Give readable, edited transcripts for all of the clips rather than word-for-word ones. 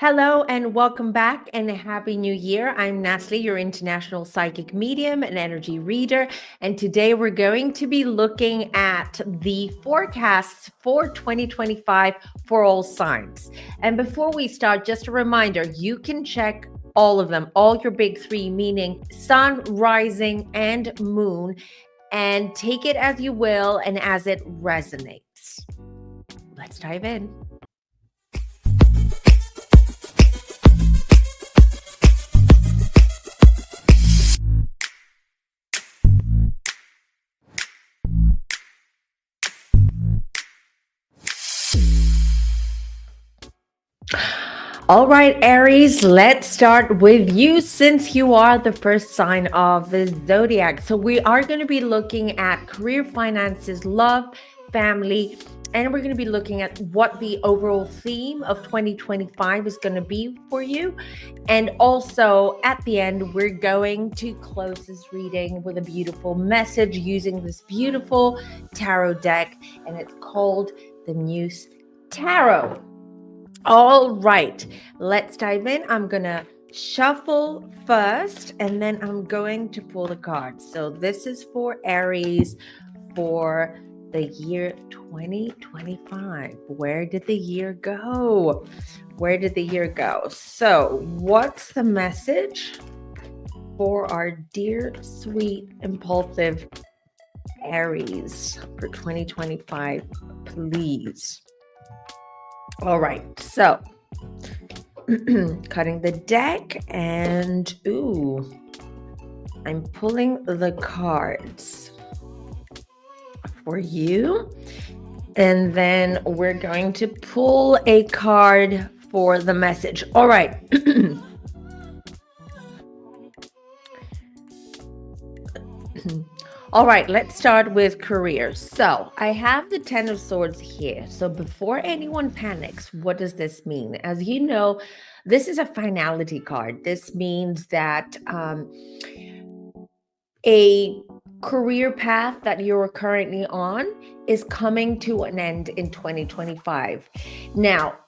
Hello and welcome back and a happy new year. I'm Natalie, your international psychic medium and energy reader. And today we're going to be looking at the forecasts for 2025 for all signs. And before we start, just a reminder, you can check all of them, all your big three, meaning sun, rising, and moon, and take it as you will and as it resonates. Let's dive in. All right, Aries, let's start with you since you are the first sign of the zodiac. So we are going to be looking at career, finances, love, family, and we're going to be looking at what the overall theme of 2025 is going to be for you. And also at the end, we're going to close this reading with a beautiful message using this beautiful tarot deck, and it's called the Muse Tarot. All right, let's dive in. I'm going to shuffle first, and then I'm going to pull the cards. So this is for Aries for the year 2025. Where did the year go? Where did the year go? So what's the message for our dear, sweet, impulsive Aries for 2025, please? All right, so cutting the deck and I'm pulling the cards for you. And then we're going to pull a card for the message. All right. All right, let's start with career. So I have the 10 of Swords here. So before anyone panics, what does this mean? As you know, this is a finality card. This means that a career path that you're currently on is coming to an end in 2025. Now,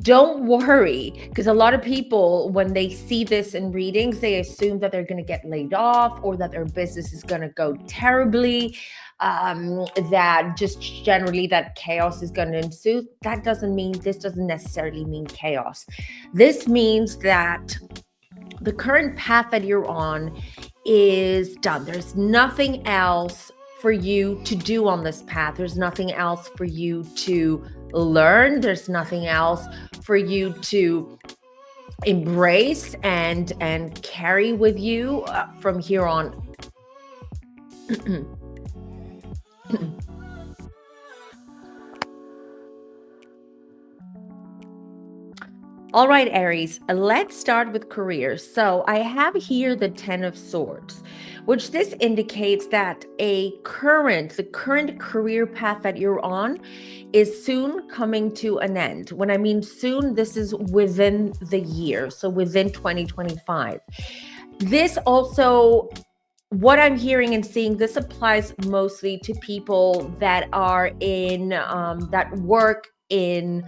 don't worry, because a lot of people, when they see this in readings, they assume that they're going to get laid off or that their business is going to go terribly, that just generally that chaos is going to ensue. This doesn't necessarily mean chaos. This means that the current path that you're on is done. There's nothing else for you to do on this path. There's nothing else for you to learn. There's nothing else for you to embrace and carry with you from here on. All right, Aries, let's start with career. So I have here the 10 of Swords, which this indicates that the current career path that you're on is soon coming to an end. When I mean soon, this is within the year, so within 2025. This also, what I'm hearing and seeing, this applies mostly to people that are in, that work in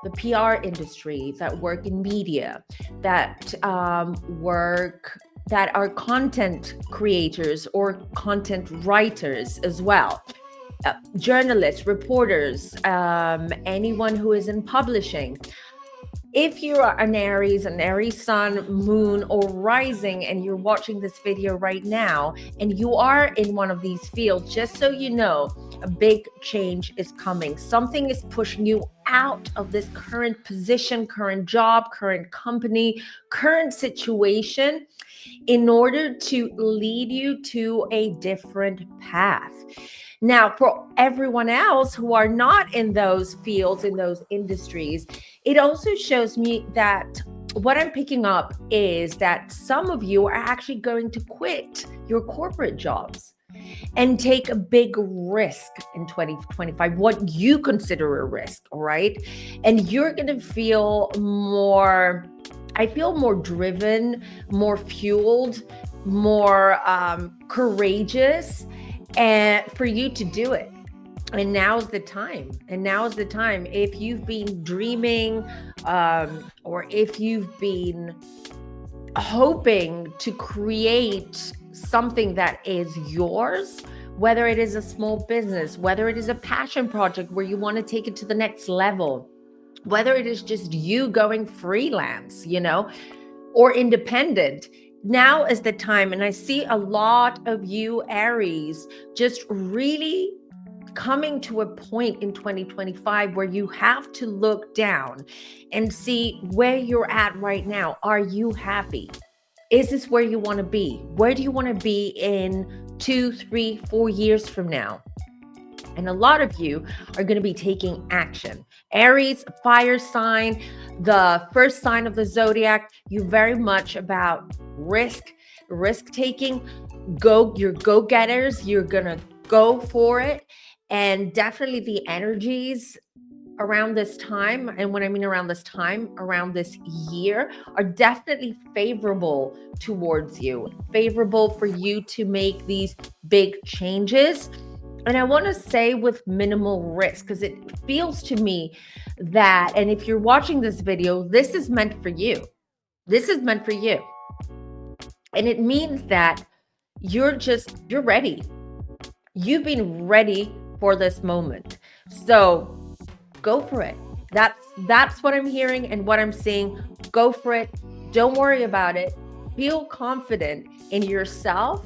the PR industry, that work in media, that that are content creators or content writers as well. Journalists, reporters, anyone who is in publishing. If you are an Aries sun, moon, or rising, and you're watching this video right now, and you are in one of these fields, just so you know, a big change is coming. Something is pushing you out of this current position, current job, current company, current situation, in order to lead you to a different path. Now, for everyone else who are not in those fields, in those industries, it also shows me that what I'm picking up is that some of you are actually going to quit your corporate jobs and take a big risk in 2025, what you consider a risk, all right? And you're going to feel more, I feel more driven, more fueled, more courageous, and for you to do it. And now's the time. If you've been dreaming or if you've been hoping to create something that is yours, whether it is a small business, whether it is a passion project where you want to take it to the next level, whether it is just you going freelance, or independent. Now is the time, and I see a lot of you Aries just really coming to a point in 2025 where you have to look down and see where you're at right now. Are you happy? Is this where you want to be? Where do you want to be in 2, 3, 4 years from now? And a lot of you are going to be taking action. Aries, fire sign, the first sign of the zodiac, you're very much about risk taking. You're go-getters. You're going to go for it. And definitely the energies around this time, and when I mean around this time, around this year, are definitely favorable towards you, favorable for you to make these big changes. And I want to say with minimal risk, because it feels to me that, and if you're watching this video, this is meant for you. This is meant for you. And it means that you're ready. You've been ready for this moment. So go for it. That's what I'm hearing and what I'm seeing. Go for it. Don't worry about it. Feel confident in yourself.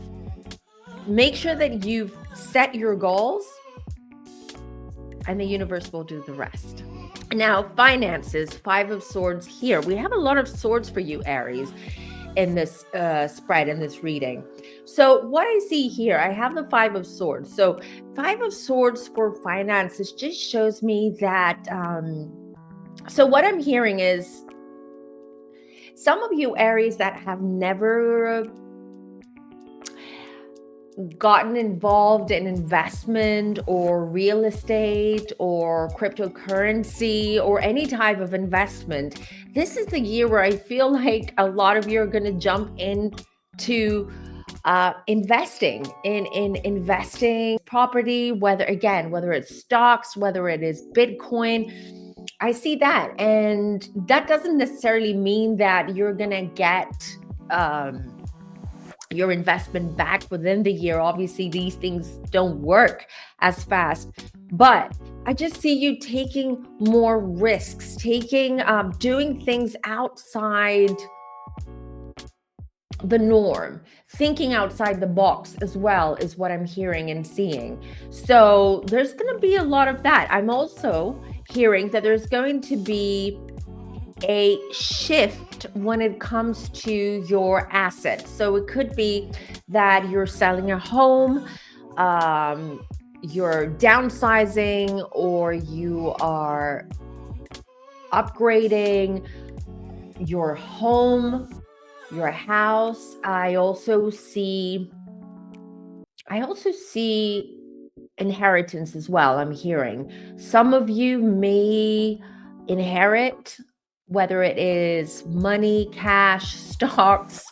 Make sure that you've set your goals, and the universe will do the rest. Now, finances, 5 of Swords here. We have a lot of swords for you, Aries, in this spread, in this reading. So what I see here, I have the 5 of Swords. So 5 of Swords for finances just shows me that, so what I'm hearing is some of you Aries that have never gotten involved in investment or real estate or cryptocurrency or any type of investment, this is the year where I feel like a lot of you are going to jump into investing in investing property, whether it's stocks, whether it is Bitcoin. I see that, and that doesn't necessarily mean that you're going to get your investment back within the year. Obviously, these things don't work as fast, but I just see you taking more risks, doing things outside the norm, thinking outside the box as well is what I'm hearing and seeing. So there's going to be a lot of that. I'm also hearing that there's going to be a shift when it comes to your assets. So it could be that you're selling a home, you're downsizing, or you are upgrading your home, your house. I also see inheritance as well. I'm hearing some of you may inherit, whether it is money, cash, stocks,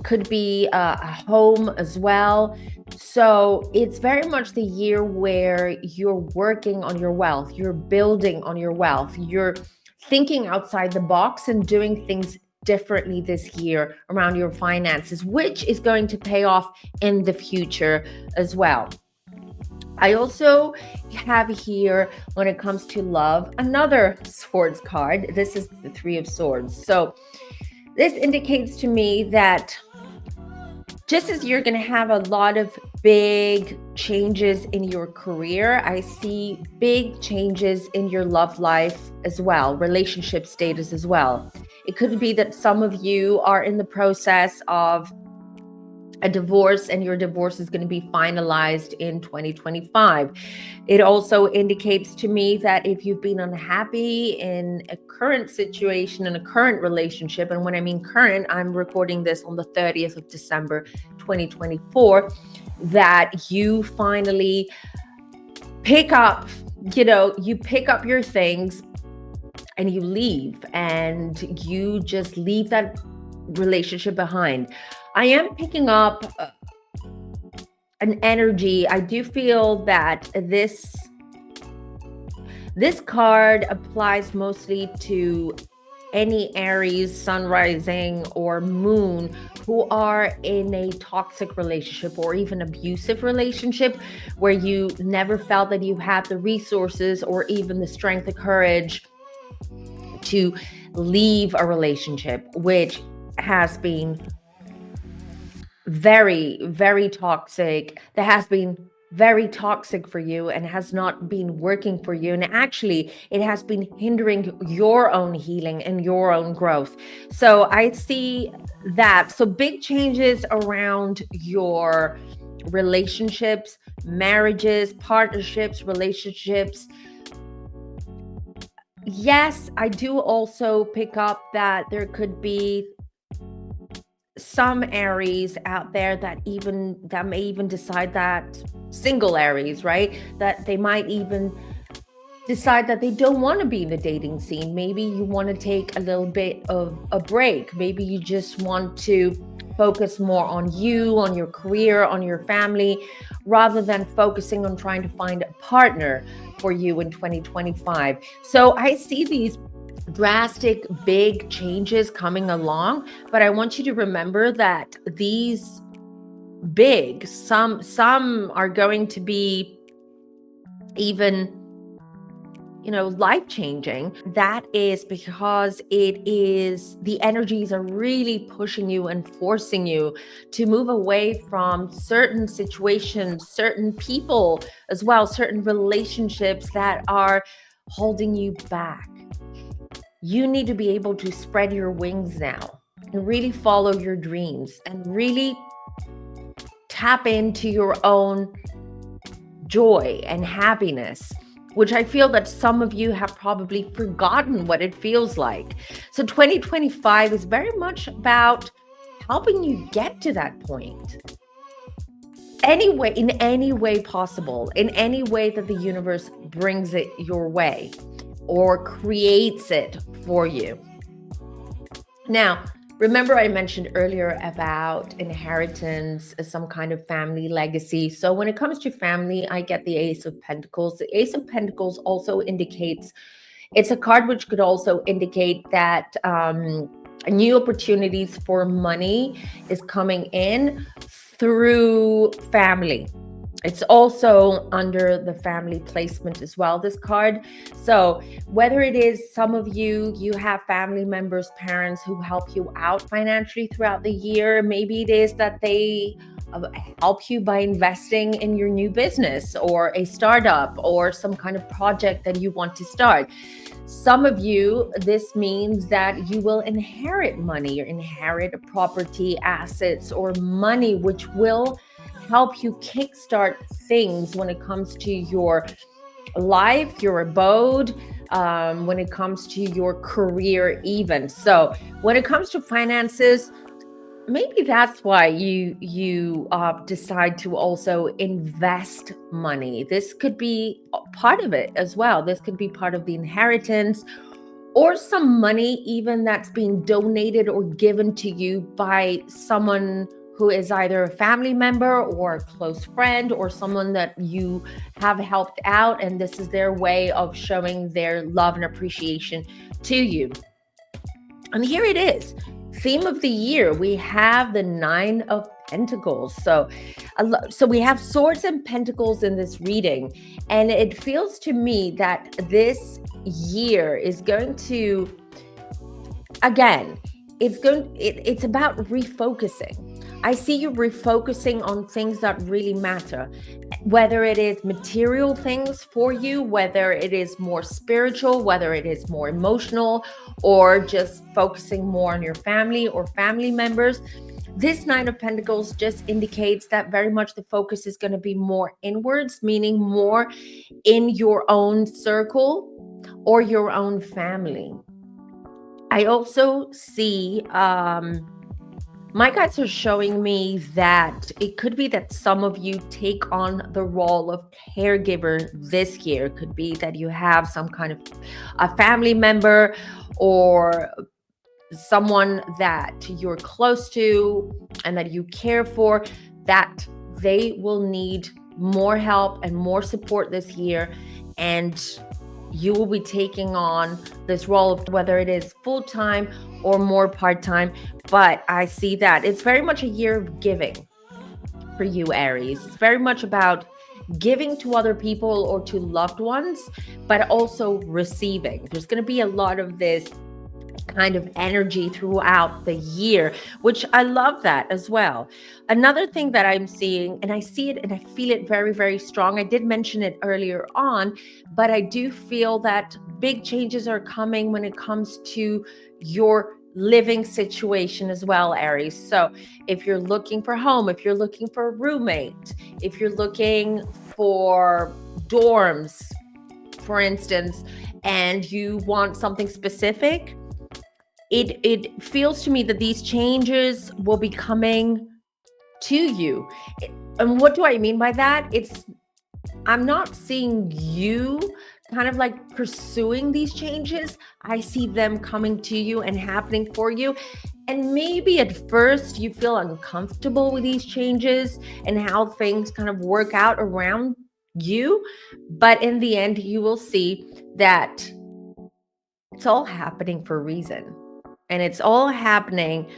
could be a home as well. So it's very much the year where you're working on your wealth, you're building on your wealth, you're thinking outside the box and doing things differently this year around your finances, which is going to pay off in the future as well. I also have here, when it comes to love, another swords card. This is the 3 of Swords. So this indicates to me that just as you're going to have a lot of big changes in your career, I see big changes in your love life as well, relationship status as well. It could be that some of you are in the process of a divorce, and your divorce is going to be finalized in 2025. It also indicates to me that if you've been unhappy in a current situation, in a current relationship, and when I mean current, I'm recording this on the 30th of December, 2024, that you finally pick up your things and you leave, and you just leave that relationship behind. I am picking up an energy. I do feel that This card applies mostly to any Aries, sun rising, or moon who are in a toxic relationship or even abusive relationship where you never felt that you had the resources or even the strength, the courage to leave a relationship, which has been very, very toxic, that has been very toxic for you and has not been working for you. And actually, it has been hindering your own healing and your own growth. So I see that. So big changes around your relationships, marriages, partnerships, relationships. Yes, I do also pick up that there could be some Aries out there that may even decide that, single Aries, right? That they might even decide that they don't want to be in the dating scene. Maybe you want to take a little bit of a break. Maybe you just want to focus more on you, on your career, on your family, rather than focusing on trying to find a partner for you in 2025. So I see these drastic big changes coming along, but I want you to remember that these big, some are going to be even life changing. That is because the energies are really pushing you and forcing you to move away from certain situations, certain people as well, certain relationships that are holding you back. You need to be able to spread your wings now and really follow your dreams and really tap into your own joy and happiness, which I feel that some of you have probably forgotten what it feels like. So 2025 is very much about helping you get to that point. Anyway, in any way possible, in any way that the universe brings it your way or creates it for you. Now, remember I mentioned earlier about inheritance as some kind of family legacy. So when it comes to family, I get the Ace of Pentacles. The Ace of Pentacles also indicates, it's a card which could also indicate that new opportunities for money is coming in through family. It's also under the family placement as well, this card. So whether it is some of you have family members, parents who help you out financially throughout the year. Maybe it is that they help you by investing in your new business or a startup or some kind of project that you want to start. Some of you, this means that you will inherit money or inherit a property, assets, or money, which will help you kickstart things when it comes to your life, your abode, when it comes to your career even. So when it comes to finances, maybe that's why you decide to also invest money. This could be part of it as well. This could be part of the inheritance or some money even that's being donated or given to you by someone who is either a family member or a close friend or someone that you have helped out, and this is their way of showing their love and appreciation to you. And here it is. Theme of the year, we have the Nine of Pentacles. So we have Swords and Pentacles in this reading, and it feels to me that this year is going to, again, it's about refocusing. I see you refocusing on things that really matter, whether it is material things for you, whether it is more spiritual, whether it is more emotional, or just focusing more on your family or family members. This Nine of Pentacles just indicates that very much the focus is going to be more inwards, meaning more in your own circle or your own family. I also see my guides are showing me that it could be that some of you take on the role of caregiver this year. It could be that you have some kind of a family member or someone that you're close to and that you care for, that they will need more help and more support this year. And you will be taking on this role of whether it is full-time or more part-time. But I see that it's very much a year of giving for you, Aries. It's very much about giving to other people or to loved ones, but also receiving. There's going to be a lot of this kind of energy throughout the year, which I love that as well. Another thing that I'm seeing, and I see it and I feel it very, very strong. I did mention it earlier on, but I do feel that big changes are coming when it comes to your living situation as well, Aries. So if you're looking for home, if you're looking for a roommate, if you're looking for dorms, for instance, and you want something specific, it feels to me that these changes will be coming to you. And what do I mean by that? I'm not seeing you kind of like pursuing these changes. I see them coming to you and happening for you. And maybe at first you feel uncomfortable with these changes and how things kind of work out around you. But in the end, you will see that it's all happening for a reason. And it's all happening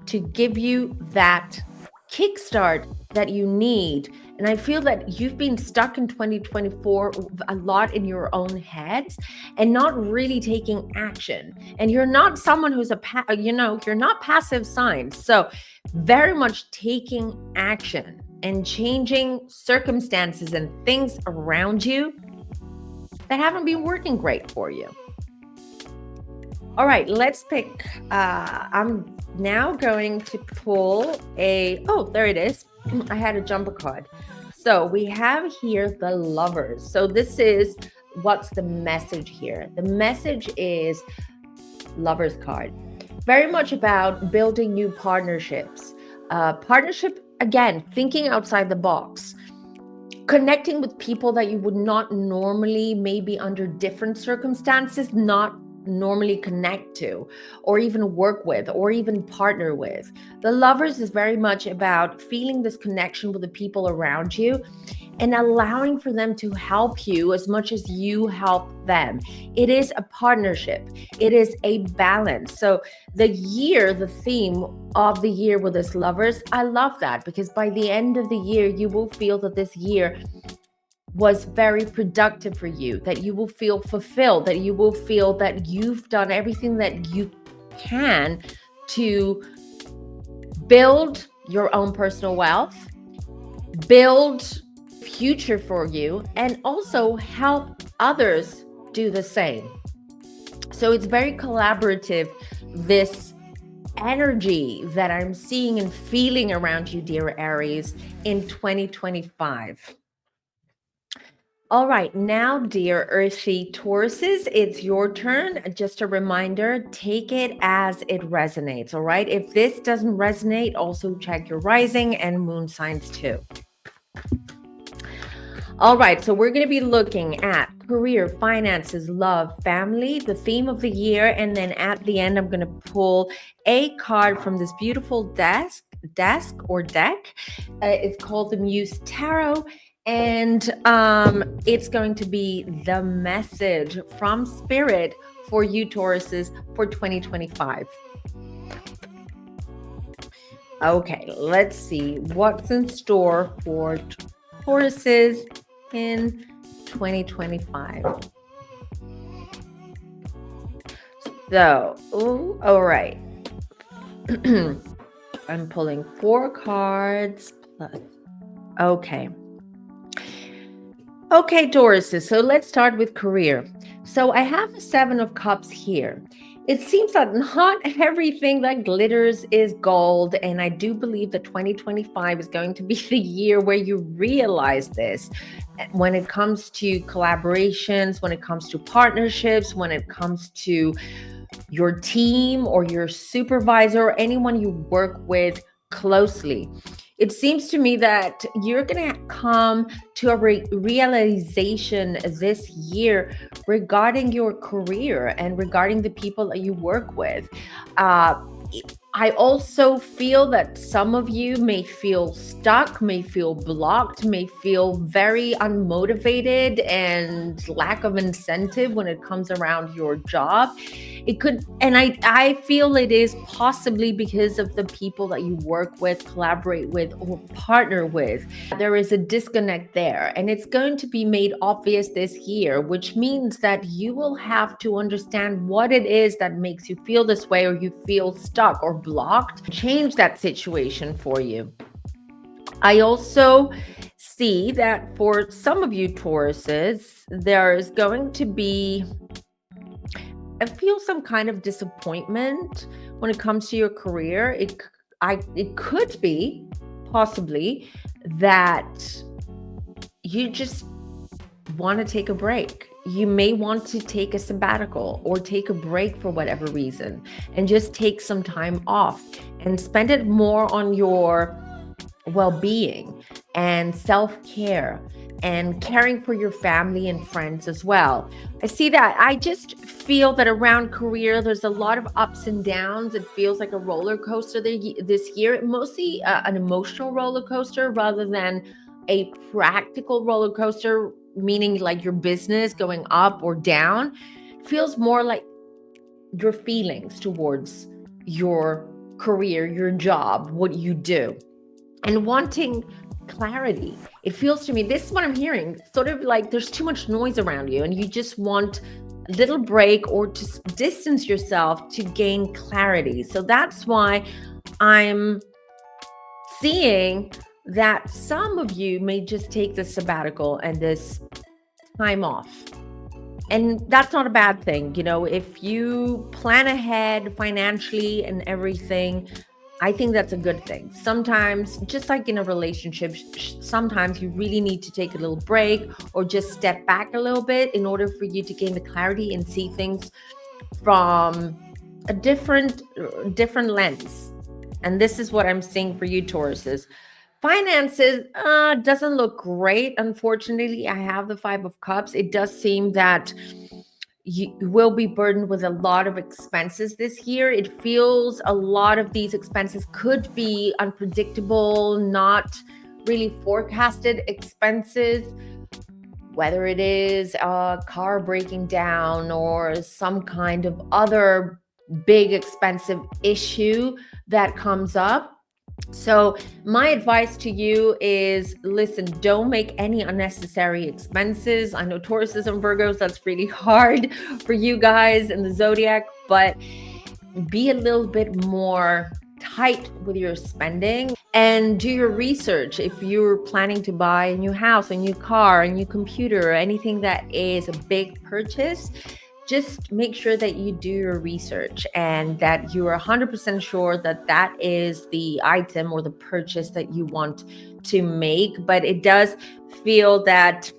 to give you that kickstart that you need. And I feel that you've been stuck in 2024 a lot in your own head and not really taking action. And you're not someone who's you're not passive signs. So very much taking action and changing circumstances and things around you that haven't been working great for you. All right, let's pick. I'm now going to pull there it is. I had a jumper card. So we have here the Lovers. So this is, what's the message here? The message is Lovers card. Very much about building new partnerships. Partnership, again, thinking outside the box. Connecting with people that you would not normally, maybe under different circumstances, not normally connect to or even work with or even partner with. The Lovers is very much about feeling this connection with the people around you and allowing for them to help you as much as you help them. It is a partnership. It is a balance. So the theme of the year with this Lovers, I love that, because by the end of the year, you will feel that this year was very productive for you, that you will feel fulfilled, that you will feel that you've done everything that you can to build your own personal wealth, build future for you, and also help others do the same. So it's very collaborative, this energy that I'm seeing and feeling around you, dear Aries, in 2025. All right, now, dear earthy Tauruses, it's your turn. Just a reminder, take it as it resonates, all right? If this doesn't resonate, also check your rising and moon signs too. All right, so we're going to be looking at career, finances, love, family, the theme of the year, and then at the end, I'm going to pull a card from this beautiful deck. It's called the Muse Tarot. And it's going to be the message from Spirit for you, Tauruses, for 2025. Okay, let's see what's in store for Tauruses in 2025. So, all right. I'm pulling 4 cards plus. Okay, Tauruses, so let's start with career. So I have the 7 of Cups here. It seems that not everything that glitters is gold, and I do believe that 2025 is going to be the year where you realize this when it comes to collaborations, when it comes to partnerships, when it comes to your team or your supervisor or anyone you work with closely. It seems to me that you're going to come to a realization this year regarding your career and regarding the people that you work with. I also feel that some of you may feel stuck, may feel blocked, may feel very unmotivated and lack of incentive when it comes around your job. It could, and I feel it is possibly because of the people that you work with, collaborate with, or partner with. There is a disconnect there, and it's going to be made obvious this year, which means that you will have to understand what it is that makes you feel this way, or you feel stuck or blocked. Change that situation for you. I also see that for some of you Tauruses, there is going to be, I feel, some kind of disappointment when it comes to your career. It could be possibly that you just want to take a break. You may want to take a sabbatical or take a break for whatever reason, and just take some time off and spend it more on your well-being and self-care and caring for your family and friends as well. I see that. I just feel that around career, there's a lot of ups and downs. It feels like a roller coaster this year, mostly an emotional roller coaster rather than a practical roller coaster, meaning like your business going up or down. It feels more like your feelings towards your career, your job, what you do, and wanting clarity. It feels to me, this is what I'm hearing, sort of like there's too much noise around you and you just want a little break or to distance yourself to gain clarity. So that's why I'm seeing that some of you may just take this sabbatical and this time off. And that's not a bad thing. You know, if you plan ahead financially and everything, I think that's a good thing. Sometimes, just like in a relationship, sometimes you really need to take a little break or just step back a little bit in order for you to gain the clarity and see things from a different lens. And this is what I'm seeing for you, Tauruses. Finances doesn't look great. Unfortunately, I have the Five of Cups. It does seem that you will be burdened with a lot of expenses this year. It feels a lot of these expenses could be unpredictable, not really forecasted expenses, whether it is a car breaking down or some kind of other big expensive issue that comes up. So my advice to you is, listen, don't make any unnecessary expenses. I know Tauruses and Virgos, that's really hard for you guys in the zodiac, but be a little bit more tight with your spending and do your research. If you're planning to buy a new house, a new car, a new computer, or anything that is a big purchase, just make sure that you do your research and that you are 100% sure that that is the item or the purchase that you want to make. But it does feel that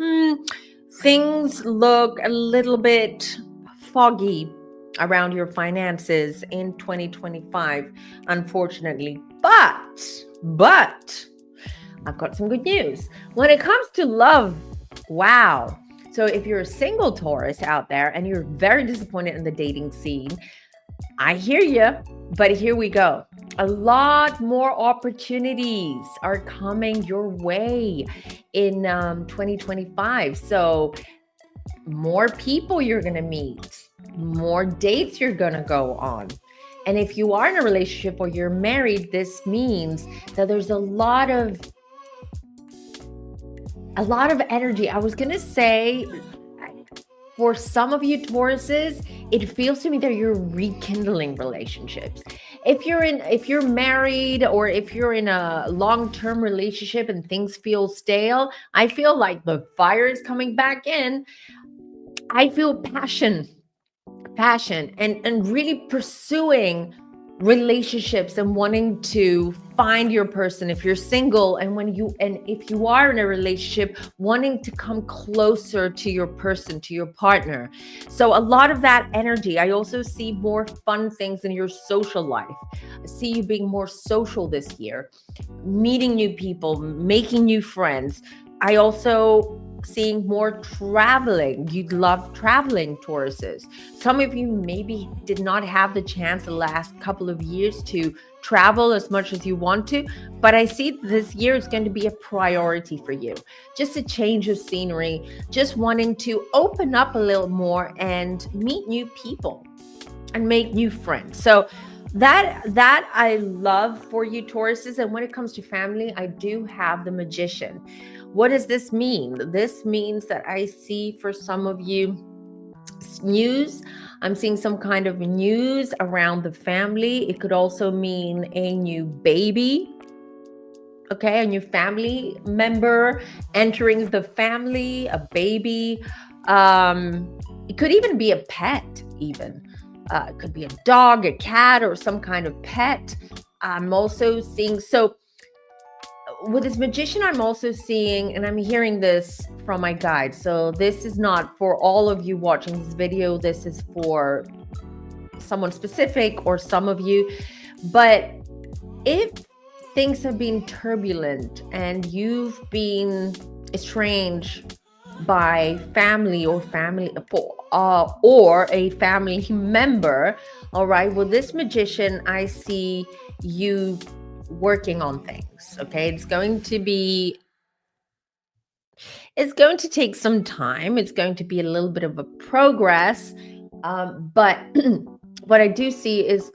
things look a little bit foggy around your finances in 2025, unfortunately. But I've got some good news. When it comes to love, wow. So if you're a single Taurus out there and you're very disappointed in the dating scene, I hear you, but here we go. A lot more opportunities are coming your way in 2025. So more people you're going to meet, more dates you're going to go on. And if you are in a relationship or you're married, this means that there's a lot of energy. I was going to say, for some of you Tauruses, it feels to me that you're rekindling relationships. If you're married or if you're in a long-term relationship and things feel stale, I feel like the fire is coming back in. I feel passion and really pursuing relationships and wanting to find your person. If you're single and if you are in a relationship, wanting to come closer to your person, to your partner. So a lot of that energy. I also see more fun things in your social life. I see you being more social this year, meeting new people, making new friends. I also seeing more traveling. You'd love traveling, Tauruses. Some of you maybe did not have the chance the last couple of years to travel as much as you want to, but I see this year is going to be a priority for you. Just a change of scenery, just wanting to open up a little more and meet new people and make new friends. So that I love for you, Tauruses. And when it comes to family, I do have the Magician. What does this mean? This means that I see for some of you news. I'm seeing some kind of news around the family. It could also mean a new baby. Okay, a new family member entering the family, a baby. It could even be a pet, even. It could be a dog, a cat, or some kind of pet. I'm also seeing, so with this Magician, I'm also seeing, and I'm hearing this from my guide. So this is not for all of you watching this video. This is for someone specific or some of you. But if things have been turbulent and you've been estranged by family or a family member, all right, well, this Magician, I see you working on things. Okay, it's going to take some time. It's going to be a little bit of a progress, but what I do see is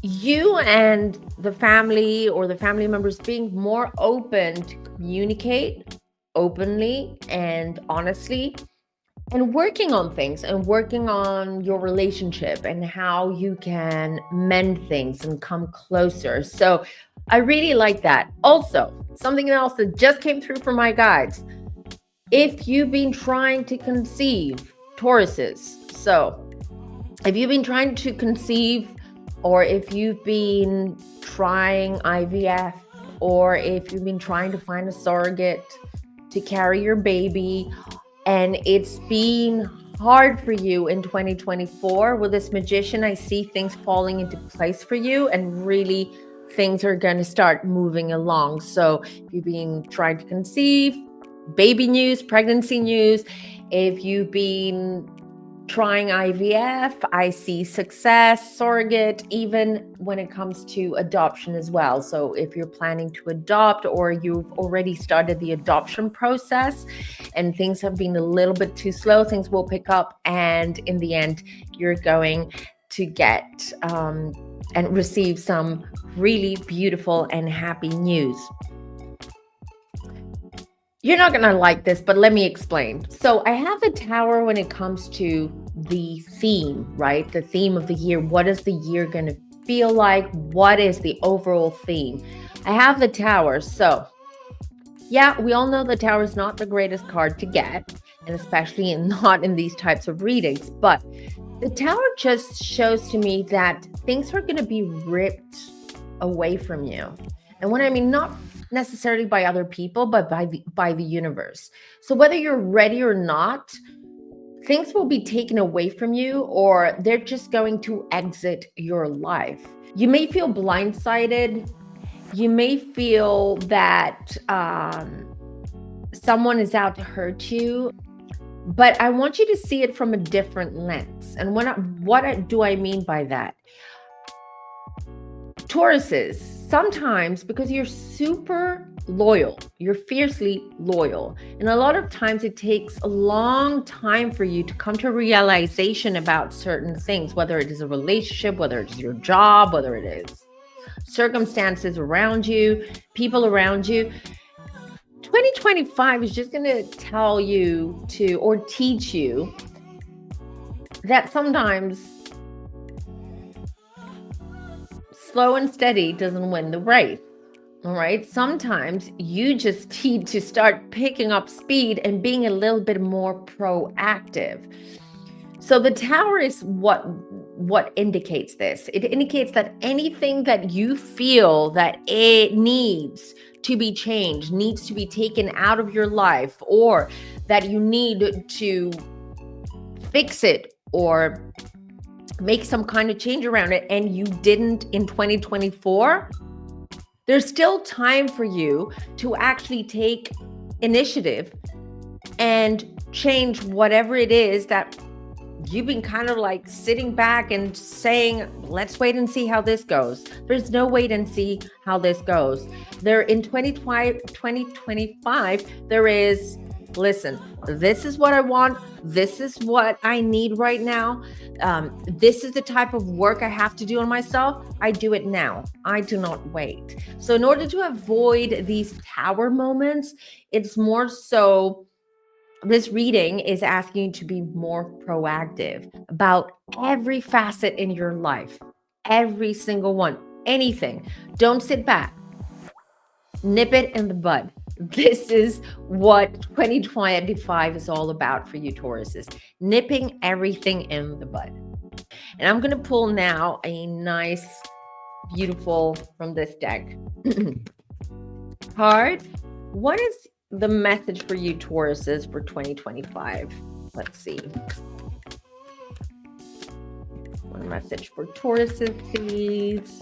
you and the family or the family members being more open to communicate openly and honestly, and working on things and working on your relationship and how you can mend things and come closer. So I really like that. Also, something else that just came through from my guides. If you've been trying to conceive, Tauruses, so if you've been trying to conceive, or if you've been trying IVF, or if you've been trying to find a surrogate to carry your baby, and it's been hard for you in 2024, with this Magician, I see things falling into place for you, and really things are going to start moving along. So if you've been trying to conceive, baby news, pregnancy news, if you've been trying IVF, I see success, surrogate, even when it comes to adoption as well. So if you're planning to adopt, or you've already started the adoption process and things have been a little bit too slow, things will pick up, and in the end, you're going to get and receive some really beautiful and happy news. You're not going to like this, but let me explain. So I have the Tower when it comes to the theme, right? The theme of the year. What is the year going to feel like? What is the overall theme? I have the Tower. So yeah, we all know the Tower is not the greatest card to get, and especially not in these types of readings. But the Tower just shows to me that things are going to be ripped away from you. And what I mean, not necessarily by other people, but by the universe. So whether you're ready or not, things will be taken away from you, or they're just going to exit your life. You may feel blindsided. You may feel that someone is out to hurt you, but I want you to see it from a different lens. And what do I mean by that? Tauruses, sometimes because you're super loyal, you're fiercely loyal, and a lot of times it takes a long time for you to come to realization about certain things, whether it is a relationship, whether it's your job, whether it is circumstances around you, people around you. 2025 is just going to tell you to, or teach you, that sometimes slow and steady doesn't win the race. All right. Sometimes you just need to start picking up speed and being a little bit more proactive. So the Tower is what indicates this. It indicates that anything that you feel that it needs to be changed, needs to be taken out of your life, or that you need to fix it or make some kind of change around it, and you didn't in 2024, there's still time for you to actually take initiative and change whatever it is that you've been kind of like sitting back and saying, let's wait and see how this goes. There's no wait and see how this goes. There in 2025, there is, listen, this is what I want. This is what I need right now. This is the type of work I have to do on myself. I do it now. I do not wait. So in order to avoid these tower moments, it's more so this reading is asking you to be more proactive about every facet in your life, every single one, anything. Don't sit back. Nip it in the bud. This is what 2025 is all about for you, Tauruses. Nipping everything in the bud. And I'm going to pull now a nice, beautiful from this deck card. What is the message for you, Tauruses, for 2025? Let's see. One message for Tauruses, please.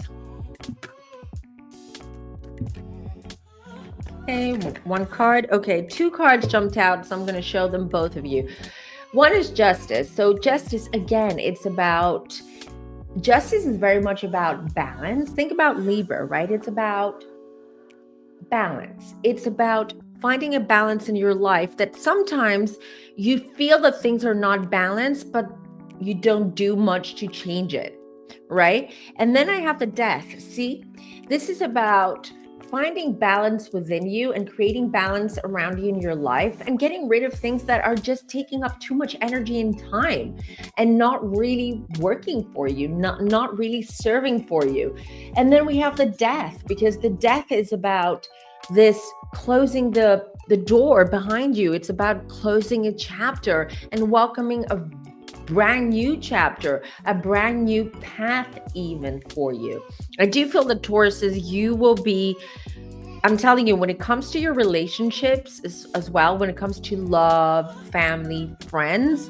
Okay, one card. Okay, two cards jumped out, so I'm going to show them both of you. One is justice. So justice, again, justice is very much about balance. Think about Libra, right? It's about balance. It's about finding a balance in your life that sometimes you feel that things are not balanced, but you don't do much to change it, right? And then I have the death. See, this is about finding balance within you and creating balance around you in your life and getting rid of things that are just taking up too much energy and time and not really working for you, not really serving for you. And then we have the death, because the death is about this closing the door behind you. It's about closing a chapter and welcoming a brand new chapter, a brand new path even for you. I do feel that Tauruses, you will be, I'm telling you, when it comes to your relationships as well, when it comes to love, family, friends,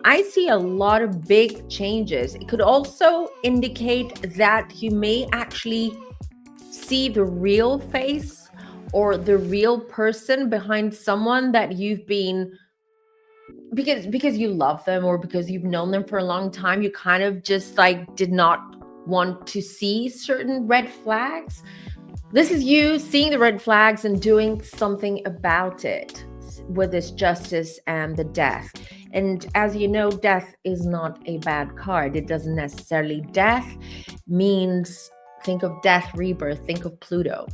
I see a lot of big changes. It could also indicate that you may actually see the real face or the real person behind someone that you've been, because you love them or because you've known them for a long time, you kind of just like did not want to see certain red flags. This is you seeing the red flags and doing something about it with this justice and the death. And as you know, death is not a bad card. It doesn't necessarily, death means, think of death, rebirth, think of Pluto.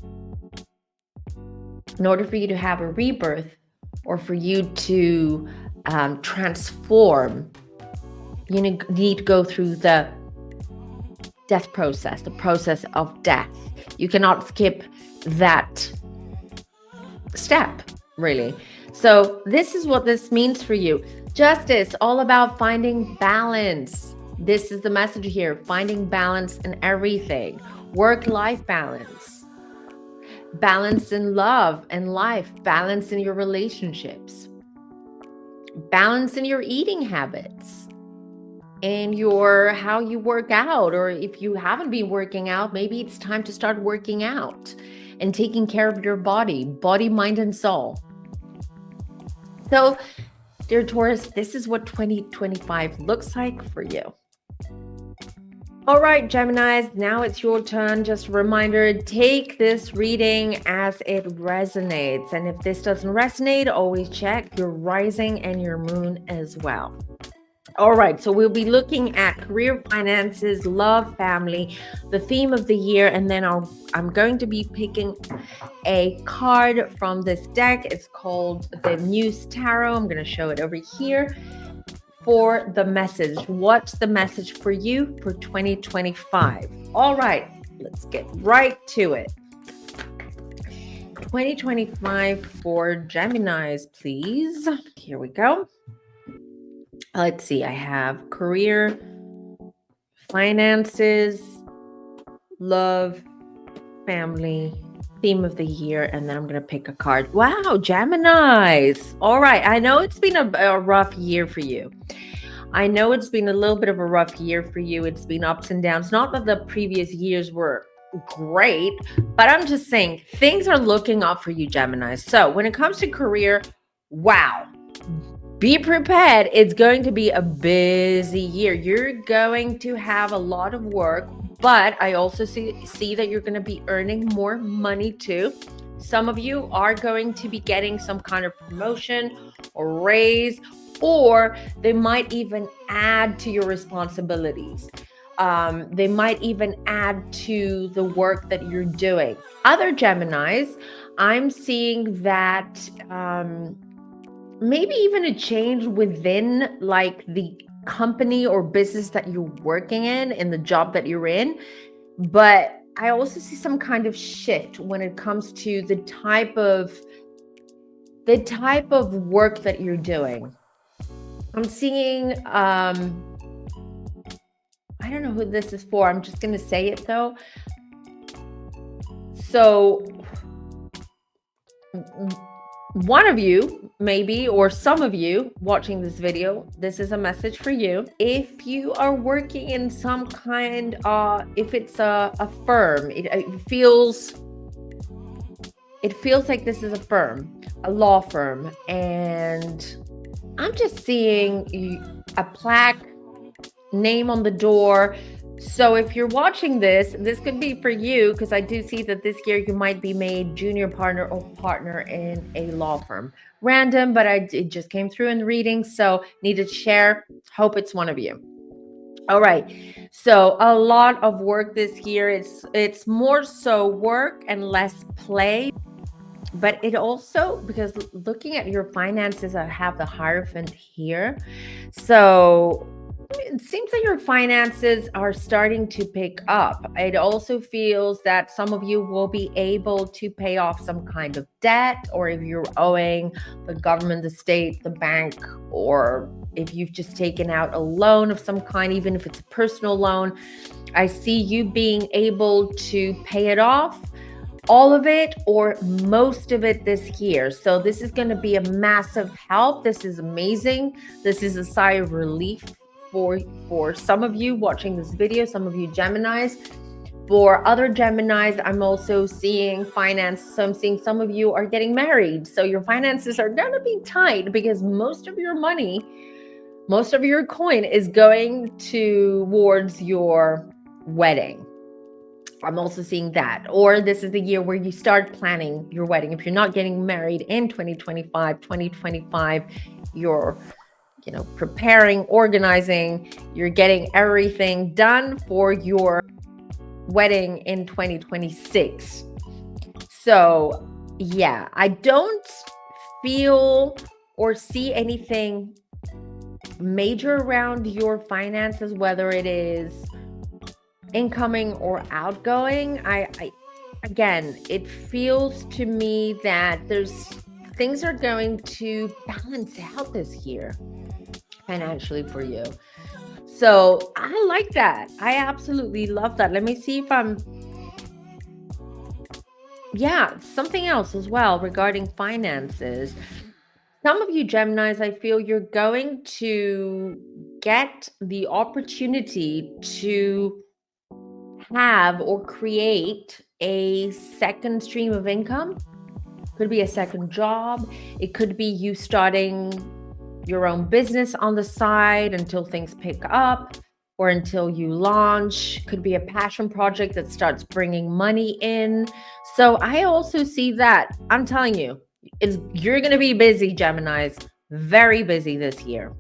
In order for you to have a rebirth or for you to transform, you need to go through the death process, the process of death. You cannot skip that step, really. So this is what this means for you. Justice, all about finding balance. This is the message here, finding balance in everything. Work-life balance. Balance in love and life. Balance in your relationships. Balance in your eating habits. And how you work out, or if you haven't been working out, maybe it's time to start working out and taking care of your body, mind, and soul. So, dear Taurus, this is what 2025 looks like for you. All right, Geminis, now it's your turn. Just a reminder, take this reading as it resonates. And if this doesn't resonate, always check your rising and your moon as well. All right, so we'll be looking at career, finances, love, family, the theme of the year, and then I'm going to be picking a card from this deck. It's called the Muse Tarot. I'm going to show it over here for the message. What's the message for you for 2025? All right, let's get right to it. 2025 for Geminis, please. Here we go. Let's see, I have career, finances, love, family, theme of the year, and then I'm going to pick a card. Wow, Geminis. All right, I know it's been a rough year for you. I know it's been a little bit of a rough year for you. It's been ups and downs. Not that the previous years were great, but I'm just saying things are looking up for you, Gemini. So when it comes to career, wow, be prepared. It's going to be a busy year. You're going to have a lot of work, but I also see that you're going to be earning more money too. Some of you are going to be getting some kind of promotion or raise, or they might even add to your responsibilities. They might even add to the work that you're doing. Other Geminis, I'm seeing that maybe even a change within like the company or business that you're working in the job that you're in. But I also see some kind of shift when it comes to the type of work that you're doing. I'm seeing I don't know who this is for. I'm just going to say it though. So one of you, maybe, or some of you watching this video, this is a message for you. If you are working in some kind of, if it's a firm, it feels like this is a firm, a law firm, and I'm just seeing a plaque, name on the door. So if you're watching this could be for you, because I do see that this year you might be made junior partner or partner in a law firm. Random, but it just came through in the reading, so needed to share. Hope it's one of you. All right, so a lot of work this year. It's more so work and less play. But it also, because looking at your finances, I have the Hierophant here. So it seems that your finances are starting to pick up. It also feels that some of you will be able to pay off some kind of debt, or if you're owing the government, the state, the bank, or if you've just taken out a loan of some kind, even if it's a personal loan, I see you being able to pay it off, all of it or most of it this year. So this is going to be a massive help. This is amazing. This is a sigh of relief for some of you watching this video, some of you Geminis. For other Geminis, I'm also seeing finance. So I'm seeing some of you are getting married. So your finances are going to be tight because most of your money, most of your coin is going towards your wedding. I'm also seeing that. Or this is the year where you start planning your wedding. If you're not getting married in 2025, you're preparing, organizing, you're getting everything done for your wedding in 2026. So yeah, I don't feel or see anything major around your finances, whether it is incoming or outgoing. Again, it feels to me that things are going to balance out this year financially for you. So I like that. I absolutely love that. Let me see if something else as well regarding finances. Some of you Geminis, I feel you're going to get the opportunity to have or create a second stream of income. Could be a second job. It could be you starting your own business on the side until things pick up or until you launch. Could be a passion project that starts bringing money in. So I also see that. I'm telling you, you're going to be busy, Geminis, very busy this year.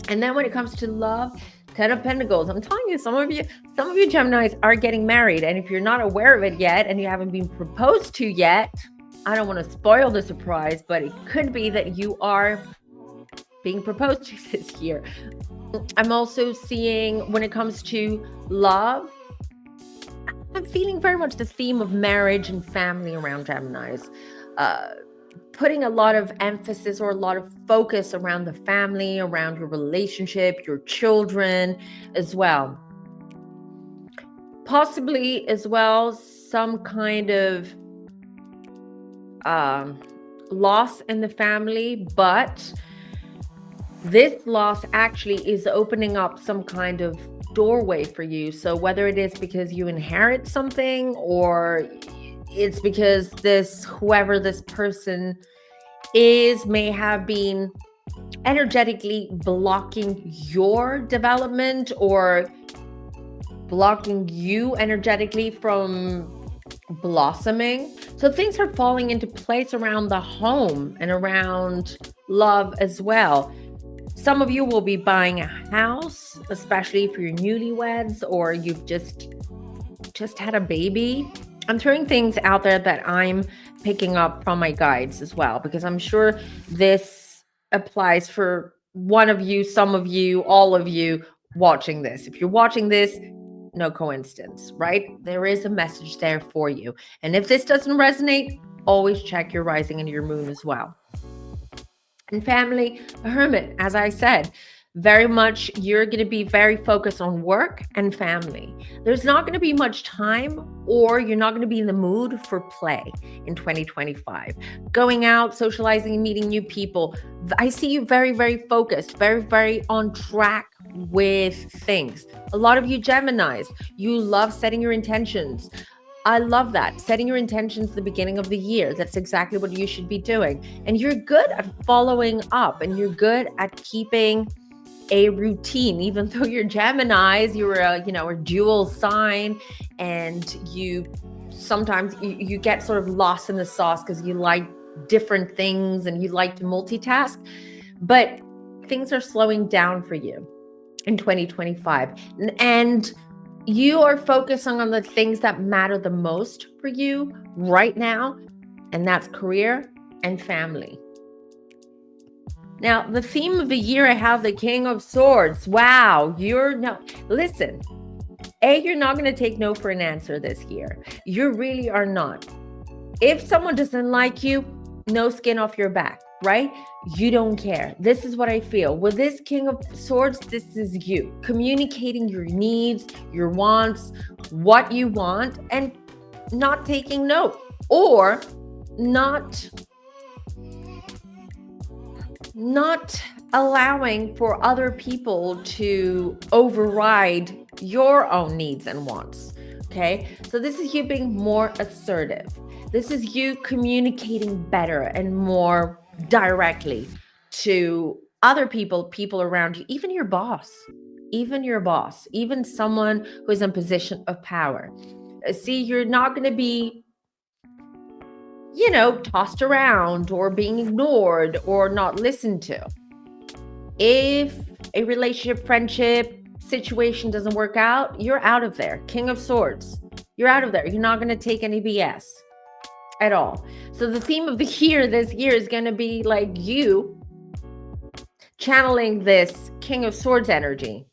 And then when it comes to love, 10 of Pentacles, I'm telling you, some of you Geminis are getting married. And if you're not aware of it yet and you haven't been proposed to yet, I don't want to spoil the surprise, but it could be that you are being proposed to this year. I'm also seeing when it comes to love, I'm feeling very much the theme of marriage and family around Geminis. Putting a lot of emphasis or a lot of focus around the family, around your relationship, your children as well. Possibly as well some kind of loss in the family, but this loss actually is opening up some kind of doorway for you. So whether it is because you inherit something, or it's because whoever this person is may have been energetically blocking your development, or blocking you energetically from blossoming. So things are falling into place around the home and around love as well. Some of you will be buying a house, especially if you're newlyweds or you've just had a baby. I'm throwing things out there that I'm picking up from my guides as well, because I'm sure this applies for one of you, some of you, all of you watching this. If you're watching this, no coincidence, right? There is a message there for you. And if this doesn't resonate, always check your rising and your moon as well. And family, a hermit, as I said, very much you're going to be very focused on work and family. There's not going to be much time, or you're not going to be in the mood for play in 2025. Going out, socializing, and meeting new people. I see you very, very focused, very, very on track with things. A lot of you Geminis, you love setting your intentions. I love that. Setting your intentions at the beginning of the year. That's exactly what you should be doing. And you're good at following up, and you're good at keeping a routine. Even though you're Geminis, you're a dual sign, and you sometimes you get sort of lost in the sauce because you like different things and you like to multitask. But things are slowing down for you in 2025. And you are focusing on the things that matter the most for you right now, and that's career and family. Now, the theme of the year, I have the King of Swords. Wow, listen, you're not going to take no for an answer this year. You really are not. If someone doesn't like you, no skin off your back, right? You don't care. This is what I feel. With this King of Swords, this is you communicating your needs, your wants, what you want, and not taking note, or not allowing for other people to override your own needs and wants. Okay, so this is you being more assertive. This is you communicating better and more directly to other people around you, even your boss, even someone who is in a position of power. See, you're not going to be, tossed around or being ignored or not listened to. If a relationship, friendship, situation doesn't work out, you're out of there. King of Swords, you're out of there. You're not going to take any BS at all. So the theme of the year this year is going to be like you channeling this King of Swords energy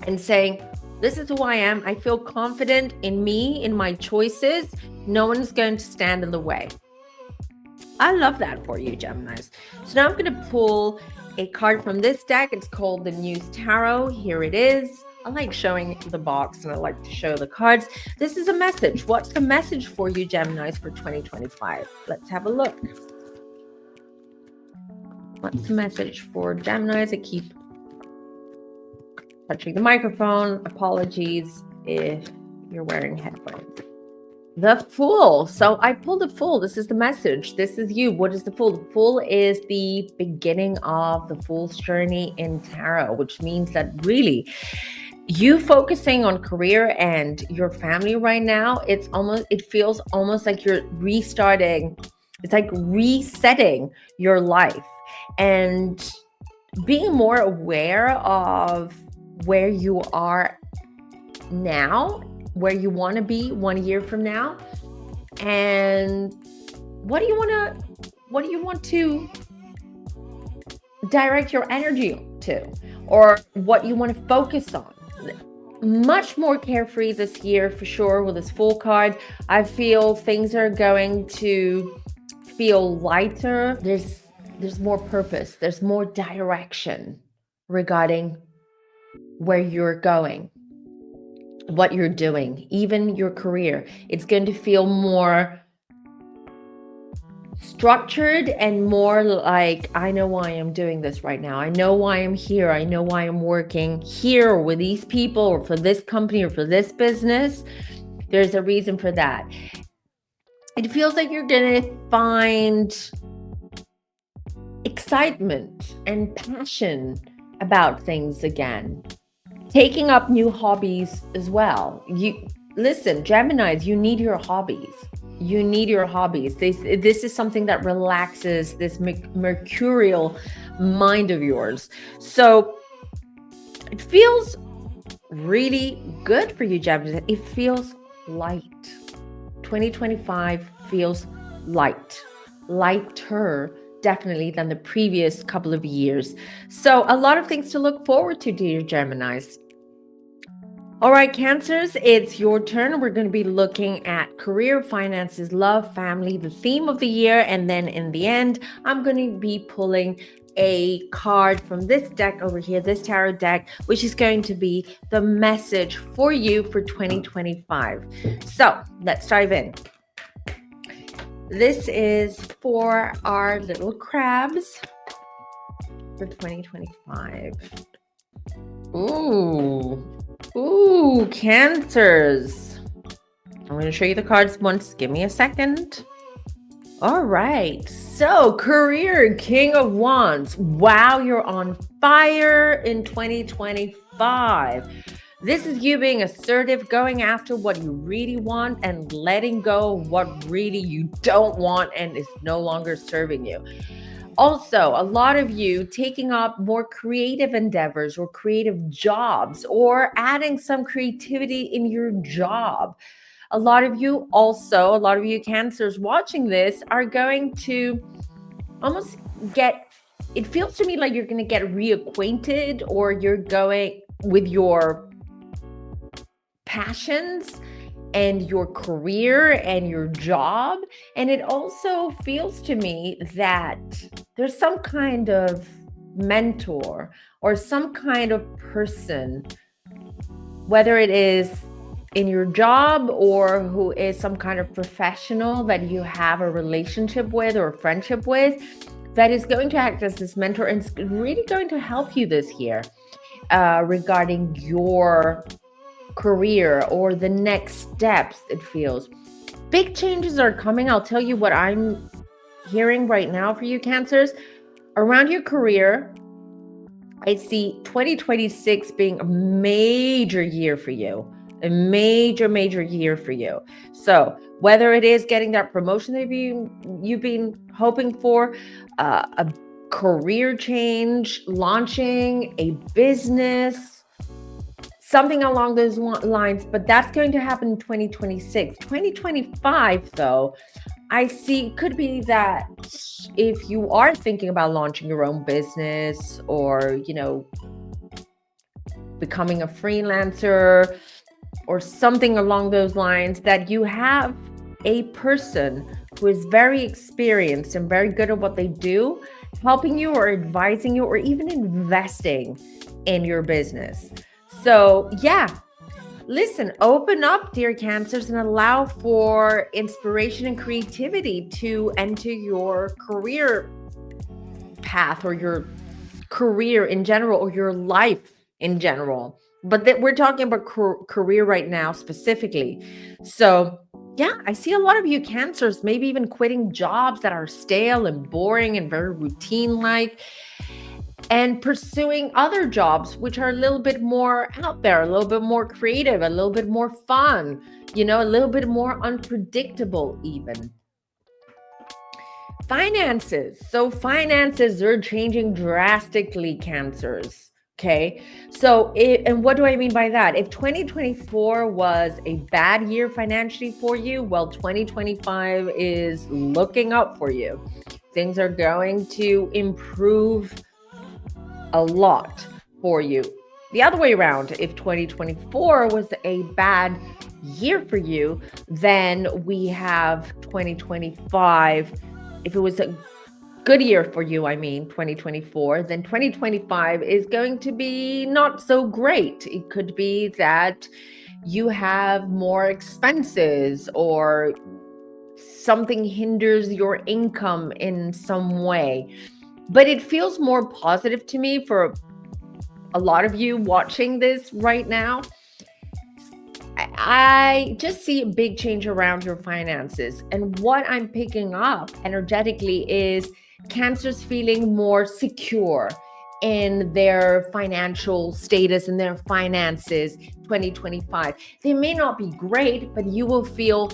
and saying, this is who I am. I feel confident in me, in my choices. No one's going to stand in the way. I love that for you, Geminis. So now I'm going to pull a card from this deck. It's called the Muse Tarot. Here it is. I like showing the box and I like to show the cards. This is a message. What's the message for you, Geminis, for 2025? Let's have a look. What's the message for Geminis? I keep touching the microphone. Apologies if you're wearing headphones. The Fool. So I pulled the Fool. This is the message. This is you. What is the Fool? The Fool is the beginning of the Fool's journey in tarot, which means that really you focusing on career and your family right now, it feels almost like you're restarting. It's like resetting your life and being more aware of where you are now, where you want to be 1 year from now, and what do you want to direct your energy to, or what you want to focus on. Much more carefree this year for sure with this Fool card. I feel things are going to feel lighter. There's more purpose, there's more direction regarding where you're going, what you're doing, even your career. It's going to feel more structured and more like, I know why I'm doing this right now. I know why I'm here. I know why I'm working here with these people or for this company or for this business. There's a reason for that. It feels like you're going to find excitement and passion about things again. Taking up new hobbies as well. Listen, Geminis, you need your hobbies. You need your hobbies. This is something that relaxes this mercurial mind of yours. So it feels really good for you, Gemini. It feels light. 2025 feels lighter definitely than the previous couple of years. So a lot of things to look forward to, dear Geminis. All right, Cancers, it's your turn. We're going to be looking at career, finances, love, family, the theme of the year. And then in the end, I'm going to be pulling a card from this deck over here, this tarot deck, which is going to be the message for you for 2025. So let's dive in. This is for our little crabs for 2025. Ooh, Cancers. I'm going to show you the cards once. Give me a second. All right. So, career, King of Wands. Wow, you're on fire in 2025. This is you being assertive, going after what you really want and letting go of what really you don't want and is no longer serving you. Also, a lot of you taking up more creative endeavors or creative jobs or adding some creativity in your job. A lot of you Cancers watching this are going to almost it feels to me like you're going to get reacquainted or you're going with your passions and your career and your job. And it also feels to me that there's some kind of mentor or some kind of person, whether it is in your job or who is some kind of professional that you have a relationship with or a friendship with, that is going to act as this mentor and is really going to help you this year regarding your career or the next steps. It feels big changes are coming. I'll tell you what I'm hearing right now for you, Cancers. Around your career, I see 2026 being a major year for you. A major year for you. So whether it is getting that promotion that you've been hoping for, a career change, launching a business, something along those lines, but that's going to happen in 2026. 2025, though, I see could be that if you are thinking about launching your own business or, becoming a freelancer or something along those lines, that you have a person who is very experienced and very good at what they do, helping you or advising you or even investing in your business. So yeah, listen, open up, dear Cancers, and allow for inspiration and creativity to enter your career path or your career in general or your life in general. But we're talking about career right now specifically. So yeah, I see a lot of you Cancers maybe even quitting jobs that are stale and boring and very routine-like, and pursuing other jobs which are a little bit more out there, a little bit more creative, a little bit more fun, a little bit more unpredictable even. Finances. So finances are changing drastically, Cancers. Okay. So, and what do I mean by that? If 2024 was a bad year financially for you, well, 2025 is looking up for you. Things are going to improve a lot for you. The other way around, if 2024 was a bad year for you, then we have 2025. If it was a good year for you, 2024, then 2025 is going to be not so great. It could be that you have more expenses or something hinders your income in some way. But it feels more positive to me for a lot of you watching this right now. I just see a big change around your finances. And what I'm picking up energetically is Cancer's feeling more secure in their financial status and their finances 2025. They may not be great, but you will feel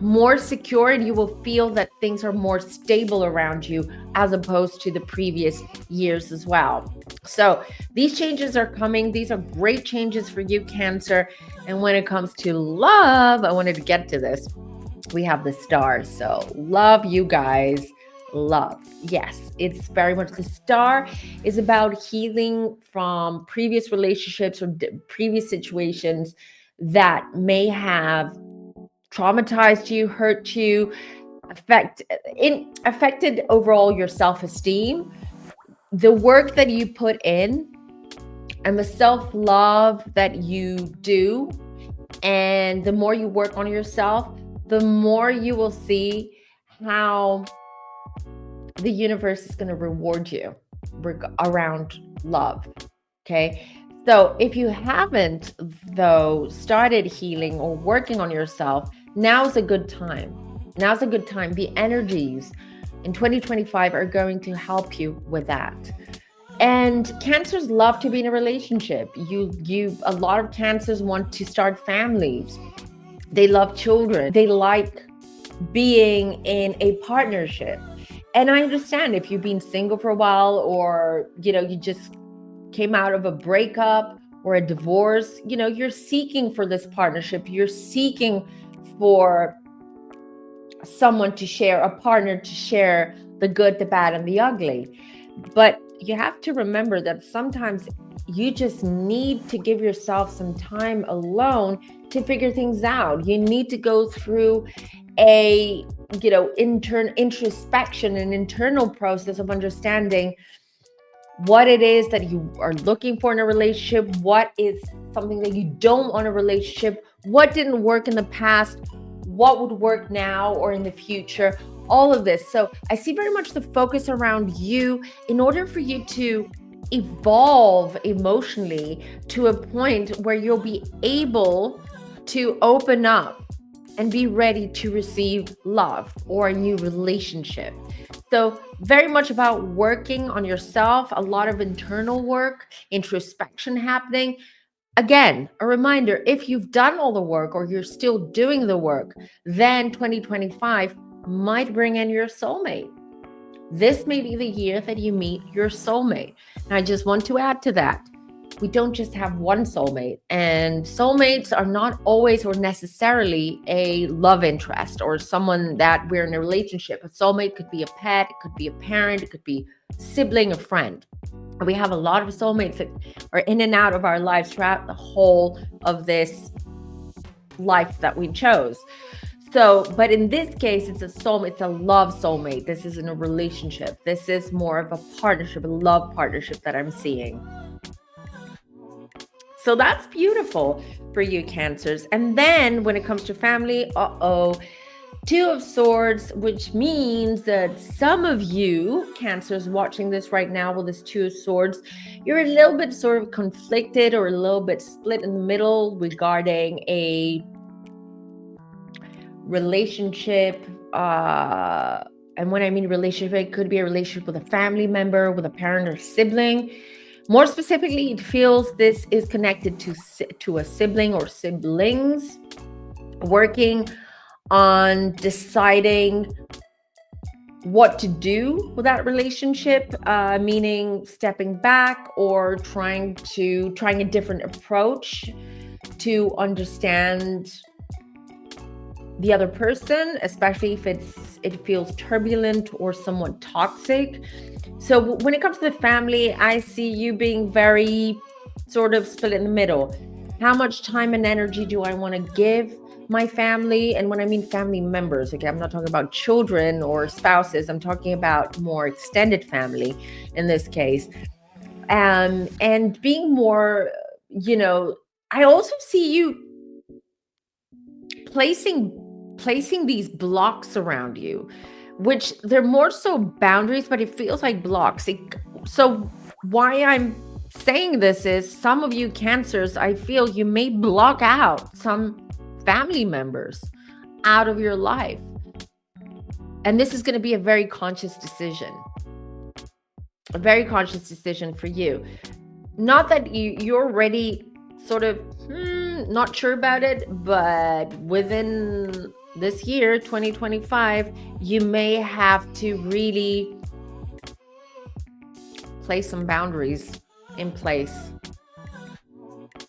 more secure and you will feel that things are more stable around you as opposed to the previous years as well. So these changes are coming. These are great changes for you, Cancer. And when it comes to love, I wanted to get to this. We have the stars. So love, you guys. Love. Yes, it's very much the star is about healing from previous relationships or previous situations that may have traumatized you, hurt you, affected overall your self-esteem. The work that you put in and the self-love that you do, and the more you work on yourself, the more you will see how the universe is going to reward you around love. Okay. So if you haven't, though, started healing or working on yourself, now's a good time. Now's a good time. The energies in 2025 are going to help you with that. And Cancers love to be in a relationship. A lot of Cancers want to start families. They love children. They like being in a partnership. And I understand if you've been single for a while, or, you just came out of a breakup or a divorce, you're seeking for this partnership. You're seeking for someone to share, a partner to share the good, the bad, and the ugly. But you have to remember that sometimes you just need to give yourself some time alone to figure things out. You need to go through a introspection, an internal process of understanding what it is that you are looking for in a relationship, what is something that you don't want in a relationship, what didn't work in the past, what would work now or in the future, all of this. So I see very much the focus around you in order for you to evolve emotionally to a point where you'll be able to open up and be ready to receive love or a new relationship. So very much about working on yourself, a lot of internal work, introspection happening. Again, a reminder, if you've done all the work or you're still doing the work, then 2025 might bring in your soulmate. This may be the year that you meet your soulmate. And I just want to add to that. We don't just have one soulmate, and soulmates are not always or necessarily a love interest or someone that we're in a relationship. A soulmate could be a pet, it could be a parent, it could be a sibling, a friend. We have a lot of soulmates that are in and out of our lives throughout the whole of this life that we chose. So, but in this case, it's a soulmate, it's a love soulmate. This isn't a relationship. This is more of a partnership, a love partnership that I'm seeing. So that's beautiful for you, Cancers. And then when it comes to family, Two of Swords, which means that some of you, Cancers, watching this right now with this Two of Swords, you're a little bit sort of conflicted or a little bit split in the middle regarding a relationship. And when I mean relationship, it could be a relationship with a family member, with a parent or sibling. More specifically, it feels this is connected to a sibling or siblings, working on deciding what to do with that relationship, meaning stepping back or trying a different approach to understand the other person, especially if it feels turbulent or somewhat toxic. So when it comes to the family, I see you being very sort of split in the middle. How much time and energy do I want to give my family? And when I mean family members, okay, I'm not talking about children or spouses. I'm talking about more extended family in this case. And being more, I also see you placing placing these blocks around you, which they're more so boundaries, but it feels like blocks. So why I'm saying this is some of you Cancers, I feel you may block out some family members out of your life. And this is going to be a very conscious decision. A very conscious decision for you. Not that you're already sort of not sure about it, but within this year, 2025, you may have to really place some boundaries in place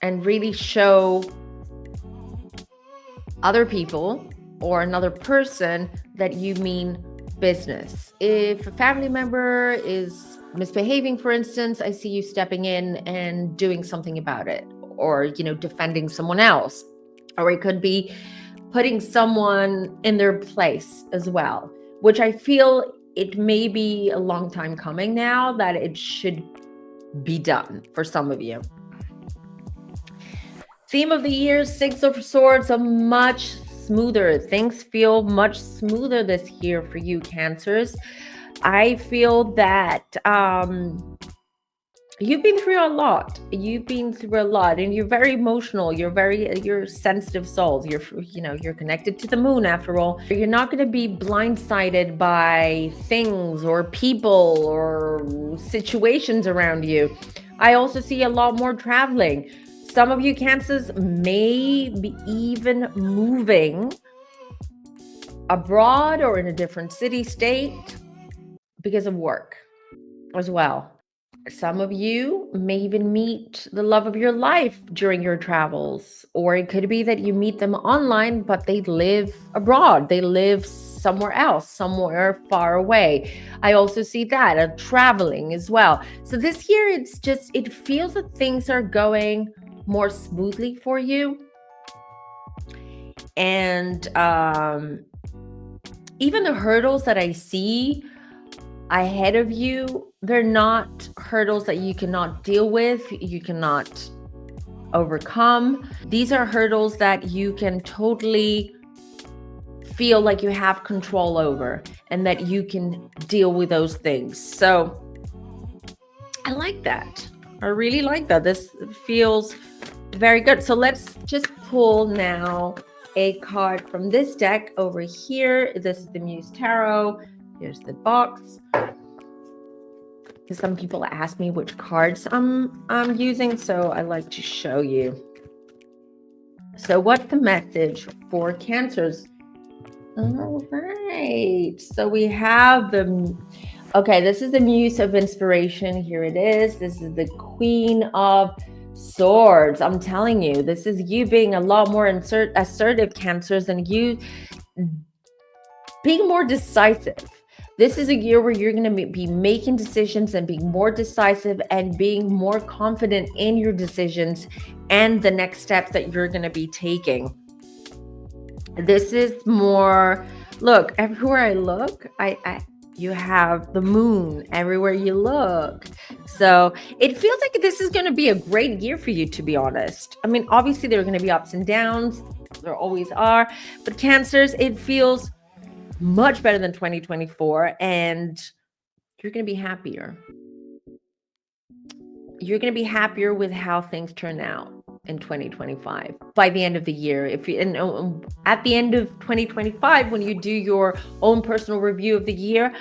and really show other people or another person that you mean business. If a family member is misbehaving, for instance, I see you stepping in and doing something about it, or, defending someone else, or it could be putting someone in their place as well, which I feel it may be a long time coming now that it should be done for some of you. Theme of the year, Six of Swords, a much smoother. Things feel much smoother this year for you, Cancers. I feel that you've been through a lot. And you're very emotional. You're sensitive souls. You're connected to the moon after all. You're not going to be blindsided by things or people or situations around you. I also see a lot more traveling. Some of you Cancers may be even moving abroad or in a different city, state because of work as well. Some of you may even meet the love of your life during your travels, or it could be that you meet them online, but they live abroad. They live somewhere else, somewhere far away. I also see that traveling as well. So this year, it feels that things are going more smoothly for you. And even the hurdles that I see ahead of you, they're not hurdles that you cannot deal with, you cannot overcome. These are hurdles that you can totally feel like you have control over and that you can deal with those things. So I like that. I really like that. This feels very good. So let's just pull now a card from this deck over here. This is the Muse Tarot. Here's the box. Because some people ask me which cards I'm using, so I like to show you. So what's the message for Cancers? All right. So we have okay, this is the Muse of Inspiration. Here it is. This is the Queen of Swords. I'm telling you, this is you being a lot more assertive, Cancers, and you being more decisive. This is a year where you're going to be making decisions and being more decisive and being more confident in your decisions and the next steps that you're going to be taking. This is more, look, everywhere I look, you have the moon everywhere you look. So it feels like this is going to be a great year for you, to be honest. I mean, obviously there are going to be ups and downs. There always are. But Cancers, it feels much better than 2024, and you're going to be happier. You're going to be happier with how things turn out in 2025 by the end of the year. At the end of 2025, when you do your own personal review of the year,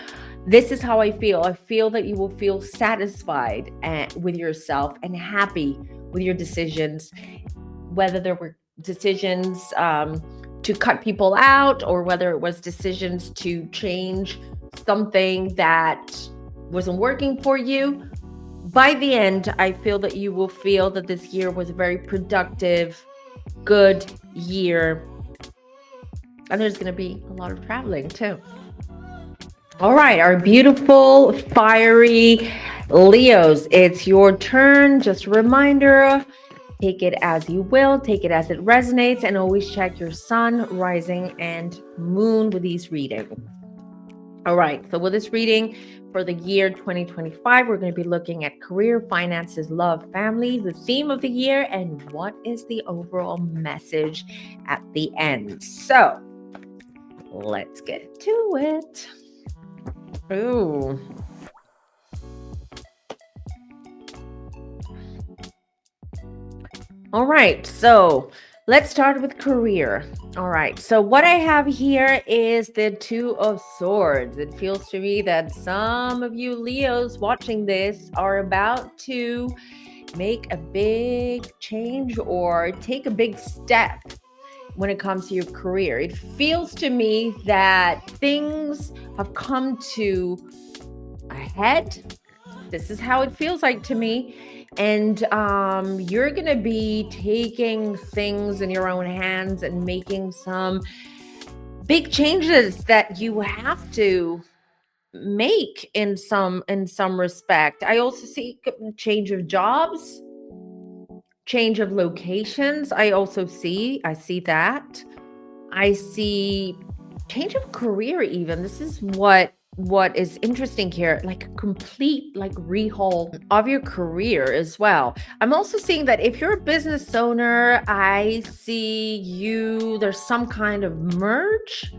this is how I feel. I feel that you will feel satisfied with yourself and happy with your decisions, whether there were decisions to cut people out, or whether it was decisions to change something that wasn't working for you. By the end, I feel that you will feel that this year was a very productive, good year. And there's going to be a lot of traveling too. All right, our beautiful, fiery Leos, it's your turn. Just a reminder, take it as you will, take it as it resonates, and always check your sun, rising, and moon with these readings. All right, so with this reading for the year 2025, we're going to be looking at career, finances, love, family, the theme of the year, and what is the overall message at the end. So Let's get to it. Ooh. All right, so let's start with career. All right, so what I have here is the Two of Swords. It feels to me that some of you Leos watching this are about to make a big change or take a big step when it comes to your career. It feels to me that things have come to a head. This is how it feels like to me. And you're going to be taking things in your own hands and making some big changes that you have to make in some respect. I also see change of jobs, change of locations. I see that. I see change of career even. This is what is interesting here, like a complete like rehaul of your career as well. I'm also seeing that if you're a business owner, I see there's some kind of merge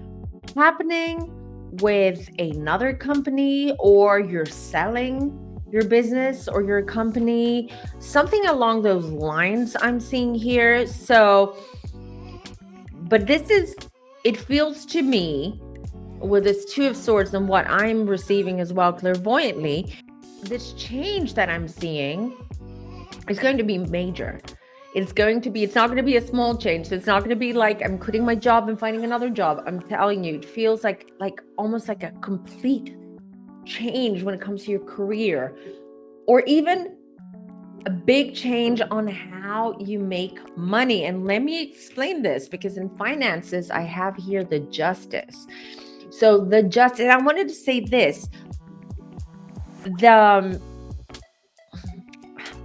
happening with another company, or you're selling your business or your company, something along those lines I'm seeing here. So but it feels to me with this Two of Swords and what I'm receiving as well clairvoyantly, this change that I'm seeing is going to be major. It's not going to be a small change. It's not going to be like I'm quitting my job and finding another job. I'm telling you, it feels like almost like a complete change when it comes to your career, or even a big change on how you make money. And let me explain this, because in finances, I have here the Justice. So the Justice, and I wanted to say this,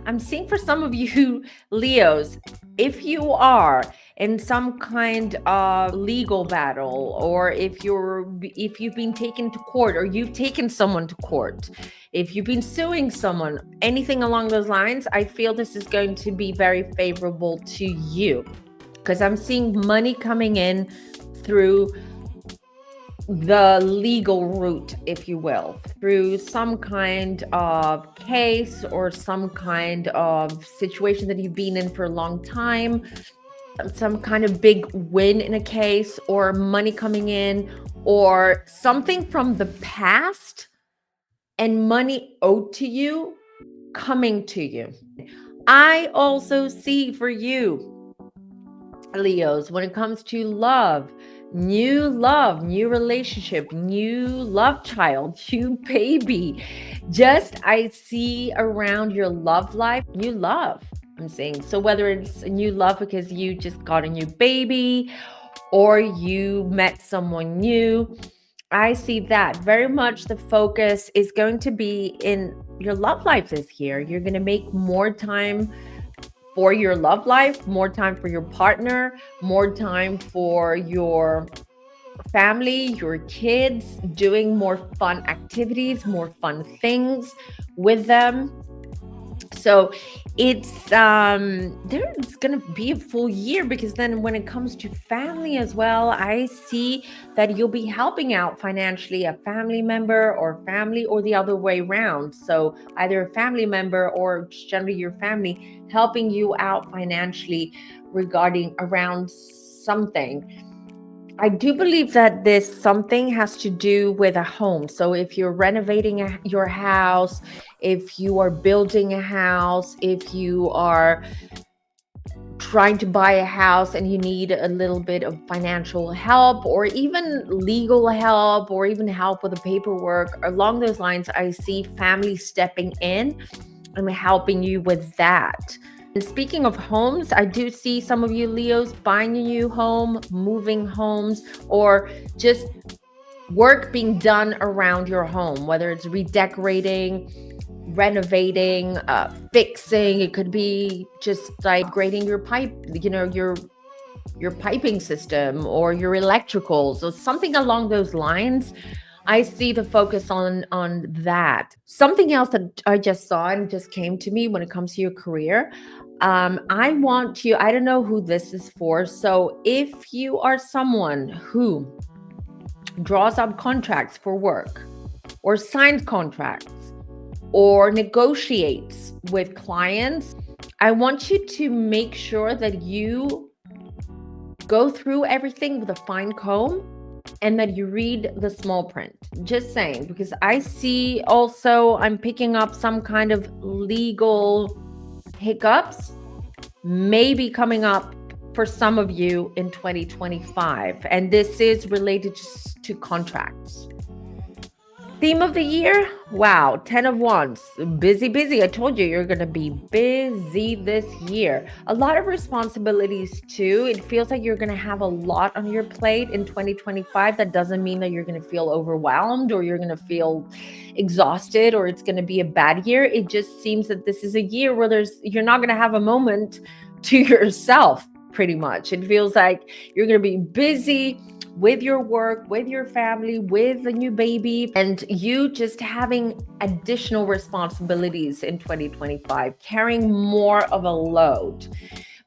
I'm seeing for some of you Leos, if you are in some kind of legal battle, or if you've been taken to court, or you've taken someone to court, if you've been suing someone, anything along those lines, I feel this is going to be very favorable to you, because I'm seeing money coming in through the legal route, if you will, through some kind of case or some kind of situation that you've been in for a long time, some kind of big win in a case, or money coming in, or something from the past and money owed to you coming to you. I also see for you Leos, when it comes to love, new relationship, new love child, new baby. I see around your love life, new love, I'm saying. So whether it's a new love because you just got a new baby, or you met someone new, I see that very much the focus is going to be in your love life this year. You're going to make more time for your love life, more time for your partner, more time for your family, your kids, doing more fun activities, more fun things with them. So it's there's gonna be a full year, because then when it comes to family as well, I see that you'll be helping out financially a family member or family, or the other way around. So either a family member or generally your family helping you out financially regarding around something. I do believe that this something has to do with a home. So if you're renovating your house, if you are building a house, if you are trying to buy a house and you need a little bit of financial help, or even legal help, or even help with the paperwork, along those lines, I see family stepping in and helping you with that. And speaking of homes, I do see some of you Leos buying a new home, moving homes, or just work being done around your home, whether it's redecorating, renovating, fixing. It could be just like upgrading your pipe, your piping system, or your electricals, or something along those lines. I see the focus on that. Something else that I just saw and just came to me when it comes to your career. I don't know who this is for. So if you are someone who draws up contracts for work, or signs contracts, or negotiates with clients, I want you to make sure that you go through everything with a fine comb and that you read the small print. Just saying, because I see also I'm picking up some kind of legal hiccups maybe coming up for some of you in 2025. And this is related to contracts. Theme of the year? Wow, 10 of Wands. Busy, busy. I told you you're going to be busy this year. A lot of responsibilities too. It feels like you're going to have a lot on your plate in 2025. That doesn't mean that you're going to feel overwhelmed or you're going to feel exhausted or it's going to be a bad year. It just seems that this is a year where you're not going to have a moment to yourself, pretty much. It feels like you're going to be busy with your work, with your family, with a new baby, and you just having additional responsibilities in 2025, carrying more of a load.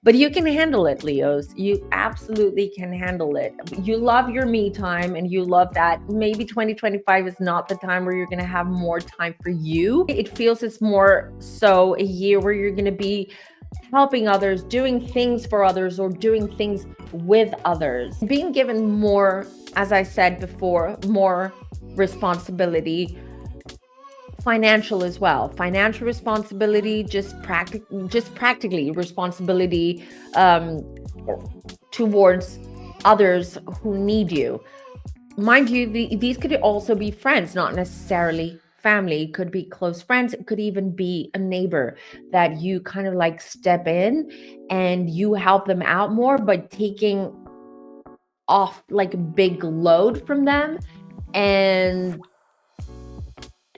But you can handle it, Leos. You absolutely can handle it. You love your me time and you love that. Maybe 2025 is not the time where you're going to have more time for you. It feels it's more so a year where you're going to be helping others, doing things for others, or doing things with others. Being given more, as I said before, more responsibility, financial as well. Financial responsibility, just practically responsibility towards others who need you. Mind you, these could also be friends, not necessarily family. It could be close friends. It could even be a neighbor that you kind of like step in and you help them out more, but taking off like a big load from them and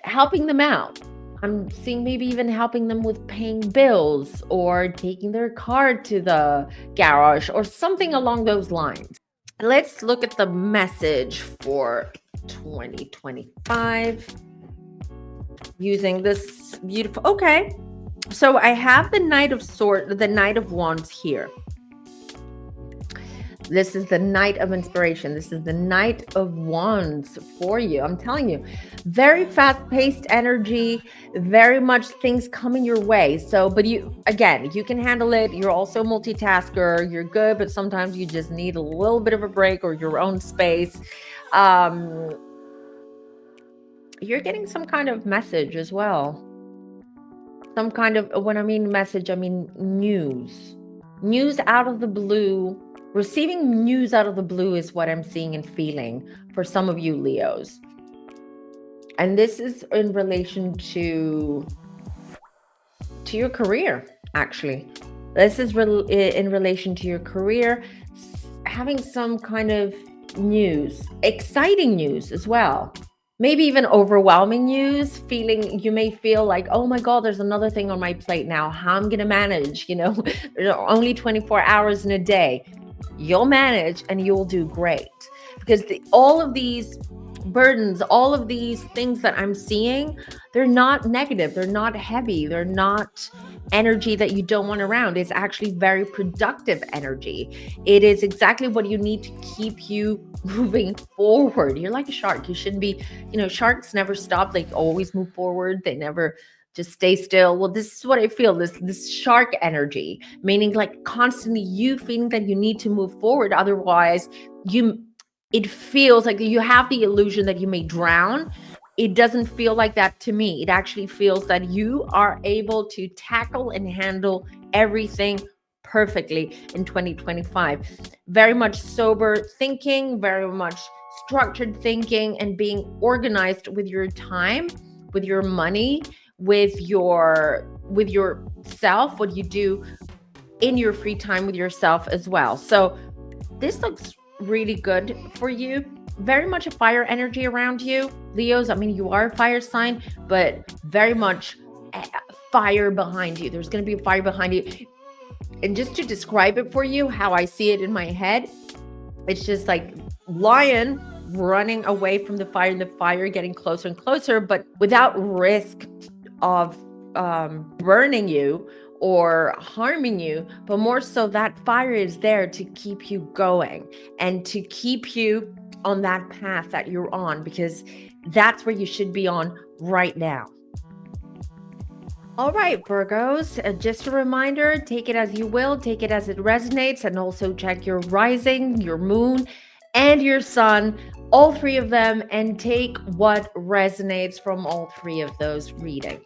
helping them out. I'm seeing maybe even helping them with paying bills or taking their car to the garage or something along those lines. Let's look at the message for 2025 using this beautiful. Okay, so I have the Knight of Wands here. This is the Knight of Inspiration. This is the Knight of Wands for you. I'm telling you, very fast-paced energy, very much things coming your way. So, but you can handle it. You're also a multitasker. You're good, but sometimes you just need a little bit of a break or your own space. You're getting some kind of message as well. Some kind of, when I mean message, I mean news. News out of the blue. Receiving news out of the blue is what I'm seeing and feeling for some of you Leos. And this is in relation to your career, actually. This is in relation to your career, having some kind of news, exciting news as well. Maybe even overwhelming news, you may feel like, oh my God, there's another thing on my plate now. How I'm going to manage, there are only 24 hours in a day. You'll manage and you'll do great, because all of these burdens, all of these things that I'm seeing, they're not negative. They're not heavy. They're not energy that you don't want around. It's actually very productive energy. It is exactly what you need to keep you moving forward. You're like a shark. You shouldn't be, sharks never stop. They always move forward. They never just stay still. Well, this is what I feel, this shark energy, meaning like constantly you feeling that you need to move forward. Otherwise, it feels like you have the illusion that you may drown. It doesn't feel like that to me. It actually feels that you are able to tackle and handle everything perfectly in 2025. Very much sober thinking, very much structured thinking, and being organized with your time, with your money, with yourself, what you do in your free time with yourself as well. So this looks really good for you. Very much a fire energy around you, Leos. I mean, you are a fire sign, but very much fire behind you. There's going to be a fire behind you. And just to describe it for you, how I see it in my head, it's just like lion running away from the fire and the fire getting closer and closer, but without risk of burning you or harming you, but more so that fire is there to keep you going and to keep you on that path that you're on, because that's where you should be on right now. All right, Virgos, just a reminder, take it as you will, take it as it resonates, and also check your rising, your moon, and your sun, all three of them, and take what resonates from all three of those readings.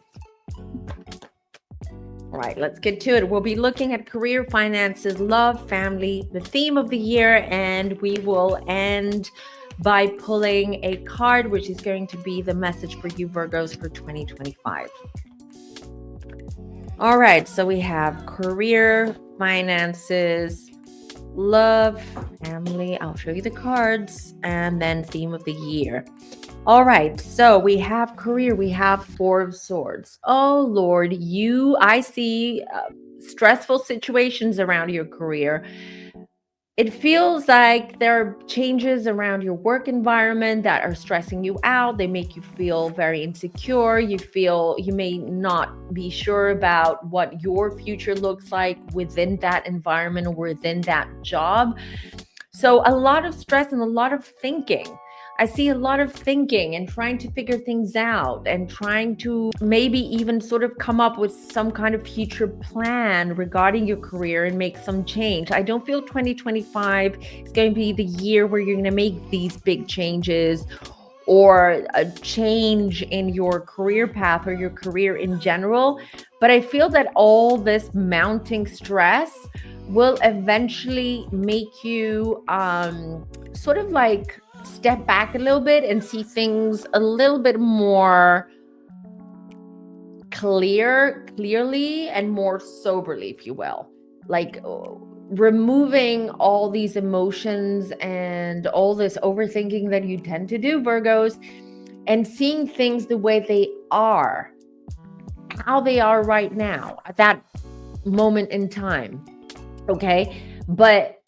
All right, let's get to it. We'll be looking at career, finances, love, family, the theme of the year, and we will end by pulling a card, which is going to be the message for you, Virgos, for 2025. All right, so we have career, finances, love, family. I'll show you the cards, and then theme of the year. All right, so we have career, we have Four of Swords. Oh Lord, I see stressful situations around your career. It feels like there are changes around your work environment that are stressing you out. They make you feel very insecure. You may not be sure about what your future looks like within that environment or within that job. So a lot of stress and a lot of thinking. I see a lot of thinking and trying to figure things out and trying to maybe even sort of come up with some kind of future plan regarding your career and make some change. I don't feel 2025 is going to be the year where you're going to make these big changes or a change in your career path or your career in general. But I feel that all this mounting stress will eventually make you sort of like step back a little bit and see things a little bit more clearly and more soberly, if you will. Like removing all these emotions and all this overthinking that you tend to do, Virgos, and seeing things the way they are, how they are right now at that moment in time. Okay. But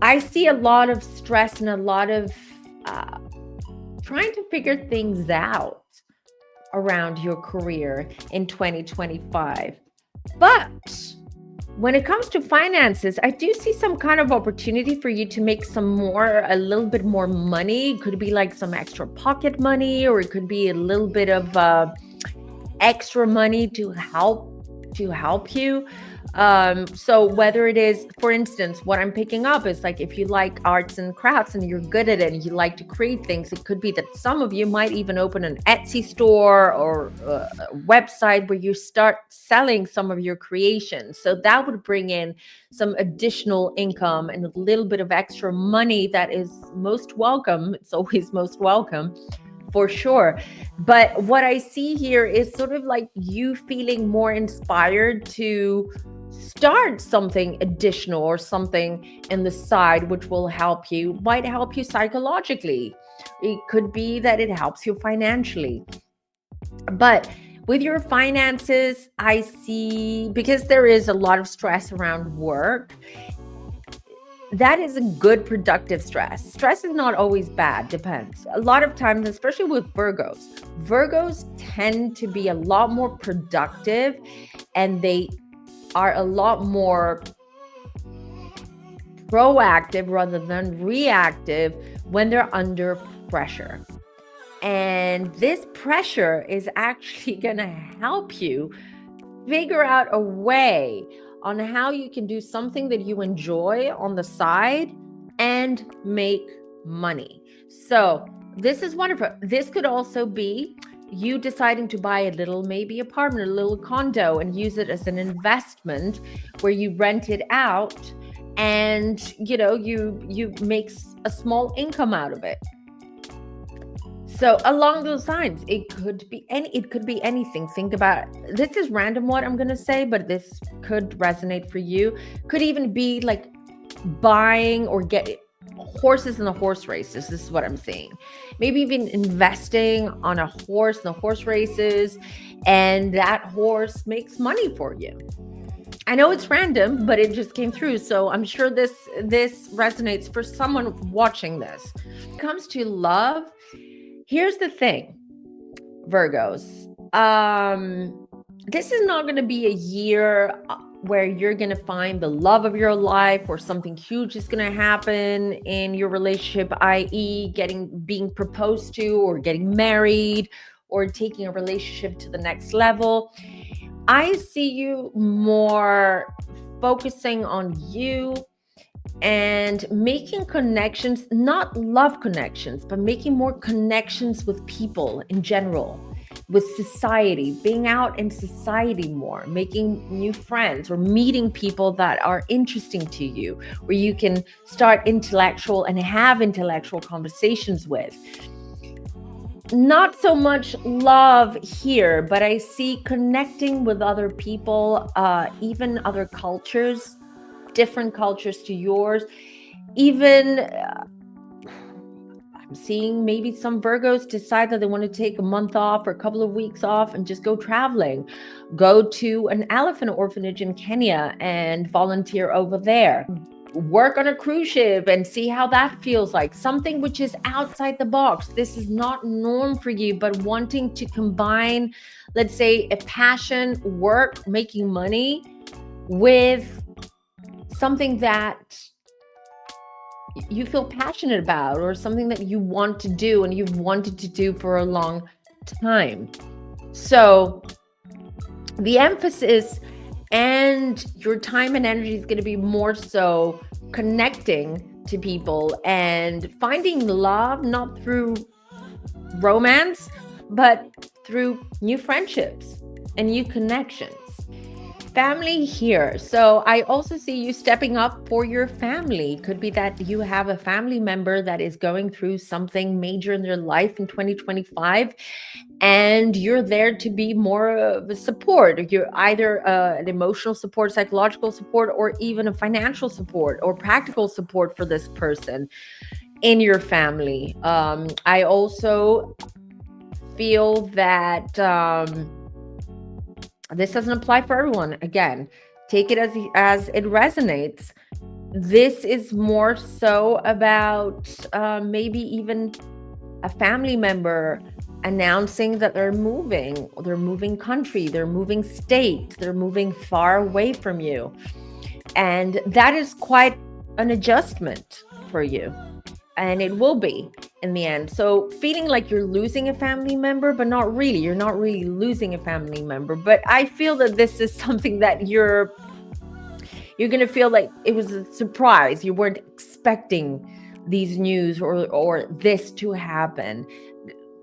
I see a lot of stress and a lot of trying to figure things out around your career in 2025. But when it comes to finances, I do see some kind of opportunity for you to make a little bit more money. It could be like some extra pocket money, or it could be a little bit of extra money to help you. So whether it is, for instance, what I'm picking up is like, if you like arts and crafts and you're good at it and you like to create things, it could be that some of you might even open an Etsy store or a website where you start selling some of your creations. So that would bring in some additional income and a little bit of extra money that is most welcome. It's always most welcome, for sure. But what I see here is sort of like you feeling more inspired to start something additional or something in the side, which might help you psychologically. It could be that it helps you financially. But with your finances, I see, because there is a lot of stress around work, that is a good productive stress. Stress is not always bad, depends. A lot of times, especially with Virgos tend to be a lot more productive, and they are a lot more proactive rather than reactive when they're under pressure. And this pressure is actually going to help you figure out a way on how you can do something that you enjoy on the side and make money. So this is wonderful. This could also be you deciding to buy a little, maybe apartment, a little condo, and use it as an investment where you rent it out and you make a small income out of it. So along those lines, it could be anything. Think about, this is random what I'm going to say, but this could resonate for you. Could even be like buying or get horses in the horse races. This is what I'm saying. Maybe even investing on a horse in the horse races, and that horse makes money for you. I know it's random, but it just came through. So I'm sure this resonates for someone watching this. When it comes to love, here's the thing, Virgos. This is not going to be a year where you're going to find the love of your life, or something huge is going to happen in your relationship, i.e. being proposed to, or getting married, or taking a relationship to the next level. I see you more focusing on you and making connections, not love connections, but making more connections with people in general, with society, being out in society more, making new friends, or meeting people that are interesting to you, where you can start intellectual and have intellectual conversations with. Not so much love here, but I see connecting with other people, even other cultures, different cultures to yours. Even I'm seeing maybe some Virgos decide that they want to take a month off or a couple of weeks off and just go traveling. Go to an elephant orphanage in Kenya and volunteer over there. Work on a cruise ship and see how that feels like. Something which is outside the box. This is not norm for you, but wanting to combine, let's say, a passion, work, making money, with something that you feel passionate about, or something that you want to do and you've wanted to do for a long time. So the emphasis and your time and energy is going to be more so connecting to people and finding love, not through romance, but through new friendships and new connections. Family here. So I also see you stepping up for your family. Could be that you have a family member that is going through something major in their life in 2025, and you're there to be more of a support. You're either an emotional support, psychological support, or even a financial support or practical support for this person in your family. I also feel that this doesn't apply for everyone. Again, take it as it resonates. This is more so about maybe even a family member announcing that they're moving country, they're moving state, they're moving far away from you. And that is quite an adjustment for you. And it will be in the end. So feeling like you're losing a family member, but not really. You're not really losing a family member. But I feel that this is something that you're going to feel like it was a surprise. You weren't expecting these news or this to happen.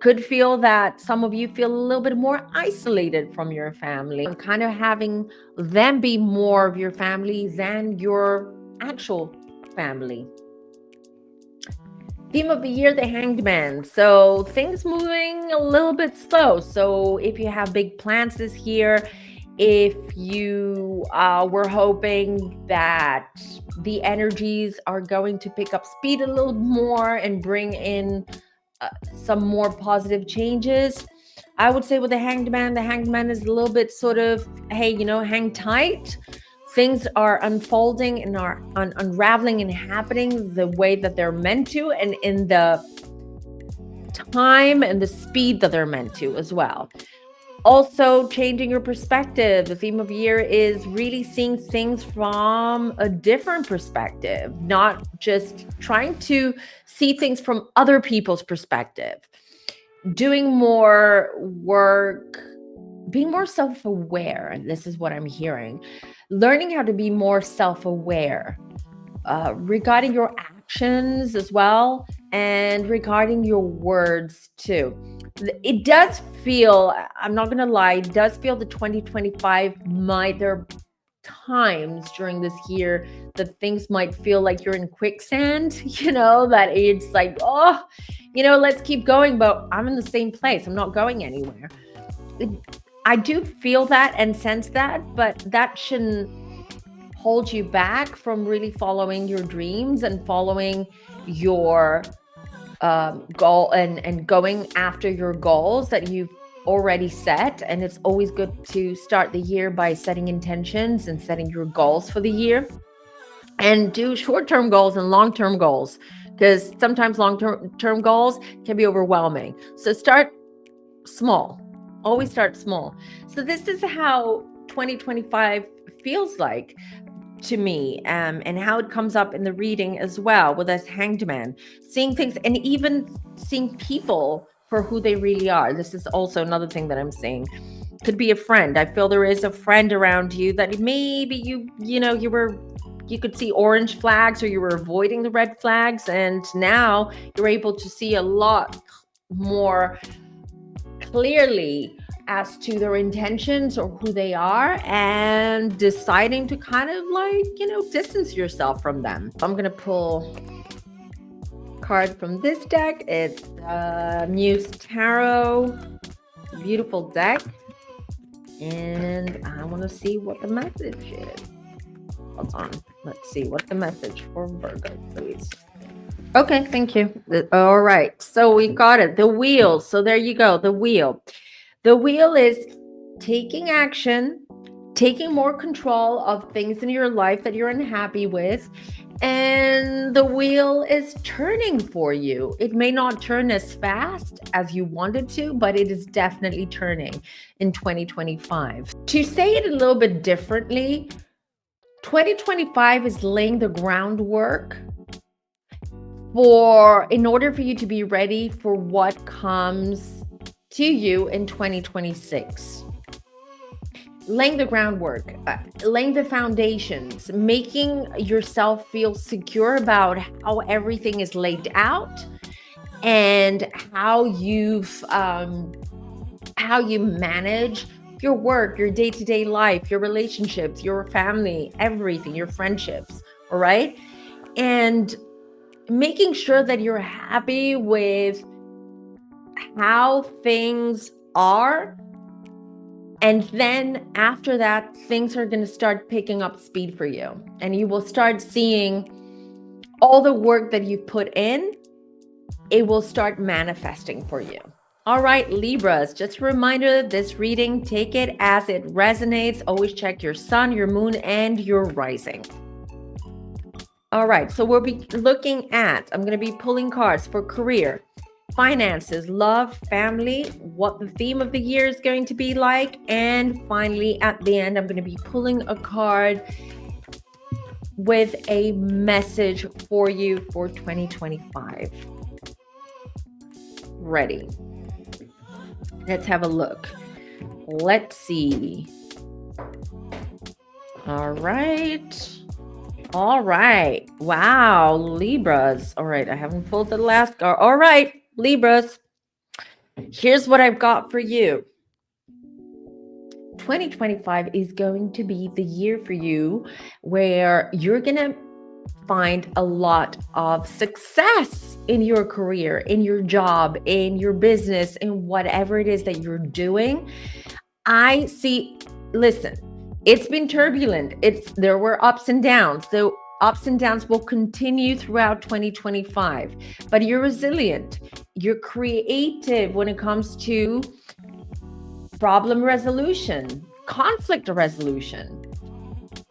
Could feel that some of you feel a little bit more isolated from your family, and kind of having them be more of your family than your actual family. Theme of the year, the Hanged Man. So things moving a little bit slow. So if you have big plans this year, if you were hoping that the energies are going to pick up speed a little more and bring in some more positive changes, I would say with the Hanged Man is a little bit sort of, hey, hang tight. Things are unfolding and are unraveling and happening the way that they're meant to, and in the time and the speed that they're meant to as well. Also, changing your perspective. The theme of the year is really seeing things from a different perspective, not just trying to see things from other people's perspective. Doing more work, being more self-aware. And this is what I'm hearing. Learning how to be more self-aware regarding your actions as well, and regarding your words too. It does feel, I'm not going to lie, it does feel that 2025 there are times during this year that things might feel like you're in quicksand, that it's like, oh, let's keep going, but I'm in the same place. I'm not going anywhere. I do feel that and sense that, but that shouldn't hold you back from really following your dreams and following your goal and going after your goals that you've already set. And it's always good to start the year by setting intentions and setting your goals for the year, and do short-term goals and long-term goals, because sometimes long-term goals can be overwhelming. So start small. Always start small. So this is how 2025 feels like to me, and how it comes up in the reading as well with this Hanged Man, seeing things and even seeing people for who they really are. This is also another thing that I'm seeing. Could be a friend. I feel there is a friend around you that maybe you could see orange flags, or you were avoiding the red flags, and now you're able to see a lot more clearly as to their intentions or who they are, and deciding to kind of distance yourself from them. I'm gonna pull a card from this deck. It's the Muse Tarot, beautiful deck, and I want to see what the message is. Hold on, let's see what the message for Virgo, please. Okay, thank you. All right, so we got it. The wheel. So there you go, the wheel. The wheel is taking action, taking more control of things in your life that you're unhappy with, and the wheel is turning for you. It may not turn as fast as you wanted to, but it is definitely turning in 2025. To say it a little bit differently, 2025 is laying the groundwork in order for you to be ready for what comes to you in 2026. Laying the groundwork, laying the foundations, making yourself feel secure about how everything is laid out, and how you manage your work, your day-to-day life, your relationships, your family, everything, your friendships. All right, and making sure that you're happy with how things are. And then after that, things are going to start picking up speed for you. And you will start seeing all the work that you've put in. It will start manifesting for you. All right, Libras, just a reminder, this reading, take it as it resonates. Always check your sun, your moon, and your rising. All right, so we'll be looking at, I'm going to be pulling cards for career, finances, love, family, what the theme of the year is going to be like, and finally at the end I'm going to be pulling a card with a message for you for 2025. Ready? Let's have a look. Let's see. All right. Wow, Libras. All right, I haven't pulled the last card. All right, Libras. Here's what I've got for you. 2025 is going to be the year for you where you're going to find a lot of success in your career, in your job, in your business, in whatever it is that you're doing. I see, listen, it's been turbulent. There were ups and downs. The ups and downs will continue throughout 2025, but you're resilient. You're creative when it comes to problem resolution, conflict resolution,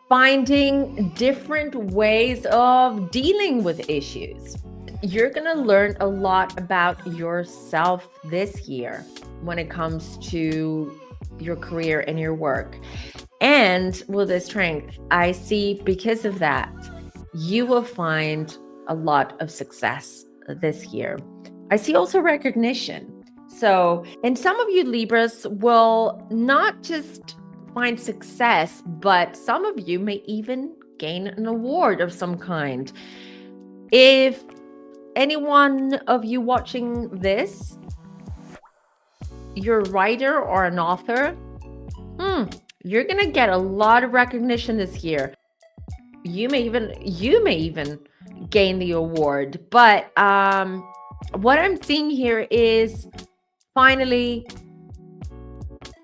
finding different ways of dealing with issues. You're going to learn a lot about yourself this year when it comes to your career and your work. And with the strength, I see because of that, you will find a lot of success this year. I see also recognition. So, and some of you Libras will not just find success, but some of you may even gain an award of some kind. If any one of you watching this, you're a writer or an author, you're going to get a lot of recognition this year. You may even gain the award. But what I'm seeing here is finally,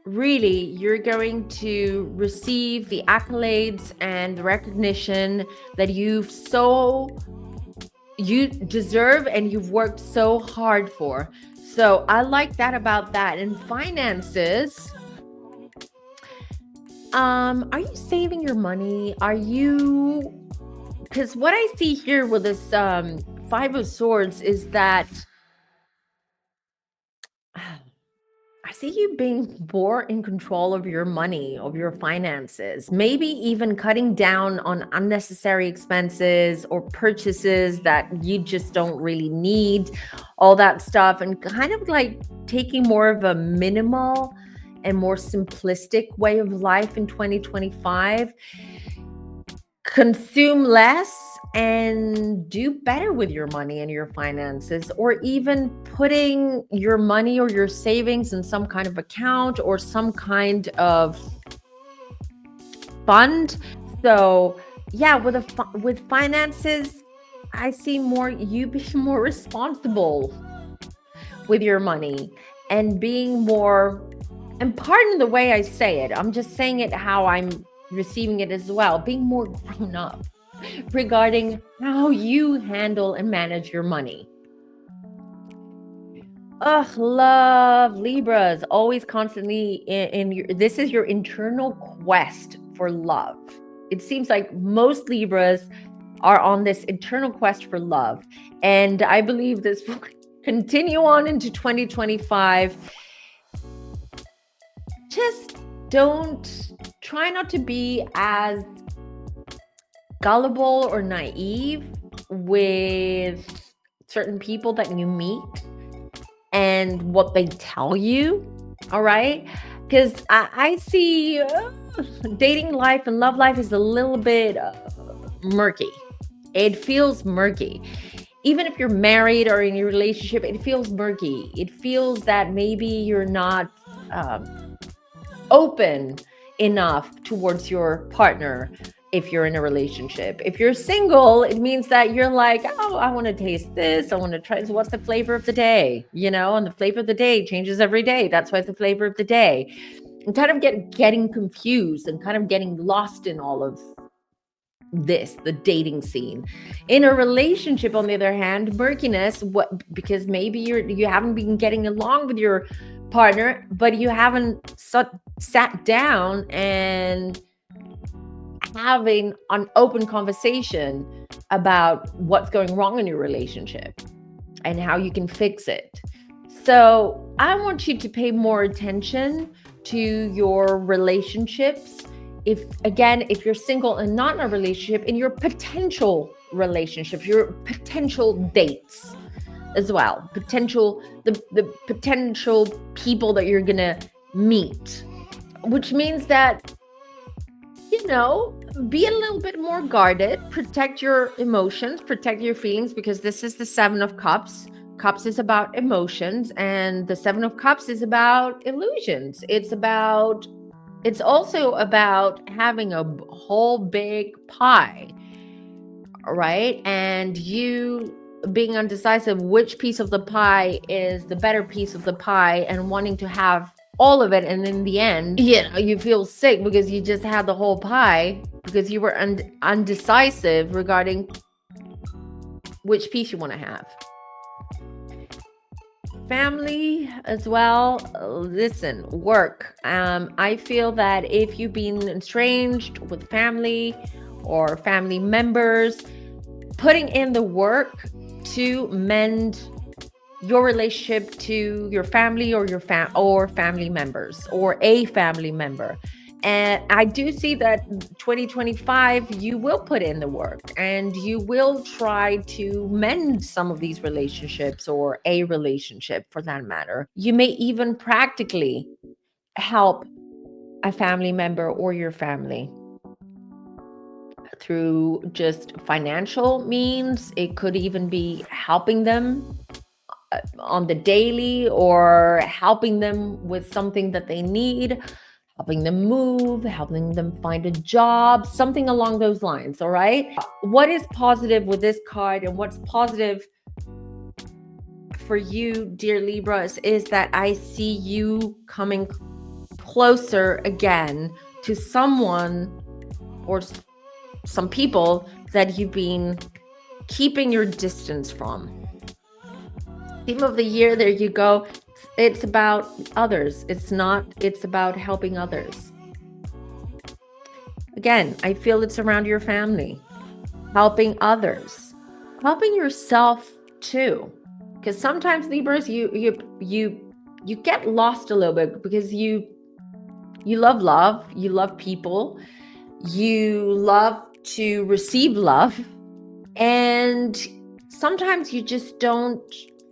really, you're going to receive the accolades and the recognition that you deserve and you've worked so hard for. So I like that about that. And finances, are you saving your money? Because what I see here with this Five of Swords is that I see you being more in control of your money, of your finances, maybe even cutting down on unnecessary expenses or purchases that you just don't really need, all that stuff, and kind of like taking more of a minimal and more simplistic way of life in 2025. Consume less and do better with your money and your finances, or even putting your money or your savings in some kind of account or some kind of fund. So yeah, with finances, I see more you being more responsible with your money and being more, and pardon the way I say it, I'm just saying it how I'm receiving it as well, being more grown up regarding how you handle and manage your money. Ugh, love, Libras, always constantly in your, this is your internal quest for love. It seems like most Libras are on this internal quest for love. And I believe this will continue on into 2025. Just try not to be as gullible or naive with certain people that you meet and what they tell you. All right. Because I see dating life and love life is a little bit murky. It feels murky. Even if you're married or in a relationship, it feels murky. It feels that maybe you're not open enough towards your partner. If you're in a relationship, if you're single, it means that you're like, oh, I want to taste this, I want to try this. What's the flavor of the day? And the flavor of the day changes every day. That's why it's the flavor of the day. And kind of getting confused and kind of getting lost in all of this, the dating scene. In a relationship, on the other hand, murkiness, because maybe you haven't been getting along with your partner, but you haven't sat down and having an open conversation about what's going wrong in your relationship and how you can fix it. So I want you to pay more attention to your relationships. If you're single and not in a relationship, in your potential relationships, your potential dates as well, the potential people that you're gonna meet, which means that be a little bit more guarded, protect your emotions, protect your feelings, because this is the Seven of Cups. Cups is about emotions, and the Seven of Cups is about illusions. It's also about having a whole big pie, right? And you being undecisive which piece of the pie is the better piece of the pie and wanting to have all of it, and in the end you feel sick because you just had the whole pie because you were undecisive regarding which piece you want to have. Family as well. Listen, work. I feel that if you've been estranged with family or family members, putting in the work to mend your relationship to your family or or family members or a family member. And I do see that 2025, you will put in the work and you will try to mend some of these relationships, or a relationship for that matter. You may even practically help a family member or your family through just financial means. It could even be helping them on the daily, or helping them with something that they need, helping them move, helping them find a job, something along those lines. All right. What is positive with this card, and what's positive for you, dear Libras, is that I see you coming closer again to someone or some people that you've been keeping your distance from. Theme of the year, there you go. It's about others. It's about helping others. Again, I feel it's around your family, helping others, helping yourself too. Because sometimes, Libras, you you get lost a little bit because you love, you love people, you love to receive love, and sometimes you just don't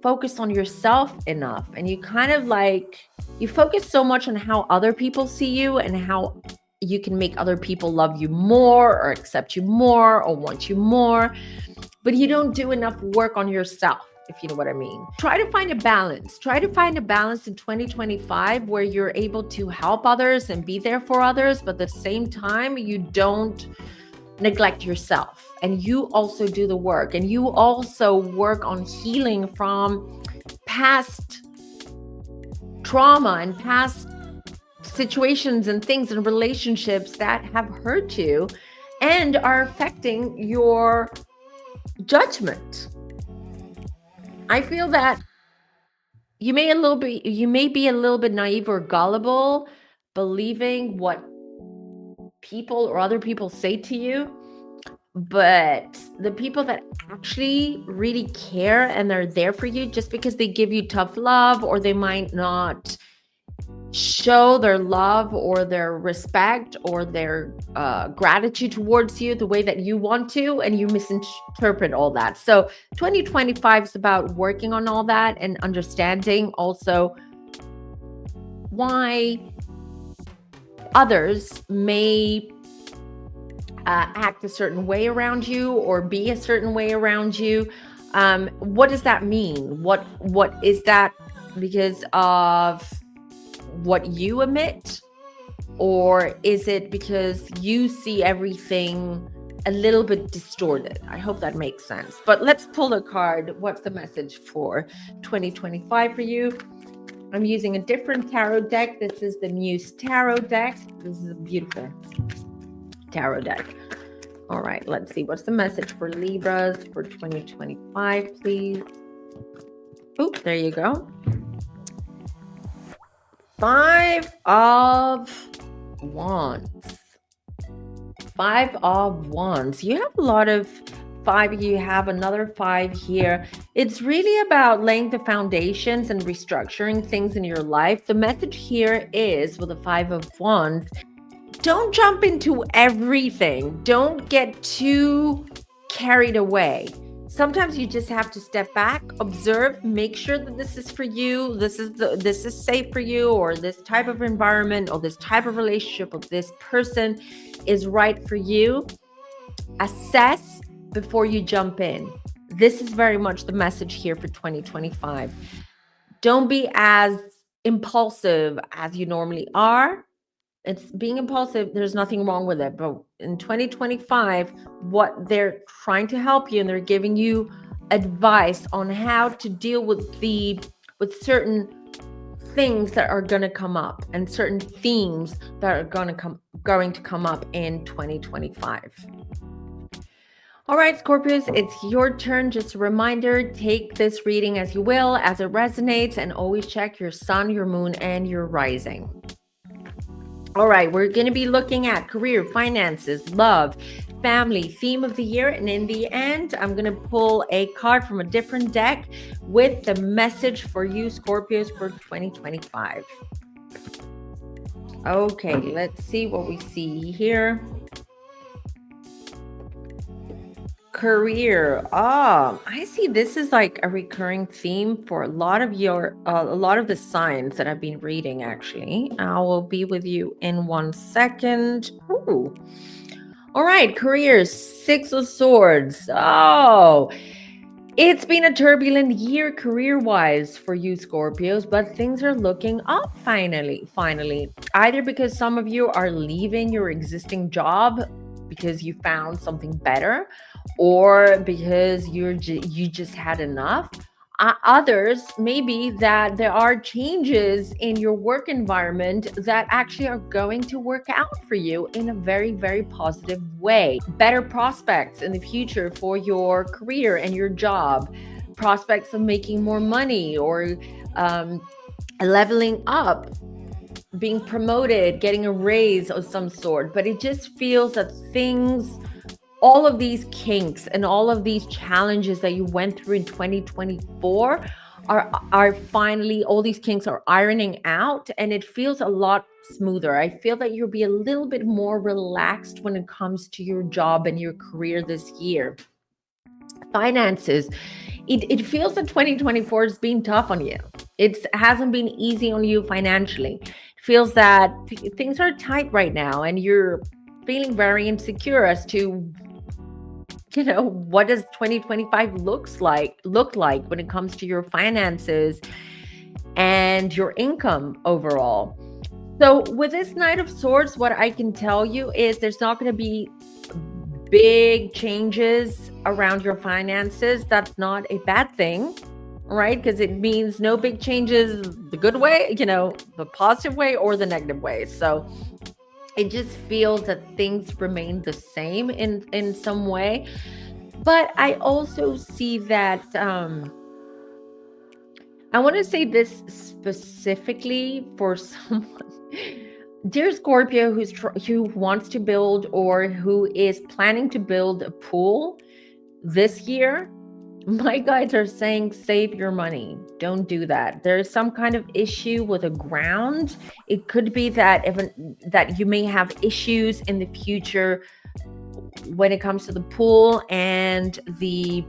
focus on yourself enough, and you kind of like, you focus so much on how other people see you and how you can make other people love you more or accept you more or want you more, but you don't do enough work on yourself, if you know what I mean. Try to find a balance. Try to find a balance in 2025 where you're able to help others and be there for others, but at the same time, you don't neglect yourself, and you also do the work, and you also work on healing from past trauma and past situations and things and relationships that have hurt you and are affecting your judgment. I feel that you may be a little bit naive or gullible, believing what people or other people say to you, but the people that actually really care and they're there for you, just because they give you tough love, or they might not show their love or their respect or their gratitude towards you the way that you want to, and you misinterpret all that. So 2025 is about working on all that and understanding also why others may act a certain way around you or be a certain way around you. What does that mean? What is that because of what you emit, or is it because you see everything a little bit distorted? I hope that makes sense. But let's pull a card. What's the message for 2025 for you? I'm using a different tarot deck. This is the Muse Tarot deck. This is a beautiful tarot deck. All right, let's see. What's the message for Libras for 2025, please? Oh, there you go. 5 of Wands. 5 of Wands. You have a lot of 5. You have another 5 here. It's really about laying the foundations and restructuring things in your life. The message here is, with the 5 of Wands, don't jump into everything. Don't get too carried away. Sometimes you just have to step back, observe, make sure that this is for you, this is safe for you, or this type of environment or this type of relationship or this person is right for you. Assess before you jump in. This is very much the message here for 2025. Don't be as impulsive as you normally are. It's being impulsive, there's nothing wrong with it. But in 2025, what they're trying to help you, and they're giving you advice on how to deal with certain things that are going to come up and certain themes that are going to come up in 2025. All right, Scorpios, it's your turn. Just a reminder, take this reading as you will, as it resonates, and always check your sun, your moon, and your rising. All right, we're going to be looking at career, finances, love, family, theme of the year. And in the end, I'm going to pull a card from a different deck with the message for you, Scorpios, for 2025. Okay, let's see what we see here. Career. I see this is like a recurring theme for a lot of the signs that I've been reading, actually. I will be with you in 1 second. Ooh. All right, career, 6 of Swords. Oh, it's been a turbulent year career-wise for you, Scorpios, but things are looking up finally. Either because some of you are leaving your existing job because you found something better, or because you just had enough. Others, maybe that there are changes in your work environment that actually are going to work out for you in a very, very positive way. Better prospects in the future for your career and your job. Prospects of making more money, or leveling up, being promoted, getting a raise of some sort. But it just feels that all of these kinks and all of these challenges that you went through in 2024 are finally, all these kinks are ironing out, and it feels a lot smoother. I feel that you'll be a little bit more relaxed when it comes to your job and your career this year. Finances, it feels that 2024 has been tough on you. It hasn't been easy on you financially. It feels that things are tight right now, and you're feeling very insecure as to, what does 2025 look like when it comes to your finances and your income overall. So with this Knight of Swords, what I can tell you is there's not going to be big changes around your finances. That's not a bad thing, right? Because it means no big changes the good way, the positive way or the negative way. So it just feels that things remain the same in some way. But I also see that I want to say this specifically for someone, dear Scorpio, who wants to build or who is planning to build a pool this year. My guides are saying save your money. Don't do that. There is some kind of issue with the ground. It could be that that you may have issues in the future when it comes to the pool and the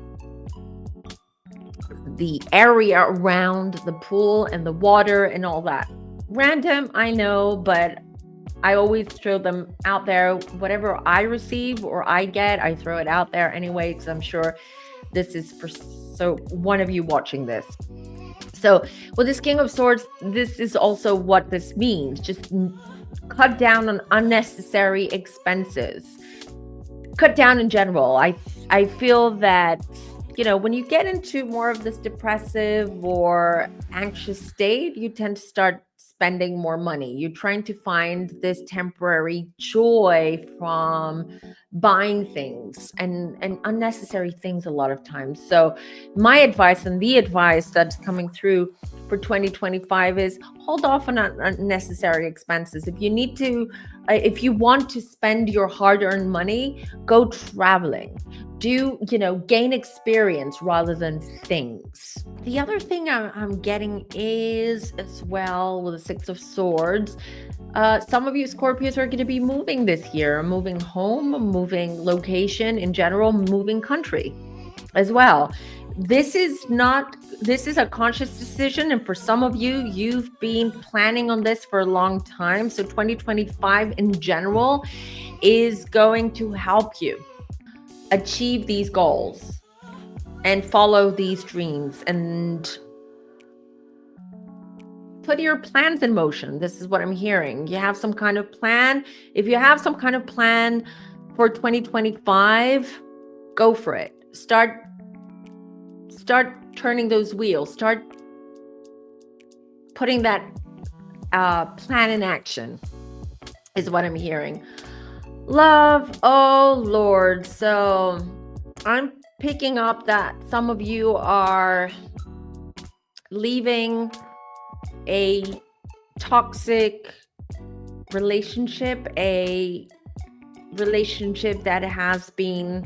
area around the pool and the water and all that. Random, I know, but I always throw them out there. Whatever I receive or I get, I throw it out there anyway, because I'm sure this is for one of you watching this. So with this King of Swords, this is also what this means. Just cut down on unnecessary expenses. Cut down in general. I feel that, when you get into more of this depressive or anxious state, you tend to start spending more money. You're trying to find this temporary joy from buying things and unnecessary things a lot of times. So my advice, and the advice that's coming through for 2025, is hold off on unnecessary expenses. If you need to, if you want to spend your hard-earned money, go traveling. Gain experience rather than things. The other thing I'm getting is, as well, with the Six of Swords, some of you Scorpios are going to be moving this year, moving home, moving location in general, moving country as well. This is a conscious decision, and for some of you, you've been planning on this for a long time. So 2025 in general is going to help you achieve these goals and follow these dreams and put your plans in motion. This is what I'm hearing. You have some kind of plan. If you have some kind of plan for 2025, go for it. Start turning those wheels. Start putting that plan in action, is what I'm hearing. Love, oh Lord. So I'm picking up that some of you are leaving a toxic relationship, a relationship that has been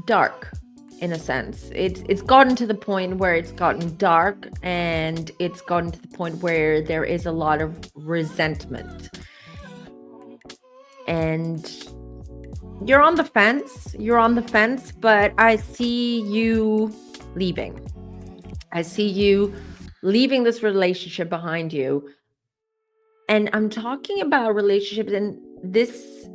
dark in a sense. It's gotten to the point where it's gotten dark, and it's gotten to the point where there is a lot of resentment. And you're on the fence, but I see you leaving. I see you leaving this relationship behind you. And I'm talking about relationships, and this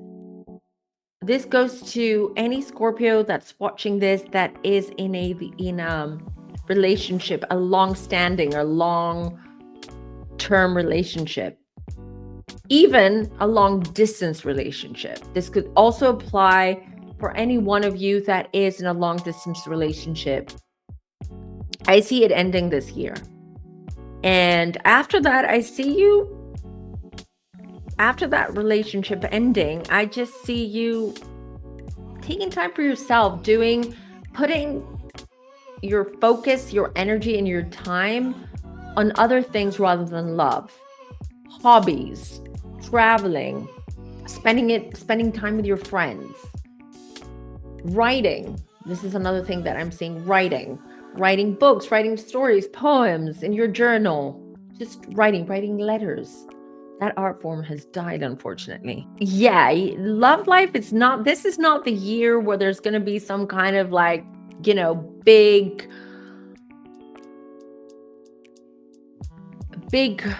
goes to any Scorpio that's watching this that is in a relationship, a long-standing or long-term relationship. Even a long-distance relationship. This could also apply for any one of you that is in a long-distance relationship. I see it ending this year. And after that, I see you, after that relationship ending, I just see you taking time for yourself, putting your focus, your energy, and your time on other things rather than love. Hobbies, traveling, spending time with your friends, writing. This is another thing that I'm seeing, writing. writing books, writing stories, poems in your journal, just writing letters. That art form has died, unfortunately. Yeah, love life, this is not the year where there's going to be some kind of like, big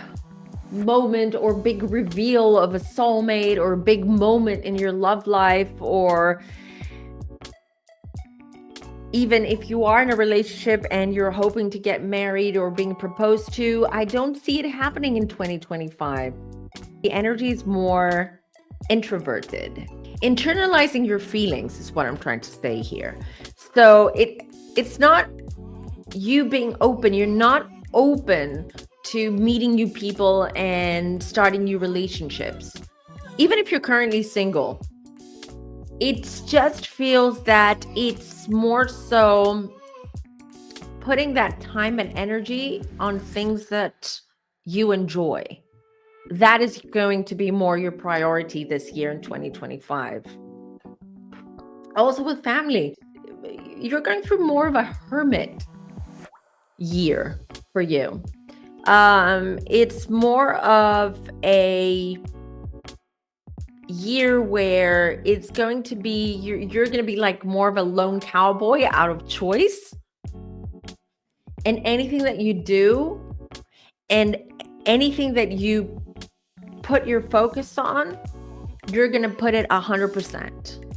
moment or big reveal of a soulmate or a big moment in your love life, or even if you are in a relationship and you're hoping to get married or being proposed to, I don't see it happening in 2025. The energy is more introverted. Internalizing your feelings is what I'm trying to say here. So it's not you being open. You're not open to meeting new people and starting new relationships. Even if you're currently single, it just feels that it's more so putting that time and energy on things that you enjoy. That is going to be more your priority this year in 2025. Also with family, you're going through more of a hermit year for you. It's more of a year where it's going to be, you're going to be like more of a lone cowboy out of choice. And anything that you do and anything that you put your focus on, you're going to put it 100%.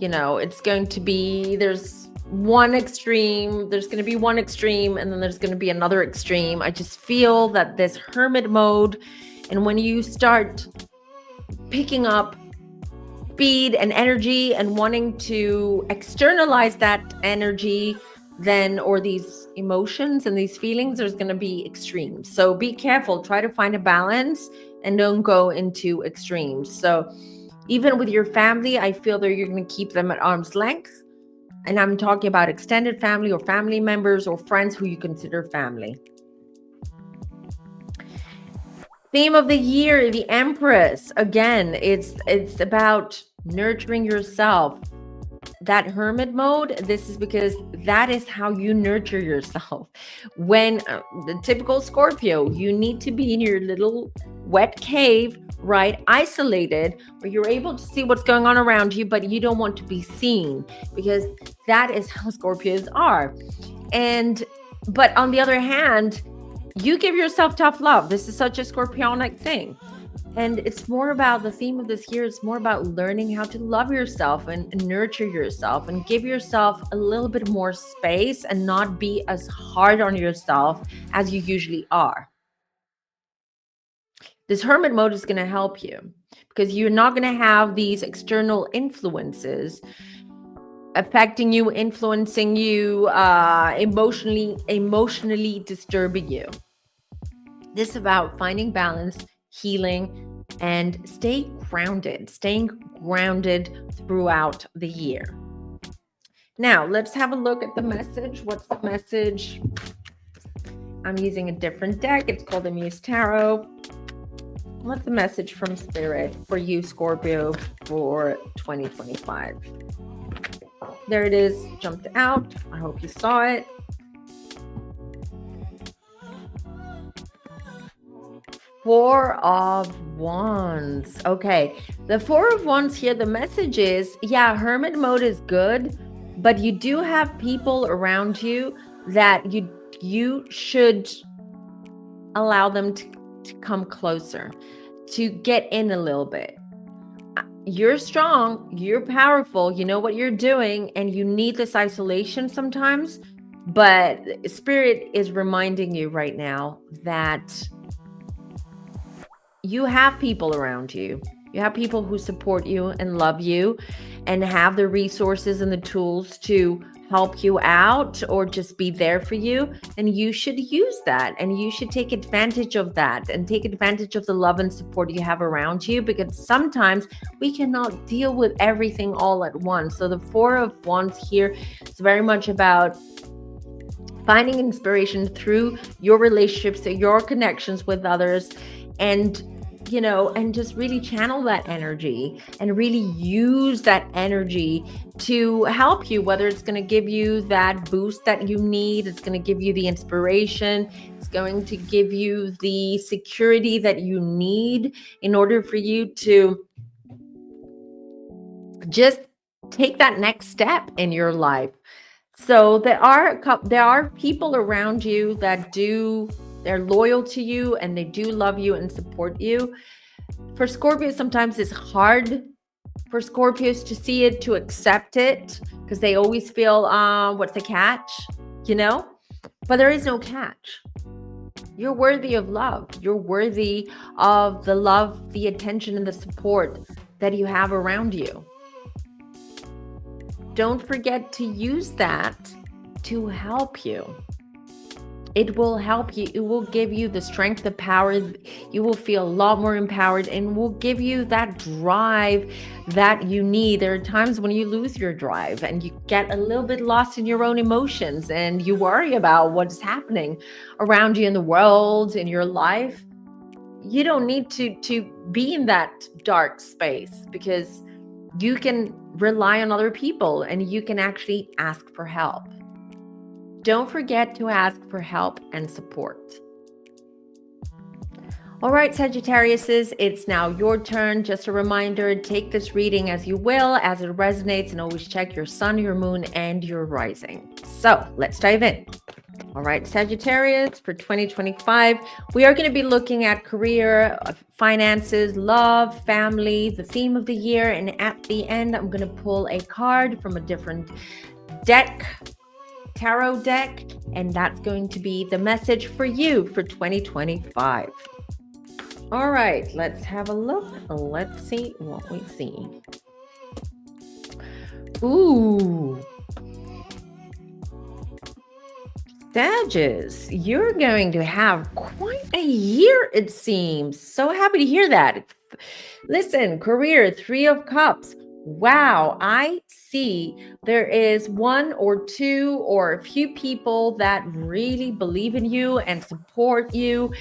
It's going to be, there's going to be one extreme, and then there's going to be another extreme. I just feel that this hermit mode, and when you start picking up speed and energy and wanting to externalize that energy, or these emotions and these feelings, there's going to be extremes. So be careful, try to find a balance and don't go into extremes. So even with your family, I feel that you're going to keep them at arm's length. And I'm talking about extended family or family members or friends who you consider family. Theme of the year, the Empress. Again, it's about nurturing yourself. That hermit mode, this is because that is how you nurture yourself. When the typical Scorpio, you need to be in your little wet cave, right? Isolated, where you're able to see what's going on around you, but you don't want to be seen, because that is how Scorpios are. But on the other hand, you give yourself tough love. This is such a Scorpionic thing. And it's more about, the theme of this year is more about learning how to love yourself and nurture yourself and give yourself a little bit more space and not be as hard on yourself as you usually are. This hermit mode is going to help you because you're not going to have these external influences affecting you, influencing you, emotionally disturbing you. This is about finding balance, healing, and staying grounded throughout the year. Now, let's have a look at the message. What's the message? I'm using a different deck. It's called the Muse Tarot. What's the message from Spirit for you, Scorpio, for 2025? There it is, jumped out. I hope you saw it. Four of Wands. Okay, the Four of Wands here, the message is, yeah, hermit mode is good, but you do have people around you that you should allow them to come closer, to get in a little bit. You're strong, you're powerful, you know what you're doing, and you need this isolation sometimes, but Spirit is reminding you right now that you have people around you. You have people who support you and love you and have the resources and the tools to help you out or just be there for you. And you should use that, and you should take advantage of that and take advantage of the love and support you have around you, because sometimes we cannot deal with everything all at once. So the Four of Wands here is very much about finding inspiration through your relationships, your connections with others, and and just really channel that energy and really use that energy to help you, whether it's going to give you that boost that you need, it's going to give you the inspiration, it's going to give you the security that you need in order for you to just take that next step in your life. So there are people around you that they're loyal to you and they do love you and support you. For Scorpio, sometimes it's hard for Scorpios to see it, to accept it, because they always feel, what's the catch? But there is no catch. You're worthy of love. You're worthy of the love, the attention, and the support that you have around you. Don't forget to use that to help you. It will help you. It will give you the strength, the power. You will feel a lot more empowered and will give you that drive that you need. There are times when you lose your drive and you get a little bit lost in your own emotions and you worry about what's happening around you in the world, in your life. You don't need to be in that dark space, because you can rely on other people and you can actually ask for help. Don't forget to ask for help and support. All right, Sagittariuses, it's now your turn. Just a reminder, take this reading as you will, as it resonates, and always check your sun, your moon, and your rising. So let's dive in. All right, Sagittarius, for 2025, we are going to be looking at career, finances, love, family, the theme of the year. And at the end, I'm going to pull a card from a different tarot deck, and that's going to be the message for you for 2025. All right, let's have a look. Let's see what we see. Ooh. Sagittarius, you're going to have quite a year, it seems. So happy to hear that. Listen, career, 3 of Cups. Wow, I see there is one or two or a few people that really believe in you and support you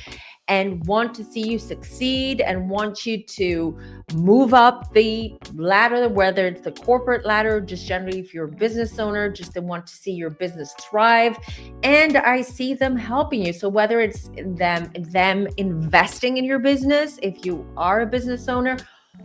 and want to see you succeed and want you to move up the ladder, whether it's the corporate ladder, just generally if you're a business owner, just they want to see your business thrive. And I see them helping you. So whether it's them investing in your business, if you are a business owner,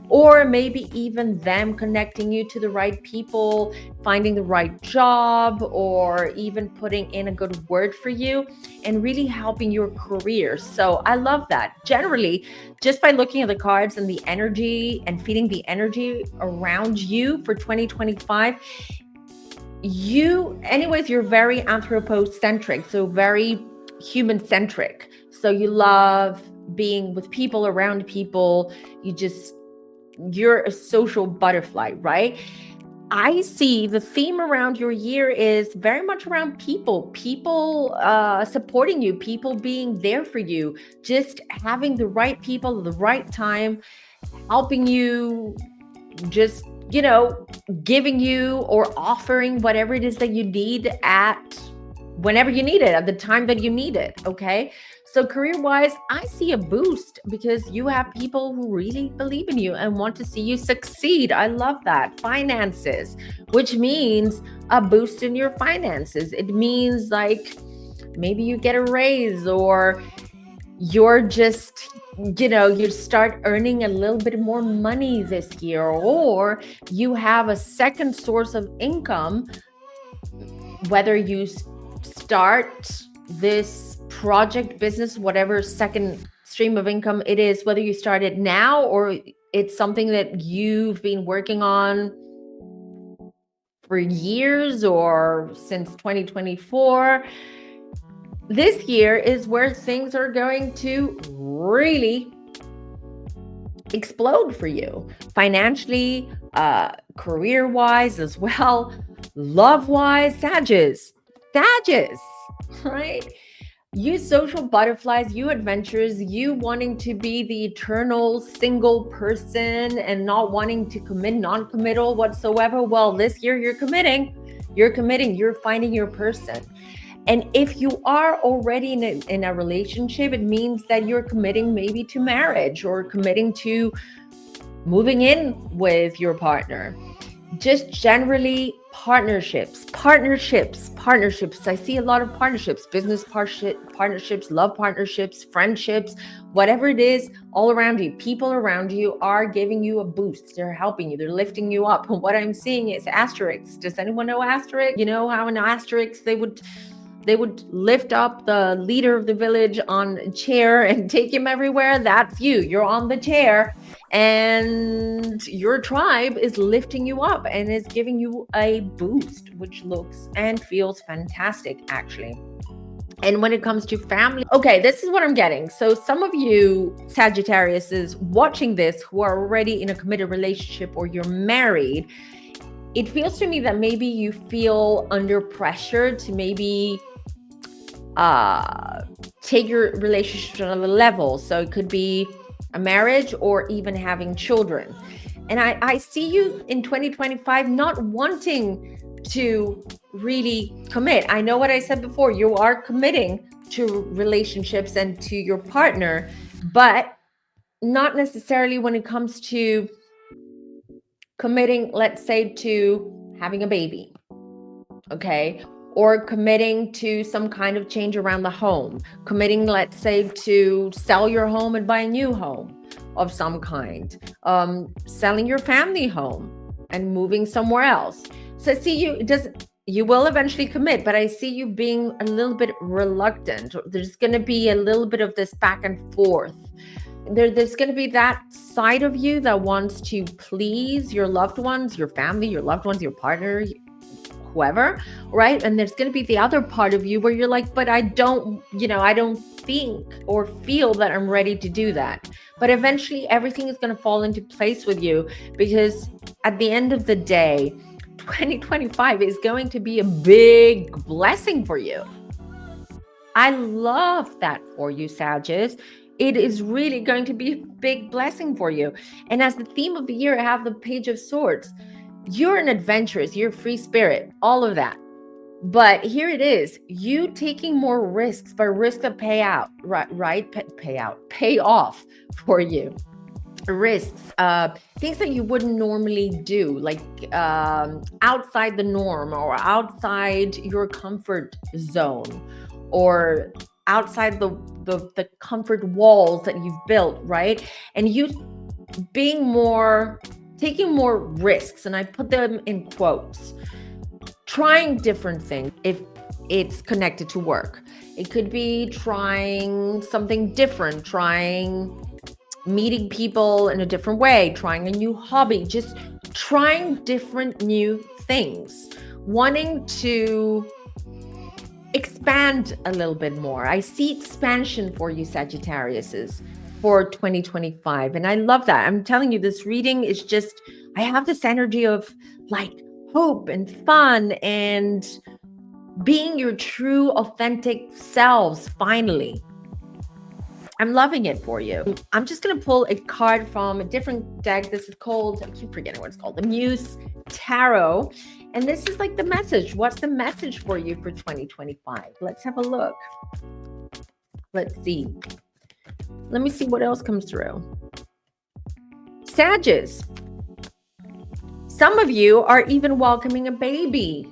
or maybe even them connecting you to the right people, finding the right job, or even putting in a good word for you and really helping your career. So I love that. Generally, just by looking at the cards and the energy and feeling the energy around you for 2025, you're very anthropocentric, so very human-centric. So you love being with people, around people. You're a social butterfly, right? I see the theme around your year is very much around people supporting you, people being there for you, just having the right people at the right time, helping you, just, giving you or offering whatever it is that you need whenever you need it, at the time that you need it, okay? So career-wise, I see a boost because you have people who really believe in you and want to see you succeed. I love that. Finances, which means a boost in your finances. It means like maybe you get a raise, or you're just, you start earning a little bit more money this year, or you have a second source of income, whether you start this project business, whatever second stream of income it is, whether you start it now or it's something that you've been working on for years or since 2024. This year is where things are going to really explode for you, financially, career-wise as well, love-wise. Sagittarius, right? You social butterflies, you adventurers, you wanting to be the eternal single person and not wanting to commit, non-committal whatsoever. Well, this year you're committing, you're finding your person. And if you are already in a relationship, it means that you're committing maybe to marriage or committing to moving in with your partner. Just generally partnerships. I see a lot of partnerships, business partnerships, love partnerships, friendships, whatever it is, all around you. People around you are giving you a boost. They're helping you. They're lifting you up. What I'm seeing is asterisks. Does anyone know asterisks? You know how in asterisks they would lift up the leader of the village on a chair and take him everywhere? That's you. You're on the chair and your tribe is lifting you up and is giving you a boost, which looks and feels fantastic, actually. And when it comes to family, okay, this is what I'm getting. So some of you Sagittarius is watching this who are already in a committed relationship or you're married. It feels to me that maybe you feel under pressure to maybe take your relationship to another level. So it could be a marriage or even having children. And I see you in 2025 not wanting to really commit. I know what I said before, you are committing to relationships and to your partner, but not necessarily when it comes to committing, let's say, to having a baby, okay? Or committing to some kind of change around the home, committing, let's say, to sell your home and buy a new home of some kind, selling your family home and moving somewhere else. So I see you will eventually commit, but I see you being a little bit reluctant. There's going to be a little bit of this back and forth. There's going to be that side of you that wants to please your loved ones, your family, your loved ones, your partner, whoever, right? And there's going to be the other part of you where you're like, but I don't think or feel that I'm ready to do that. But eventually everything is going to fall into place with you, because at the end of the day, 2025 is going to be a big blessing for you. I love that for you, Sagittarius. It is really going to be a big blessing for you. And as the theme of the year, I have the Page of Swords. You're an adventurous, you're a free spirit, all of that. But here it is, you taking more risks, but risks that pay out, right? Pay off for you. Risks, things that you wouldn't normally do, like outside the norm or outside your comfort zone or outside the comfort walls that you've built, right? And you taking more risks, and I put them in quotes, trying different things. If it's connected to work, it could be trying something different, meeting people in a different way, trying a new hobby, just trying different new things, wanting to expand a little bit more. I see expansion for you, Sagittariuses, for 2025. And I love that. I'm telling you, this reading is just, I have this energy of like hope and fun and being your true, authentic selves, finally. I'm loving it for you. I'm just going to pull a card from a different deck. This is called, I keep forgetting what it's called, the Muse Tarot. And this is like the message. What's the message for you for 2025? Let's have a look. Let's see. Let me see what else comes through. Sagittarius, some of you are even welcoming a baby.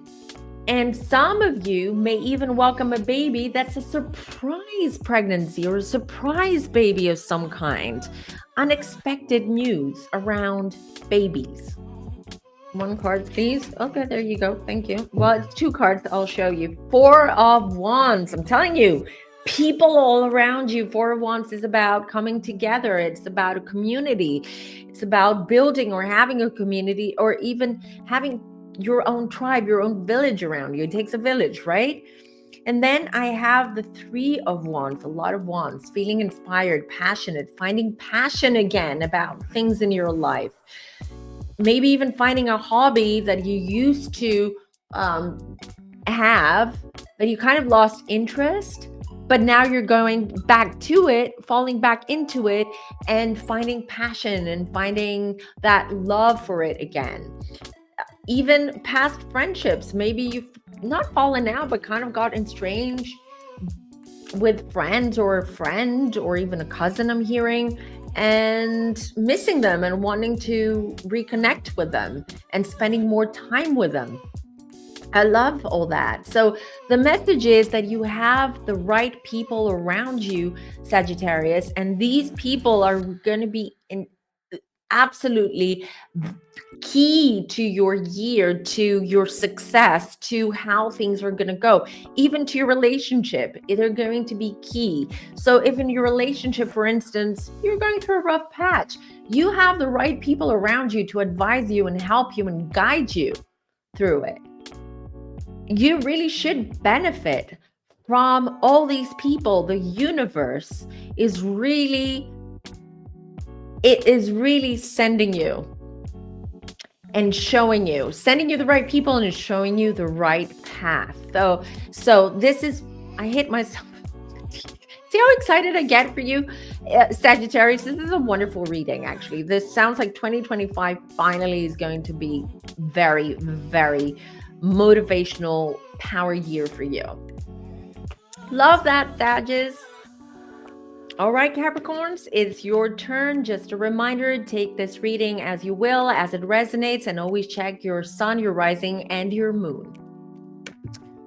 And some of you may even welcome a baby that's a surprise pregnancy or a surprise baby of some kind. Unexpected news around babies. One card, please. Okay, there you go. Thank you. Well, it's two cards I'll show you. Four of Wands. I'm telling you, people all around you. Four of Wands is about coming together. It's about a community. It's about building or having a community, or even having your own tribe, your own village around you. It takes a village, right? And then I have the Three of Wands, a lot of Wands, feeling inspired, passionate, finding passion again about things in your life. Maybe even finding a hobby that you used to have, that you kind of lost interest, but now you're going back to it, falling back into it, and finding passion and finding that love for it again. Even past friendships, maybe you've not fallen out, but kind of got estranged with friends or a friend or even a cousin, I'm hearing, and missing them and wanting to reconnect with them and spending more time with them. I love all that. So the message is that you have the right people around you, Sagittarius, and these people are going to be absolutely key to your year, to your success, to how things are going to go, even to your relationship. They're going to be key. So if in your relationship, for instance, you're going through a rough patch, you have the right people around you to advise you and help you and guide you through it. You really should benefit from all these people. The universe is really, it is really sending you and showing you, sending you the right people and showing you the right path. So this is, I hit myself. See how excited I get for you, Sagittarius? This is a wonderful reading, actually. This sounds like 2025 finally is going to be very, very motivational power year for you. Love that, Sagittarius. All right, Capricorns, it's your turn. Just a reminder, take this reading as you will, as it resonates, and always check your sun, your rising, and your moon.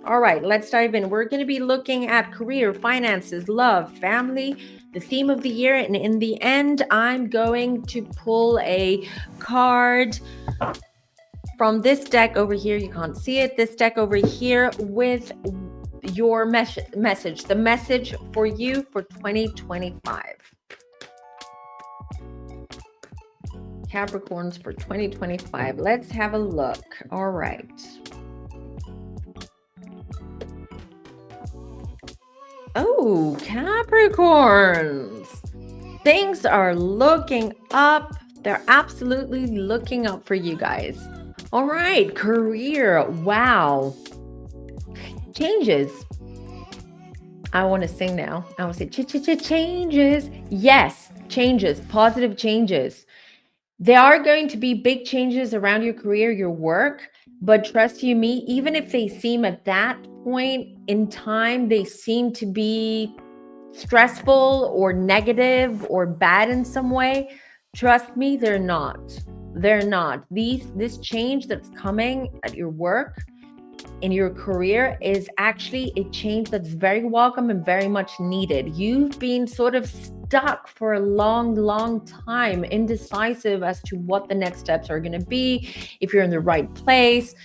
All right, let's dive in. We're going to be looking at career, finances, love, family, the theme of the year. And in the end, I'm going to pull a card from this deck over here. You can't see it. This deck over here with your message, the message for you for 2025. Capricorns for 2025. Let's have a look. All right. Oh, Capricorns. Things are looking up. They're absolutely looking up for you guys. All right, career. Wow. Changes. I want to sing now. I want to say changes. Yes, changes, positive changes. There are going to be big changes around your career, your work, but trust you me, even if they seem at that point in time, they seem to be stressful or negative or bad in some way, trust me, they're not. They're not. This change that's coming at your work, in your career, is actually a change that's very welcome and very much needed. You've been sort of stuck for a long time, indecisive as to what the next steps are going to be, if you're in the right place,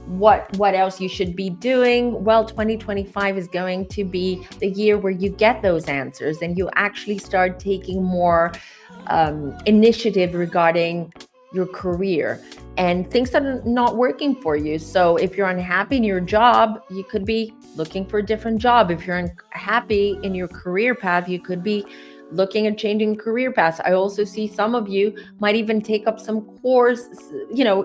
what else you should be doing. Well, 2025 is going to be the year where you get those answers and you actually start taking more initiative regarding your career and things that are not working for you. So if you're unhappy in your job, you could be looking for a different job. If you're unhappy in your career path, you could be looking at changing career paths. I also see some of you might even take up some course,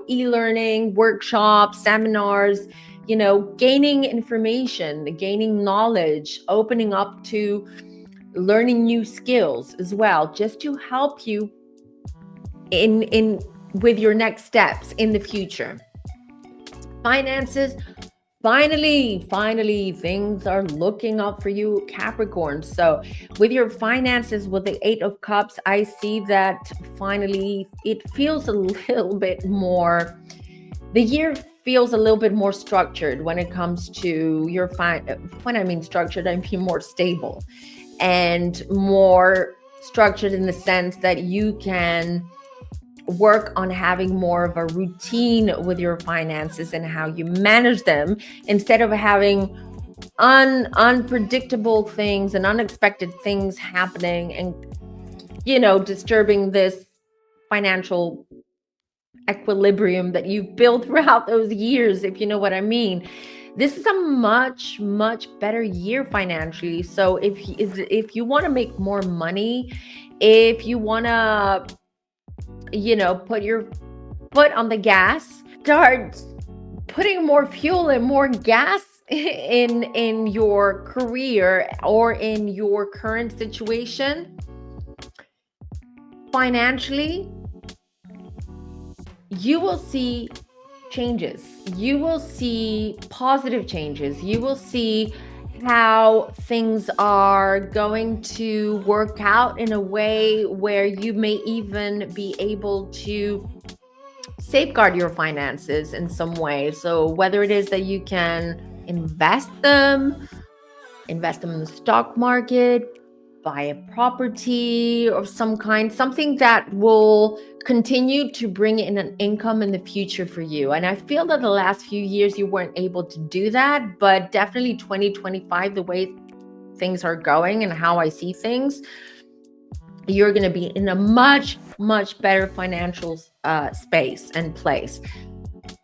e-learning, workshops, seminars, gaining information, gaining knowledge, opening up to learning new skills as well, just to help you in with your next steps in the future. Finances, finally things are looking up for you, Capricorn. So with your finances, with the 8 of Cups, I see that finally it feels a little bit more, the year feels a little bit more structured when it comes to your when I mean structured, I mean more stable and more structured in the sense that you can work on having more of a routine with your finances and how you manage them, instead of having unpredictable things and unexpected things happening and disturbing this financial equilibrium that you've built throughout those years, if you know what I mean. This is a much better year financially. So if you want to make more money, if you want to put your foot on the gas, start putting more fuel and more gas in your career or in your current situation financially, you will see changes. You will see positive changes. You will see how things are going to work out in a way where you may even be able to safeguard your finances in some way. So whether it is that you can invest them in the stock market, buy a property of some kind, something that will continue to bring in an income in the future for you. And I feel that the last few years you weren't able to do that, but definitely 2025, the way things are going and how I see things, you're going to be in a much, much better financial space and place.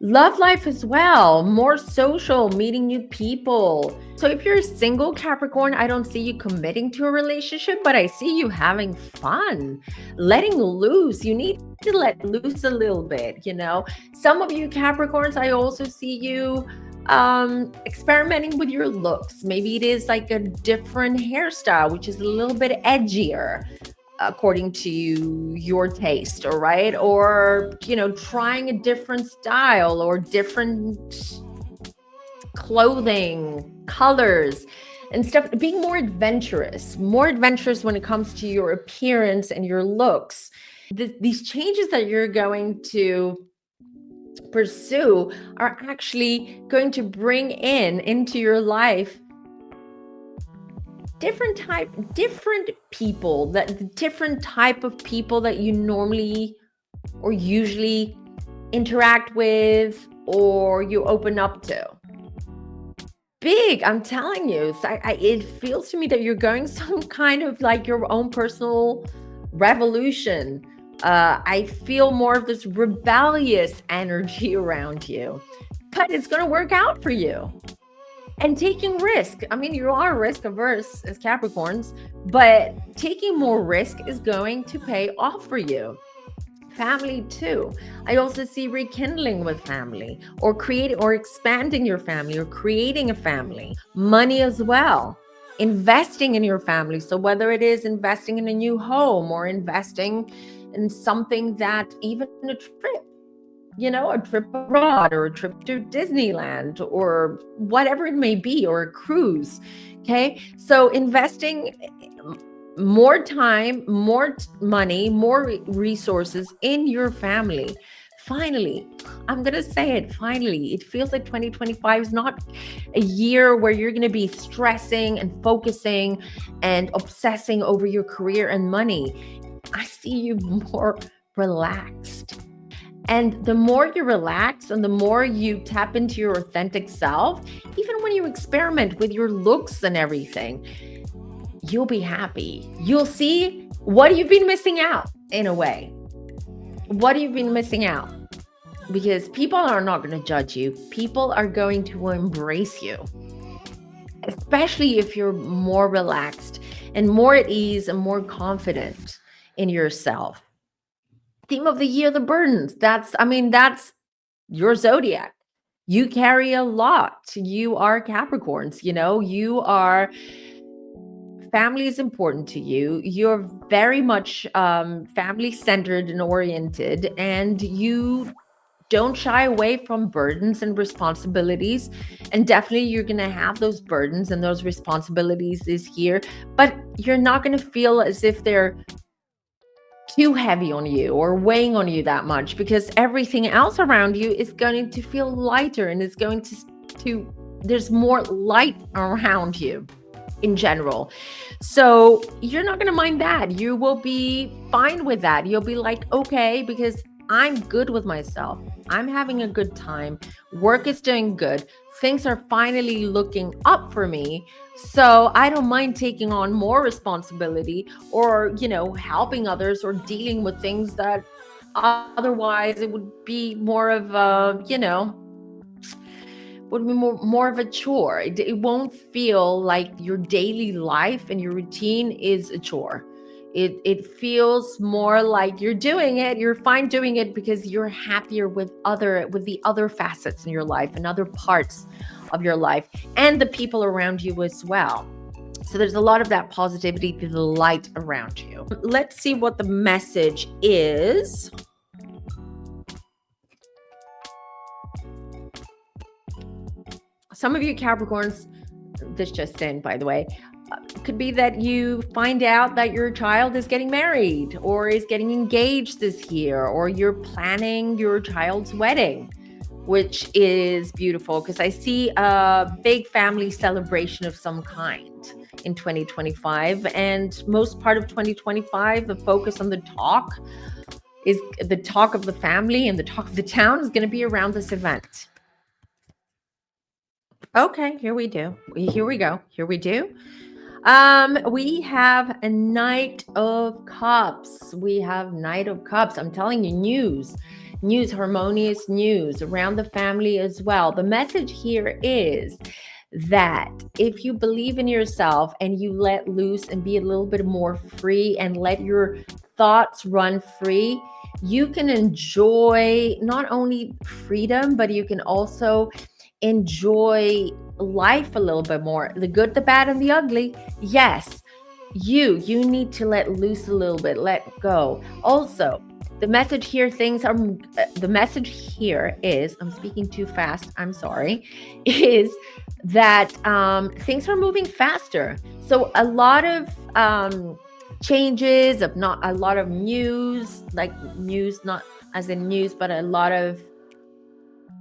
Love life as well, more social, meeting new people. So if you're a single Capricorn, I don't see you committing to a relationship, but I see you having fun, letting loose. You need to let loose a little bit, you know. Some of you Capricorns, I also see you experimenting with your looks. Maybe it is like a different hairstyle, which is a little bit edgier according to your taste, all right? Or, you know, trying a different style or different clothing, colors and stuff, being more adventurous when it comes to your appearance and your looks. These changes that you're going to pursue are actually going to bring into your life different people, that different type of people that you normally or usually interact with or you open up to. Big, I'm telling you, it feels to me that you're going some kind of like your own personal revolution. I feel more of this rebellious energy around you, but it's going to work out for you. And taking risk. I mean, you are risk averse as Capricorns, but taking more risk is going to pay off for you. Family too. I also see rekindling with family or creating or expanding your family or creating a family. Money as well. Investing in your family. So whether it is investing in a new home or investing in something that, even a trip, you know, a trip abroad or a trip to Disneyland or whatever it may be, or a cruise. Okay. So investing more time, more money, more resources in your family. Finally, I'm going to say it, finally, it feels like 2025 is not a year where you're going to be stressing and focusing and obsessing over your career and money. I see you more relaxed. And the more you relax and the more you tap into your authentic self, even when you experiment with your looks and everything, you'll be happy. You'll see what you've been missing out in a way. What you've been missing out. Because people are not going to judge you. People are going to embrace you. Especially if you're more relaxed and more at ease and more confident in yourself. Theme of the year, the burdens. That's your zodiac. You carry a lot. You are Capricorns, you know, family is important to you. You're very much family centered and oriented, and you don't shy away from burdens and responsibilities. And definitely you're going to have those burdens and those responsibilities this year, but you're not going to feel as if they're too heavy on you or weighing on you that much, because everything else around you is going to feel lighter and it's going to there's more light around you in general. So you're not going to mind that. You will be fine with that. You'll be like, okay, because I'm good with myself. I'm having a good time. Work is doing good. Things are finally looking up for me. So I don't mind taking on more responsibility or, you know, helping others or dealing with things that otherwise it would be more of a, you know, would be more of a chore. It won't feel like your daily life and your routine is a chore. It feels more like you're doing it. You're fine doing it because you're happier with the other facets in your life and other parts of your life and the people around you as well. So there's a lot of that positivity, the light around you. Let's see what the message is. some of you Capricorns, this just in, by the way, could be that you find out that your child is getting married or is getting engaged this year, or you're planning your child's wedding, which is beautiful because I see a big family celebration of some kind in 2025. And most part of 2025, the focus on the talk is the talk of the family and the talk of the town is going to be around this event. Okay, here we go. We have a Knight of Cups. I'm telling you, news, harmonious news around the family as well. The message here is that if you believe in yourself and you let loose and be a little bit more free and let your thoughts run free, you can enjoy not only freedom, but you can also enjoy life a little bit more. The good, the bad, and the ugly. Yes, you need to let loose a little bit, let go. Also, the message here is, I'm speaking too fast, I'm sorry, is that things are moving faster. So a lot of changes, of not a lot of news, like news, not as in news, but a lot of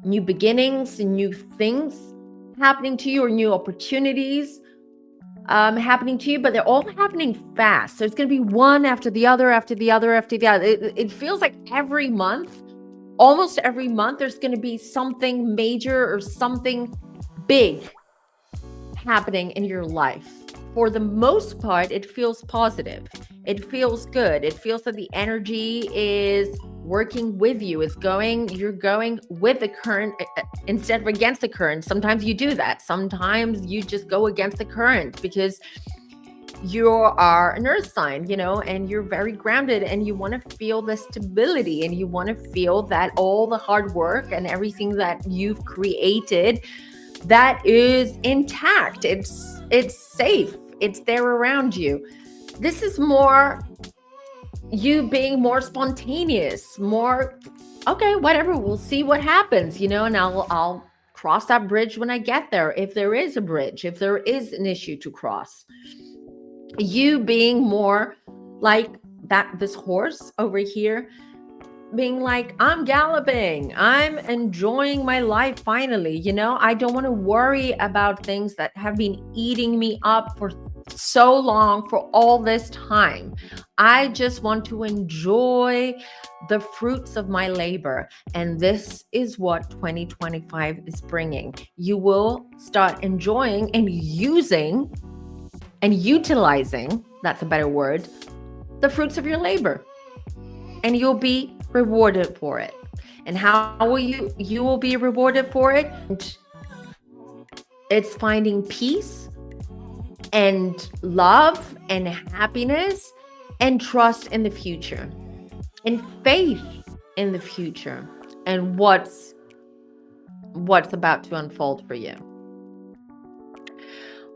new beginnings and new things happening to you, or new opportunities happening to you, but they're all happening fast. So it's going to be one after the other, after the other, after the other. It feels like almost every month, there's going to be something major or something big happening in your life. For the most part, it feels positive. It feels good. It feels that the energy is working with you. You're going with the current instead of against the current. Sometimes you do that. Sometimes you just go against the current because you are an earth sign, and you're very grounded and you want to feel the stability and you want to feel that all the hard work and everything that you've created, that is intact. It's safe. It's there around you. This is more you being more spontaneous, more, okay, whatever, we'll see what happens, and I'll cross that bridge when I get there. If there is a bridge, if there is an issue to cross, you being more like that, this horse over here, being like, I'm galloping, I'm enjoying my life finally, I don't want to worry about things that have been eating me up for so long, for all this time. I just want to enjoy the fruits of my labor. And this is what 2025 is bringing. You will start enjoying and using and utilizing, that's a better word, the fruits of your labor. And you'll be rewarded for it. And how will you will be rewarded for it? It's finding peace and love and happiness and trust in the future and faith in the future and what's about to unfold for you.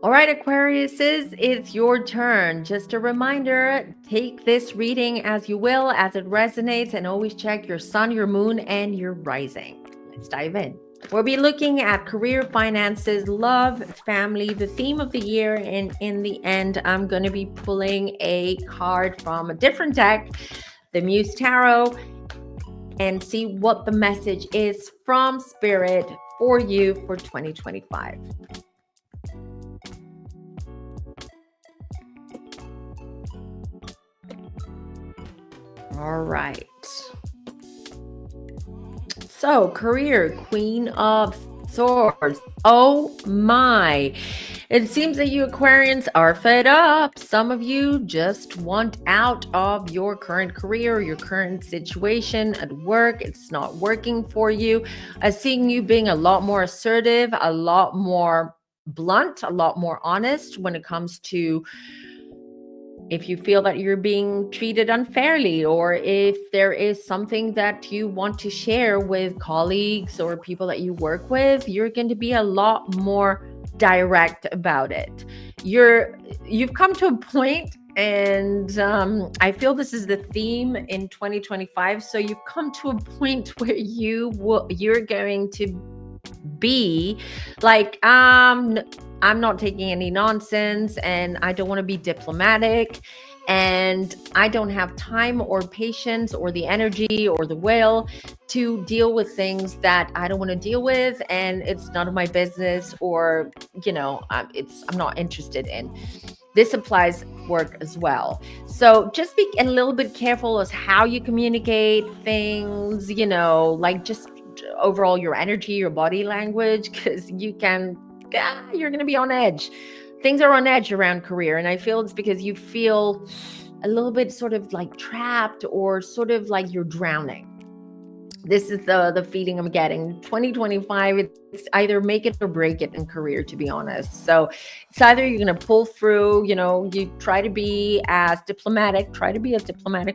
All right, Aquariuses, it's your turn. Just a reminder, take this reading as you will, as it resonates, and always check your sun, your moon, and your rising. Let's dive in. We'll be looking at career, finances, love, family, the theme of the year, and in the end, I'm going to be pulling a card from a different deck, the Muse Tarot, and see what the message is from Spirit for you for 2025. All right. So, career, Queen of Swords. Oh my. It seems that you Aquarians are fed up. Some of you just want out of your current career, your current situation at work. It's not working for you. I'm seeing you being a lot more assertive, a lot more blunt, a lot more honest when it comes to if you feel that you're being treated unfairly, or if there is something that you want to share with colleagues or people that you work with, you're going to be a lot more direct about it. You've come to a point, and I feel this is the theme in 2025. So you've come to a point where you're going to be like, I'm not taking any nonsense, and I don't want to be diplomatic, and I don't have time or patience or the energy or the will to deal with things that I don't want to deal with, and it's none of my business, or I'm not interested in. This applies work as well. So just be a little bit careful as how you communicate things, like just overall your energy, your body language, because you're going to be on edge. Things are on edge around career. And I feel it's because you feel a little bit sort of like trapped, or sort of like you're drowning. This is the feeling I'm getting. 2025, it's either make it or break it in career, to be honest. So it's either you're going to pull through, you try to be as diplomatic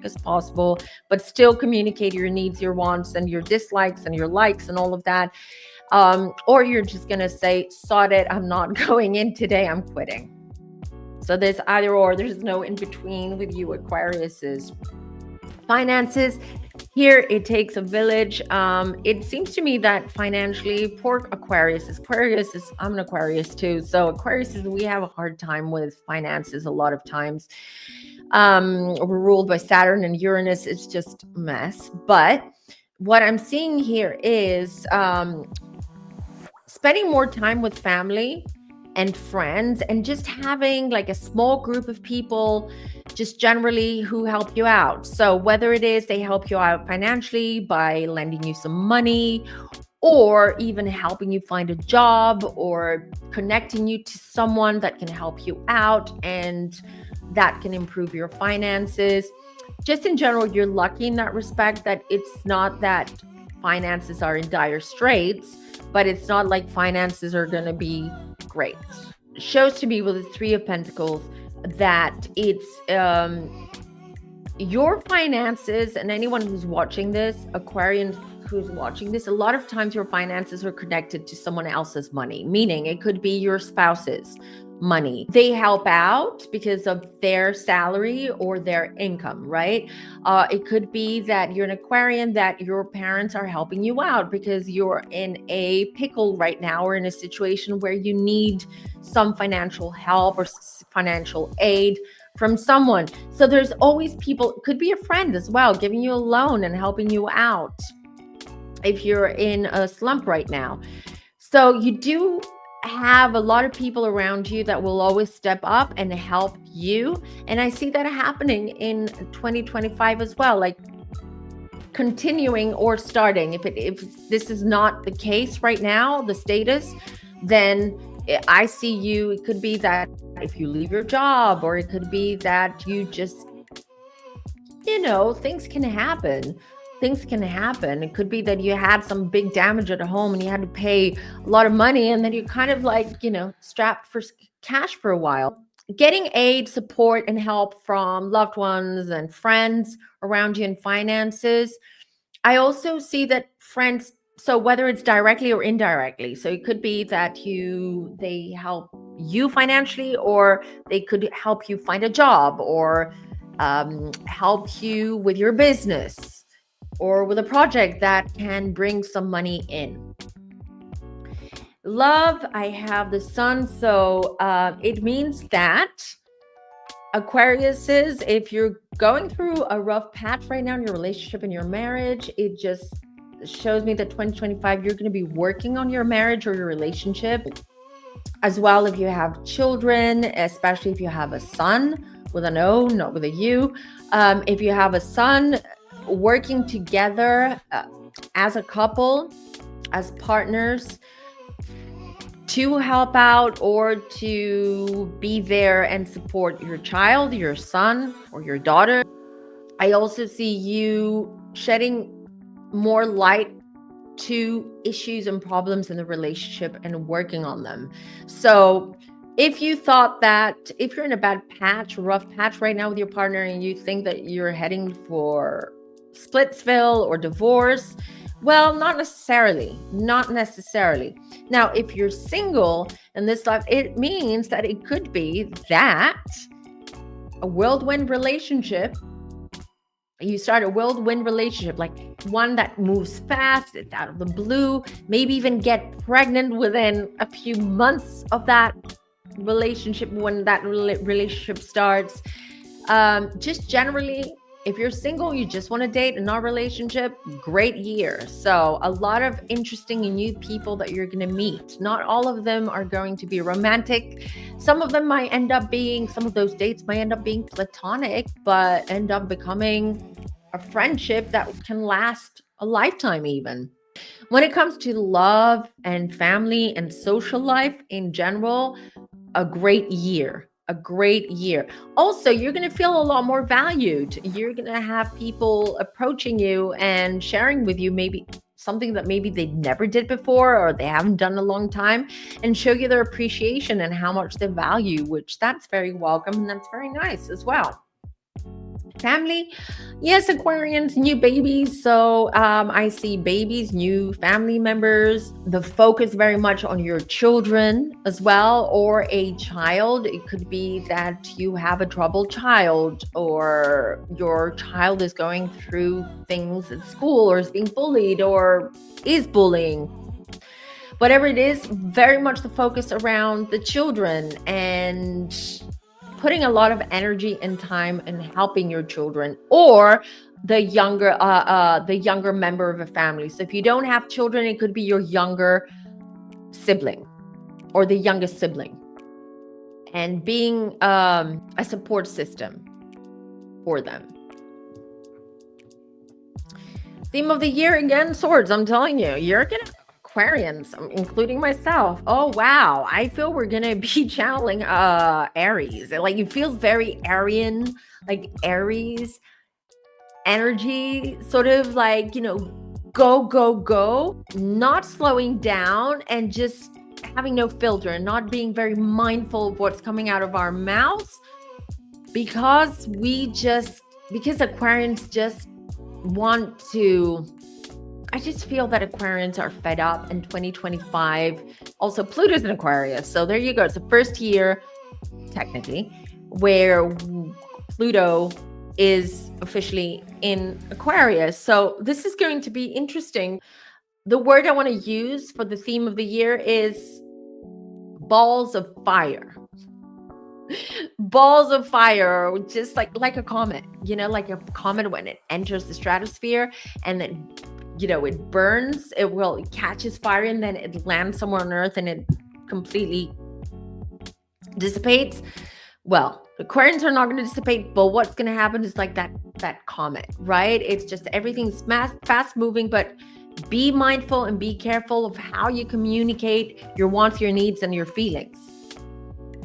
as possible, but still communicate your needs, your wants, and your dislikes, and your likes, and all of that. Or you're just going to say, sod it, I'm not going in today, I'm quitting. So there's either or, there's no in between with you, Aquariuses. Finances, here it takes a village. It seems to me that financially, poor Aquarius, I'm an Aquarius too. So Aquarius, we have a hard time with finances a lot of times. We're ruled by Saturn and Uranus. It's just a mess. But what I'm seeing here is spending more time with family and friends, and just having like a small group of people just generally who help you out. So whether it is they help you out financially by lending you some money, or even helping you find a job, or connecting you to someone that can help you out and that can improve your finances. Just in general, you're lucky in that respect, that it's not that finances are in dire straits, but it's not like finances are going to be great. It shows to me with the Three of Pentacles that it's your finances, and anyone who's watching this, Aquarian who's watching this, a lot of times your finances are connected to someone else's money, meaning it could be your spouse's money. They help out because of their salary or their income, right? It could be that you're an Aquarian, that your parents are helping you out because you're in a pickle right now, or in a situation where you need some financial help or financial aid from someone. So there's always people, it could be a friend as well, giving you a loan and helping you out if you're in a slump right now. So you do have a lot of people around you that will always step up and help you. And I see that happening in 2025 as well, like continuing or starting. If this is not the case right now, the status, then I see you, it could be that if you leave your job, or it could be that you just, things can happen. It could be that you had some big damage at home and you had to pay a lot of money, and then you kind of like, strapped for cash for a while. Getting aid, support, and help from loved ones and friends around you in finances. I also see that friends, so whether it's directly or indirectly, so it could be that they help you financially, or they could help you find a job, or help you with your business, or with a project that can bring some money in. Love, I have the Sun, so it means that Aquariuses, if you're going through a rough patch right now in your relationship and your marriage, it just shows me that 2025, you're going to be working on your marriage or your relationship. As well, if you have children, especially if you have a son with an O, not with a U. If you have a son, working together as a couple, as partners, to help out or to be there and support your child, your son, or your daughter. I also see you shedding more light to issues and problems in the relationship and working on them. So if you thought that, if you're in a bad patch, rough patch right now with your partner, and you think that you're heading for Splitsville or divorce, well, not necessarily. Now, if you're single in this life, it means that it could be that a whirlwind relationship You start a whirlwind relationship, like one that moves fast, it's out of the blue, maybe even get pregnant within a few months of that relationship when that relationship starts. Just generally, if you're single, you just want to date and not relationship, great year. So a lot of interesting and new people that you're going to meet. Not all of them are going to be romantic. Some of them might end up being, some of those dates might end up being platonic, but end up becoming a friendship that can last a lifetime even. When it comes to love and family and social life in general, a great year. A great year. Also, you're going to feel a lot more valued. You're going to have people approaching you and sharing with you maybe something that maybe they never did before or they haven't done in a long time, and show you their appreciation and how much they value, which that's very welcome and that's very nice as well. Family, yes, Aquarians, new babies. So I see babies, new family members. The focus very much on your children as well, or a child. It could be that you have a troubled child, or your child is going through things at school, or is being bullied, or is bullying. Whatever it is, very much the focus around the children and putting a lot of energy and time in helping your children, or the younger member of a family. So if you don't have children, it could be your younger sibling or the youngest sibling, and being a support system for them. Theme of the year again, swords. I'm telling you, you're gonna Aquarians, including myself. Oh wow, I feel we're gonna be channeling Aries. Like it feels very Aryan, like Aries energy, sort of like, you know, go, go, go, not slowing down and just having no filter and not being very mindful of what's coming out of our mouths, because Aquarians just want to, I just feel that Aquarians are fed up in 2025. Also, Pluto's in Aquarius. So there you go. It's the first year, technically, where Pluto is officially in Aquarius. So this is going to be interesting. The word I want to use for the theme of the year is balls of fire. Balls of fire, just like a comet, you know, like a comet when it enters the stratosphere and then, you know, it burns, it catches fire and then it lands somewhere on Earth and it completely dissipates. Well, Aquarians are not going to dissipate, but what's going to happen is like that comet, right? It's just everything's fast moving, but be mindful and be careful of how you communicate your wants, your needs, and your feelings.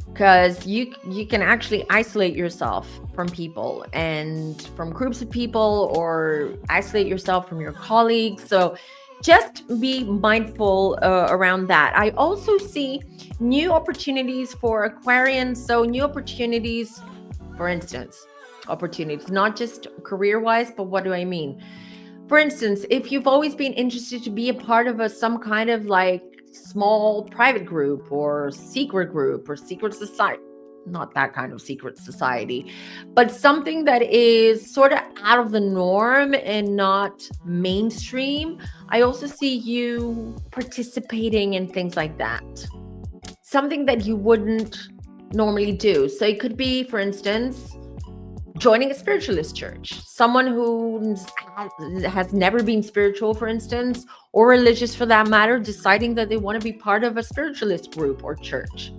Because you can actually isolate yourself from people and from groups of people, or isolate yourself from your colleagues. So just be mindful around that. I also see new opportunities for Aquarians. So new opportunities, for instance, opportunities, not just career-wise, but what do I mean? For instance, if you've always been interested to be a part of some kind of like small private group or secret society, not that kind of secret society, but something that is sort of out of the norm and not mainstream, I also see you participating in things like that. Something that you wouldn't normally do. So it could be, for instance, joining a spiritualist church, someone who has never been spiritual, for instance, or religious for that matter, deciding that they want to be part of a spiritualist group or church.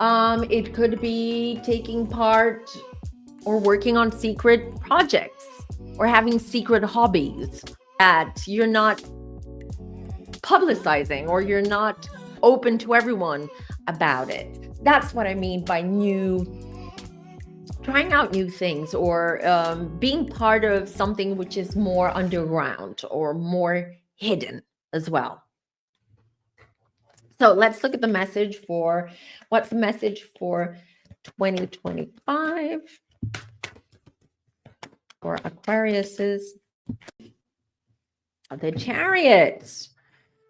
It could be taking part or working on secret projects or having secret hobbies that you're not publicizing or you're not open to everyone about it. That's what I mean by trying out new things, or being part of something which is more underground or more hidden as well. So let's look at the message for, what's the message for 2025 for Aquariuses? The Chariot.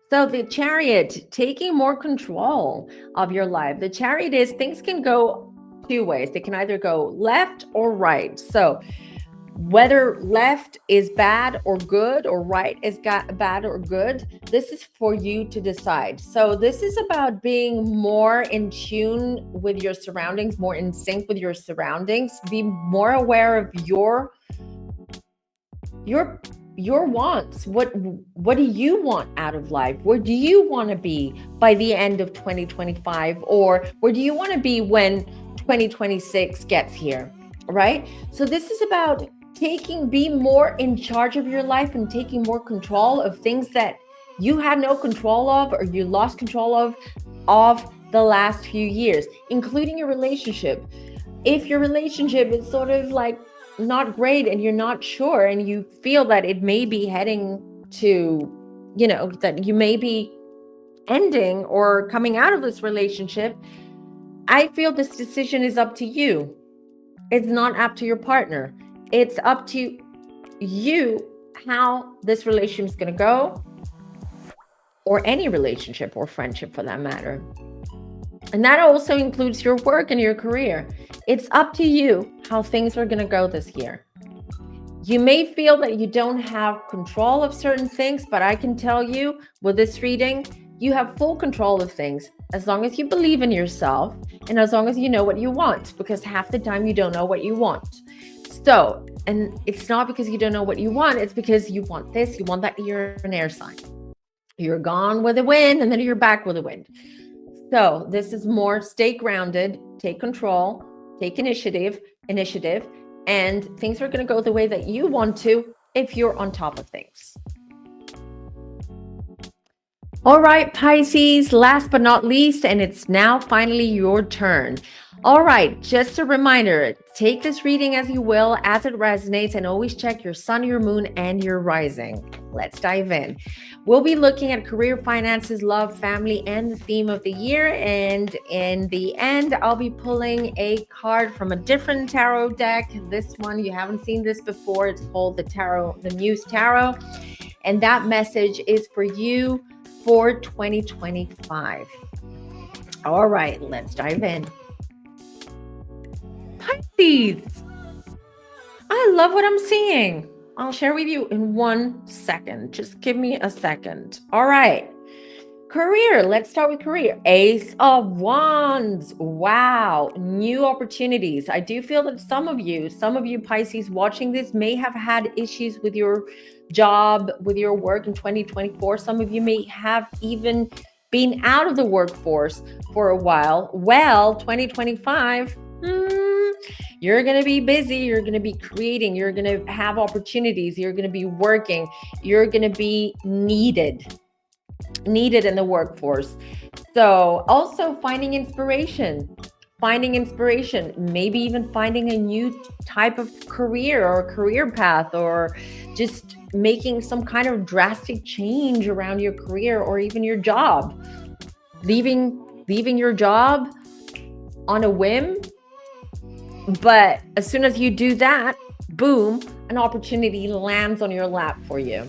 So the Chariot, taking more control of your life. The Chariot is, things can go two ways. They can either go left or right. So Whether left is bad or good, or right is bad or good, this is for you to decide. So this is about being more in tune with your surroundings, more in sync with your surroundings, be more aware of your wants. What do you want out of life? Where do you want to be by the end of 2025, or where do you want to be when 2026 gets here, right? So this is about being more in charge of your life and taking more control of things that you had no control of, or you lost control of the last few years, including your relationship. If your relationship is sort of like not great and you're not sure, and you feel that it may be heading to, that you may be ending or coming out of this relationship, I feel this decision is up to you. It's not up to your partner. It's up to you how this relationship is going to go, or any relationship or friendship for that matter. And that also includes your work and your career. It's up to you how things are going to go this year. You may feel that you don't have control of certain things, but I can tell you with this reading, you have full control of things as long as you believe in yourself and as long as you know what you want, because half the time you don't know what you want. So, and it's not because you don't know what you want, it's because you want this, you want that. You're an air sign. You're gone with the wind and then you're back with the wind. So this is more stay grounded, take control, take initiative, and things are going to go the way that you want to if you're on top of things. All right, Pisces, last but not least, and it's now finally your turn. All right, just a reminder, take this reading as you will, as it resonates, and always check your sun, your moon, and your rising. Let's dive in. We'll be looking at career, finances, love, family, and the theme of the year. And in the end, I'll be pulling a card from a different tarot deck. This one, you haven't seen this before. It's called the Muse Tarot. And that message is for you for 2025. All right, let's dive in. Pisces, I love what I'm seeing. I'll share with you in 1 second. Just give me a second. All right. Career. Let's start with career. Ace of Wands. Wow. New opportunities. I do feel that some of you Pisces watching this may have had issues with your job, with your work in 2024. Some of you may have even been out of the workforce for a while. Well, 2025, you're going to be busy. You're going to be creating. You're going to have opportunities. You're going to be working. You're going to be needed in the workforce. So also finding inspiration, maybe even finding a new type of career or career path, or just making some kind of drastic change around your career or even your job. Leaving your job on a whim. But as soon as you do that, boom, an opportunity lands on your lap for you.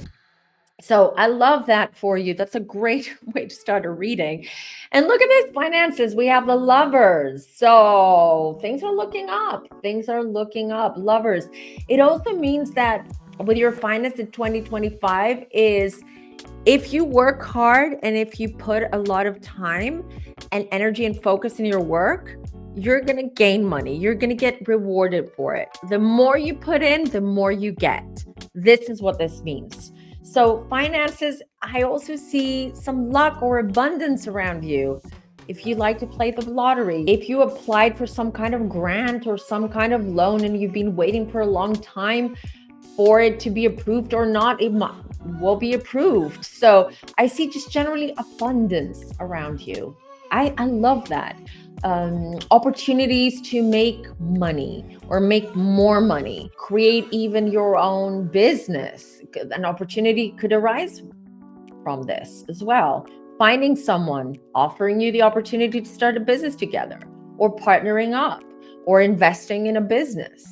So I love that for you. That's a great way to start a reading. And look at this, finances. We have the Lovers. So things are looking up. Lovers. It also means that with your finance in 2025 is, if you work hard and if you put a lot of time and energy and focus in your work, you're going to gain money. You're going to get rewarded for it. The more you put in, the more you get. This is what this means. So finances, I also see some luck or abundance around you. If you like to play the lottery, if you applied for some kind of grant or some kind of loan and you've been waiting for a long time for it to be approved or not, it will be approved. So I see just generally abundance around you. I love that. Opportunities to make money or make more money, create even your own business. An opportunity could arise from this as well. Finding someone offering you the opportunity to start a business together, or partnering up, or investing in a business.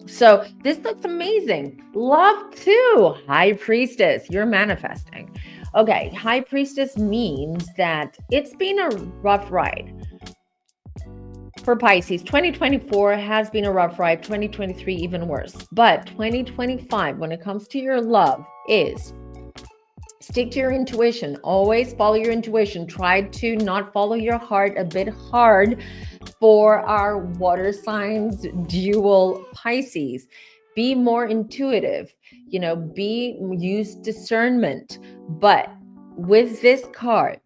So this looks amazing. Love too. High Priestess, you're manifesting. Okay, High Priestess means that it's been a rough ride. for Pisces, 2024 has been a rough ride, 2023 even worse. But 2025, when it comes to your love, is stick to your intuition. Always follow your intuition. Try to not follow your heart. A bit hard for our water signs, dual Pisces. Be more intuitive, use discernment. But with this card,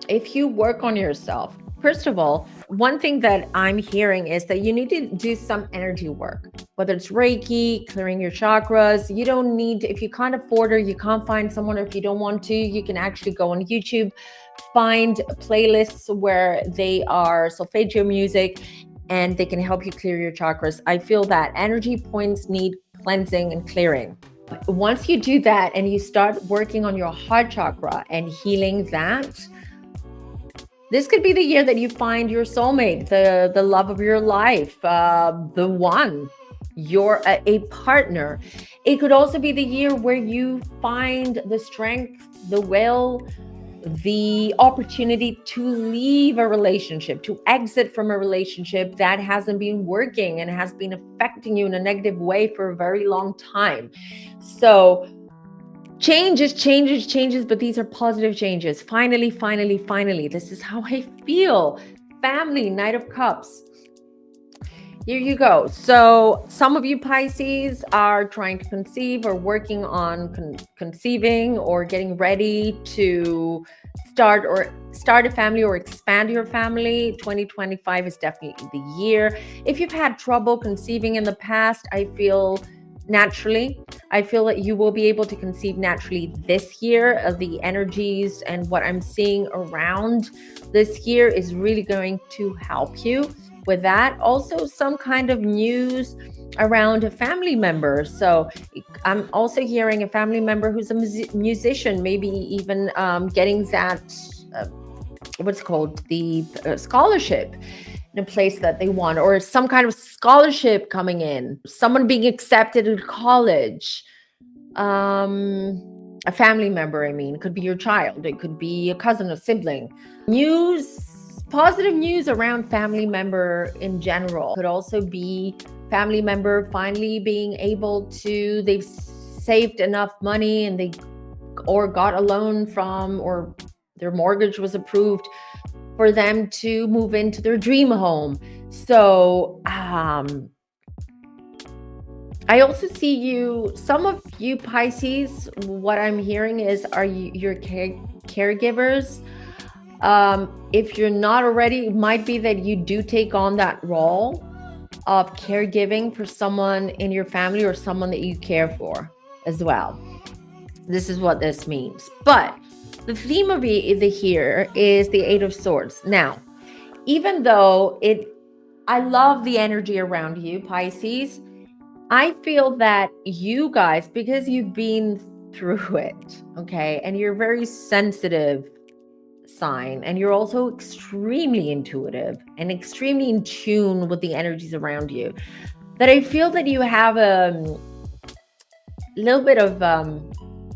if you work on yourself, first of all, one thing that I'm hearing is that you need to do some energy work, whether it's Reiki, clearing your chakras. You don't need, if you can't afford or you can't find someone, or if you don't want to, you can actually go on YouTube, find playlists where they are solfeggio music and they can help you clear your chakras. I feel that energy points need cleansing and clearing. Once you do that and you start working on your heart chakra and healing that, this could be the year that you find your soulmate, the love of your life, the one, a partner. It could also be the year where you find the strength, the will, the opportunity to leave a relationship, to exit from a relationship that hasn't been working and has been affecting you in a negative way for a very long time. So changes, but these are positive changes. Finally, this is how I feel. Family, Knight of Cups. Here you go. So some of you Pisces are trying to conceive or working on conceiving or getting ready to start a family or expand your family. 2025 is definitely the year. If you've had trouble conceiving in the past, I feel that you will be able to conceive naturally this year. The energies and what I'm seeing around this year is really going to help you with that. Also, some kind of news around a family member. So I'm also hearing a family member who's a musician, maybe even getting that, what's called the scholarship in a place that they want, or some kind of scholarship coming in, someone being accepted in college. A family member, it could be your child, it could be a cousin, a sibling. Positive news around family member in general. Could also be family member finally being able to, they've saved enough money and or got a loan from, or their mortgage was approved for them to move into their dream home. So I also see some of you Pisces, what I'm hearing is, are you your caregivers? If you're not already, it might be that you do take on that role of caregiving for someone in your family or someone that you care for as well. This is what this means. But the theme of the here is the Eight of Swords. Now, even though I love the energy around you, Pisces, I feel that you guys, because you've been through it, okay, and you're very sensitive sign, and you're also extremely intuitive and extremely in tune with the energies around you, that I feel that you have a little bit of,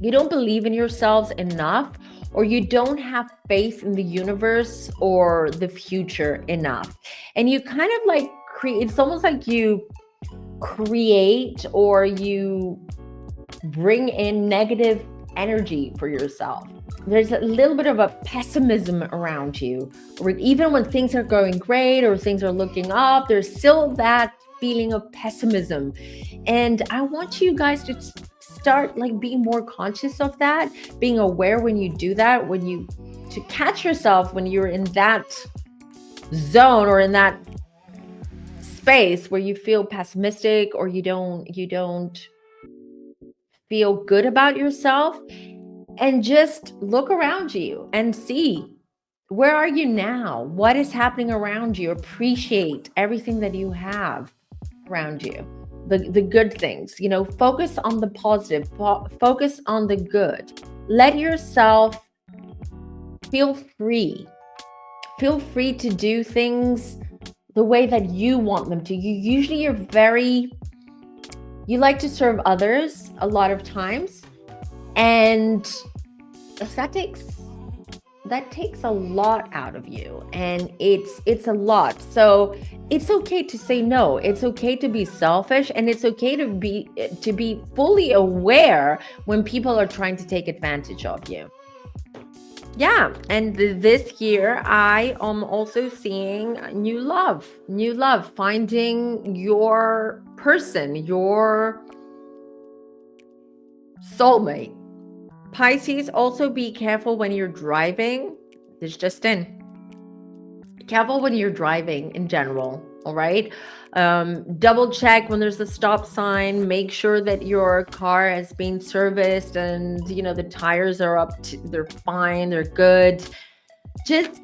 you don't believe in yourselves enough, or you don't have faith in the universe or the future enough. And you kind of like it's almost like you create or you bring in negative energy for yourself. There's a little bit of a pessimism around you, or even when things are going great or things are looking up, there's still that feeling of pessimism. And I want you guys to start like being more conscious of that, being aware when you do that, to catch yourself when you're in that zone or in that space where you feel pessimistic or you don't feel good about yourself. And just look around you and see, where are you now? What is happening around you? Appreciate everything that you have around you, the good things. Focus on the positive, focus on the good. Let yourself feel free to do things the way that you want them to. You like to serve others a lot of times. And that that takes a lot out of you, and it's a lot. So it's okay to say no. It's okay to be selfish, and it's okay to be fully aware when people are trying to take advantage of you. Yeah, and this year I am also seeing new love, finding your person, your soulmate. Pisces, also be careful when you're driving. This just in. Careful when you're driving in general, all right? Double check when there's a stop sign. Make sure that your car has been serviced and, you know, the tires are up, they're fine, they're good. Just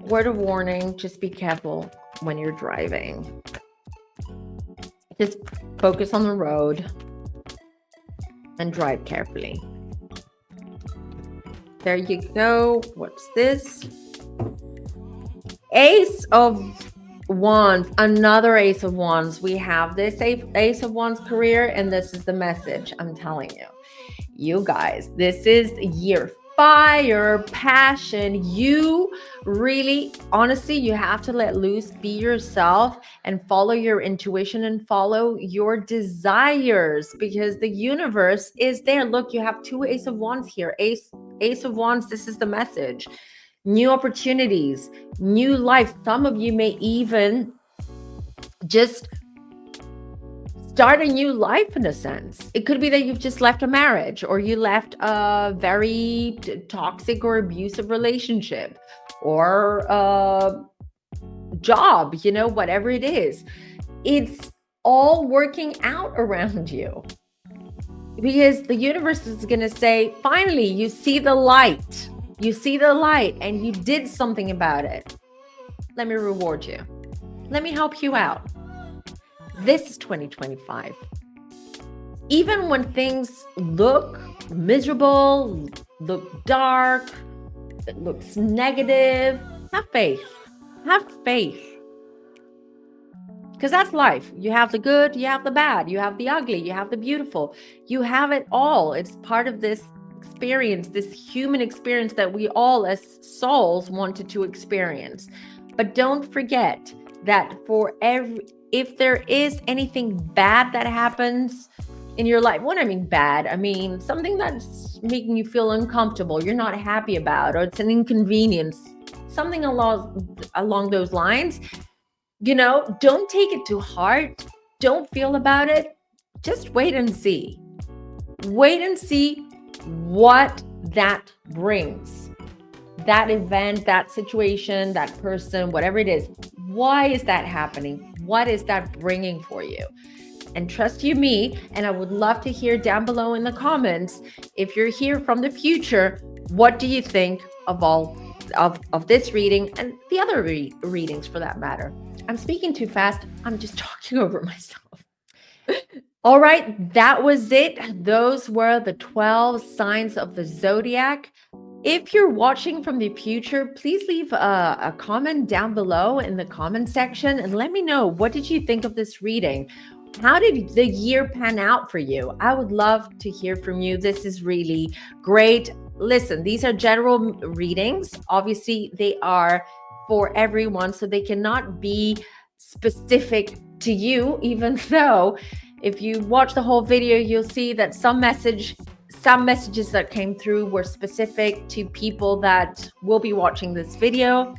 word of warning, just be careful when you're driving. Just focus on the road and drive carefully. There you go. What's this? Ace of Wands, another Ace of Wands. We have this Ace of Wands career, and this is the message. I'm telling you, you guys, this is year fire, passion. You really, honestly, you have to let loose, be yourself, and follow your intuition and follow your desires, because the universe is there. Look, you have two Ace of Wands here. Ace of Wands, this is the message. New opportunities, new life. Some of you may even just start a new life in a sense. It could be that you've just left a marriage, or you left a very toxic or abusive relationship, or a job, you know, whatever it is. It's all working out around you, because the universe is going to say, finally, you see the light. You see the light and you did something about it. Let me reward you. Let me help you out. This is 2025. Even when things look miserable, look dark, it looks negative, have faith. Have faith. Because that's life. You have the good, you have the bad, you have the ugly, you have the beautiful. You have it all. It's part of this experience, this human experience that we all as souls wanted to experience. But don't forget that if there is anything bad that happens in your life, what I mean bad, I mean something that's making you feel uncomfortable, you're not happy about, or it's an inconvenience, something along those lines, you know, don't take it to heart. Don't feel about it. Just wait and see. Wait and see what that brings. That event, that situation, that person, whatever it is. Why is that happening? What is that bringing for you? And trust you me, and I would love to hear down below in the comments, if you're here from the future, what do you think of all of this reading and the other readings for that matter? I'm speaking too fast. I'm just talking over myself. All right, that was it. Those were the 12 signs of the zodiac. If you're watching from the future, please leave a comment down below in the comment section and let me know, what did you think of this reading? How did the year pan out for you? I would love to hear from you. This is really great. Listen, these are general readings. Obviously, they are for everyone, so they cannot be specific to you, even though if you watch the whole video, you'll see that some messages that came through were specific to people that will be watching this video.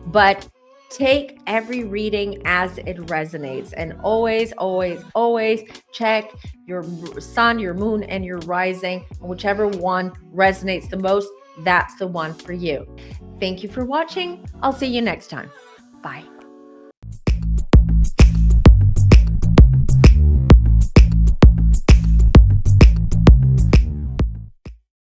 But take every reading as it resonates, and always, always, always check your sun, your moon, and your rising. And whichever one resonates the most, that's the one for you. Thank you for watching. I'll see you next time. Bye.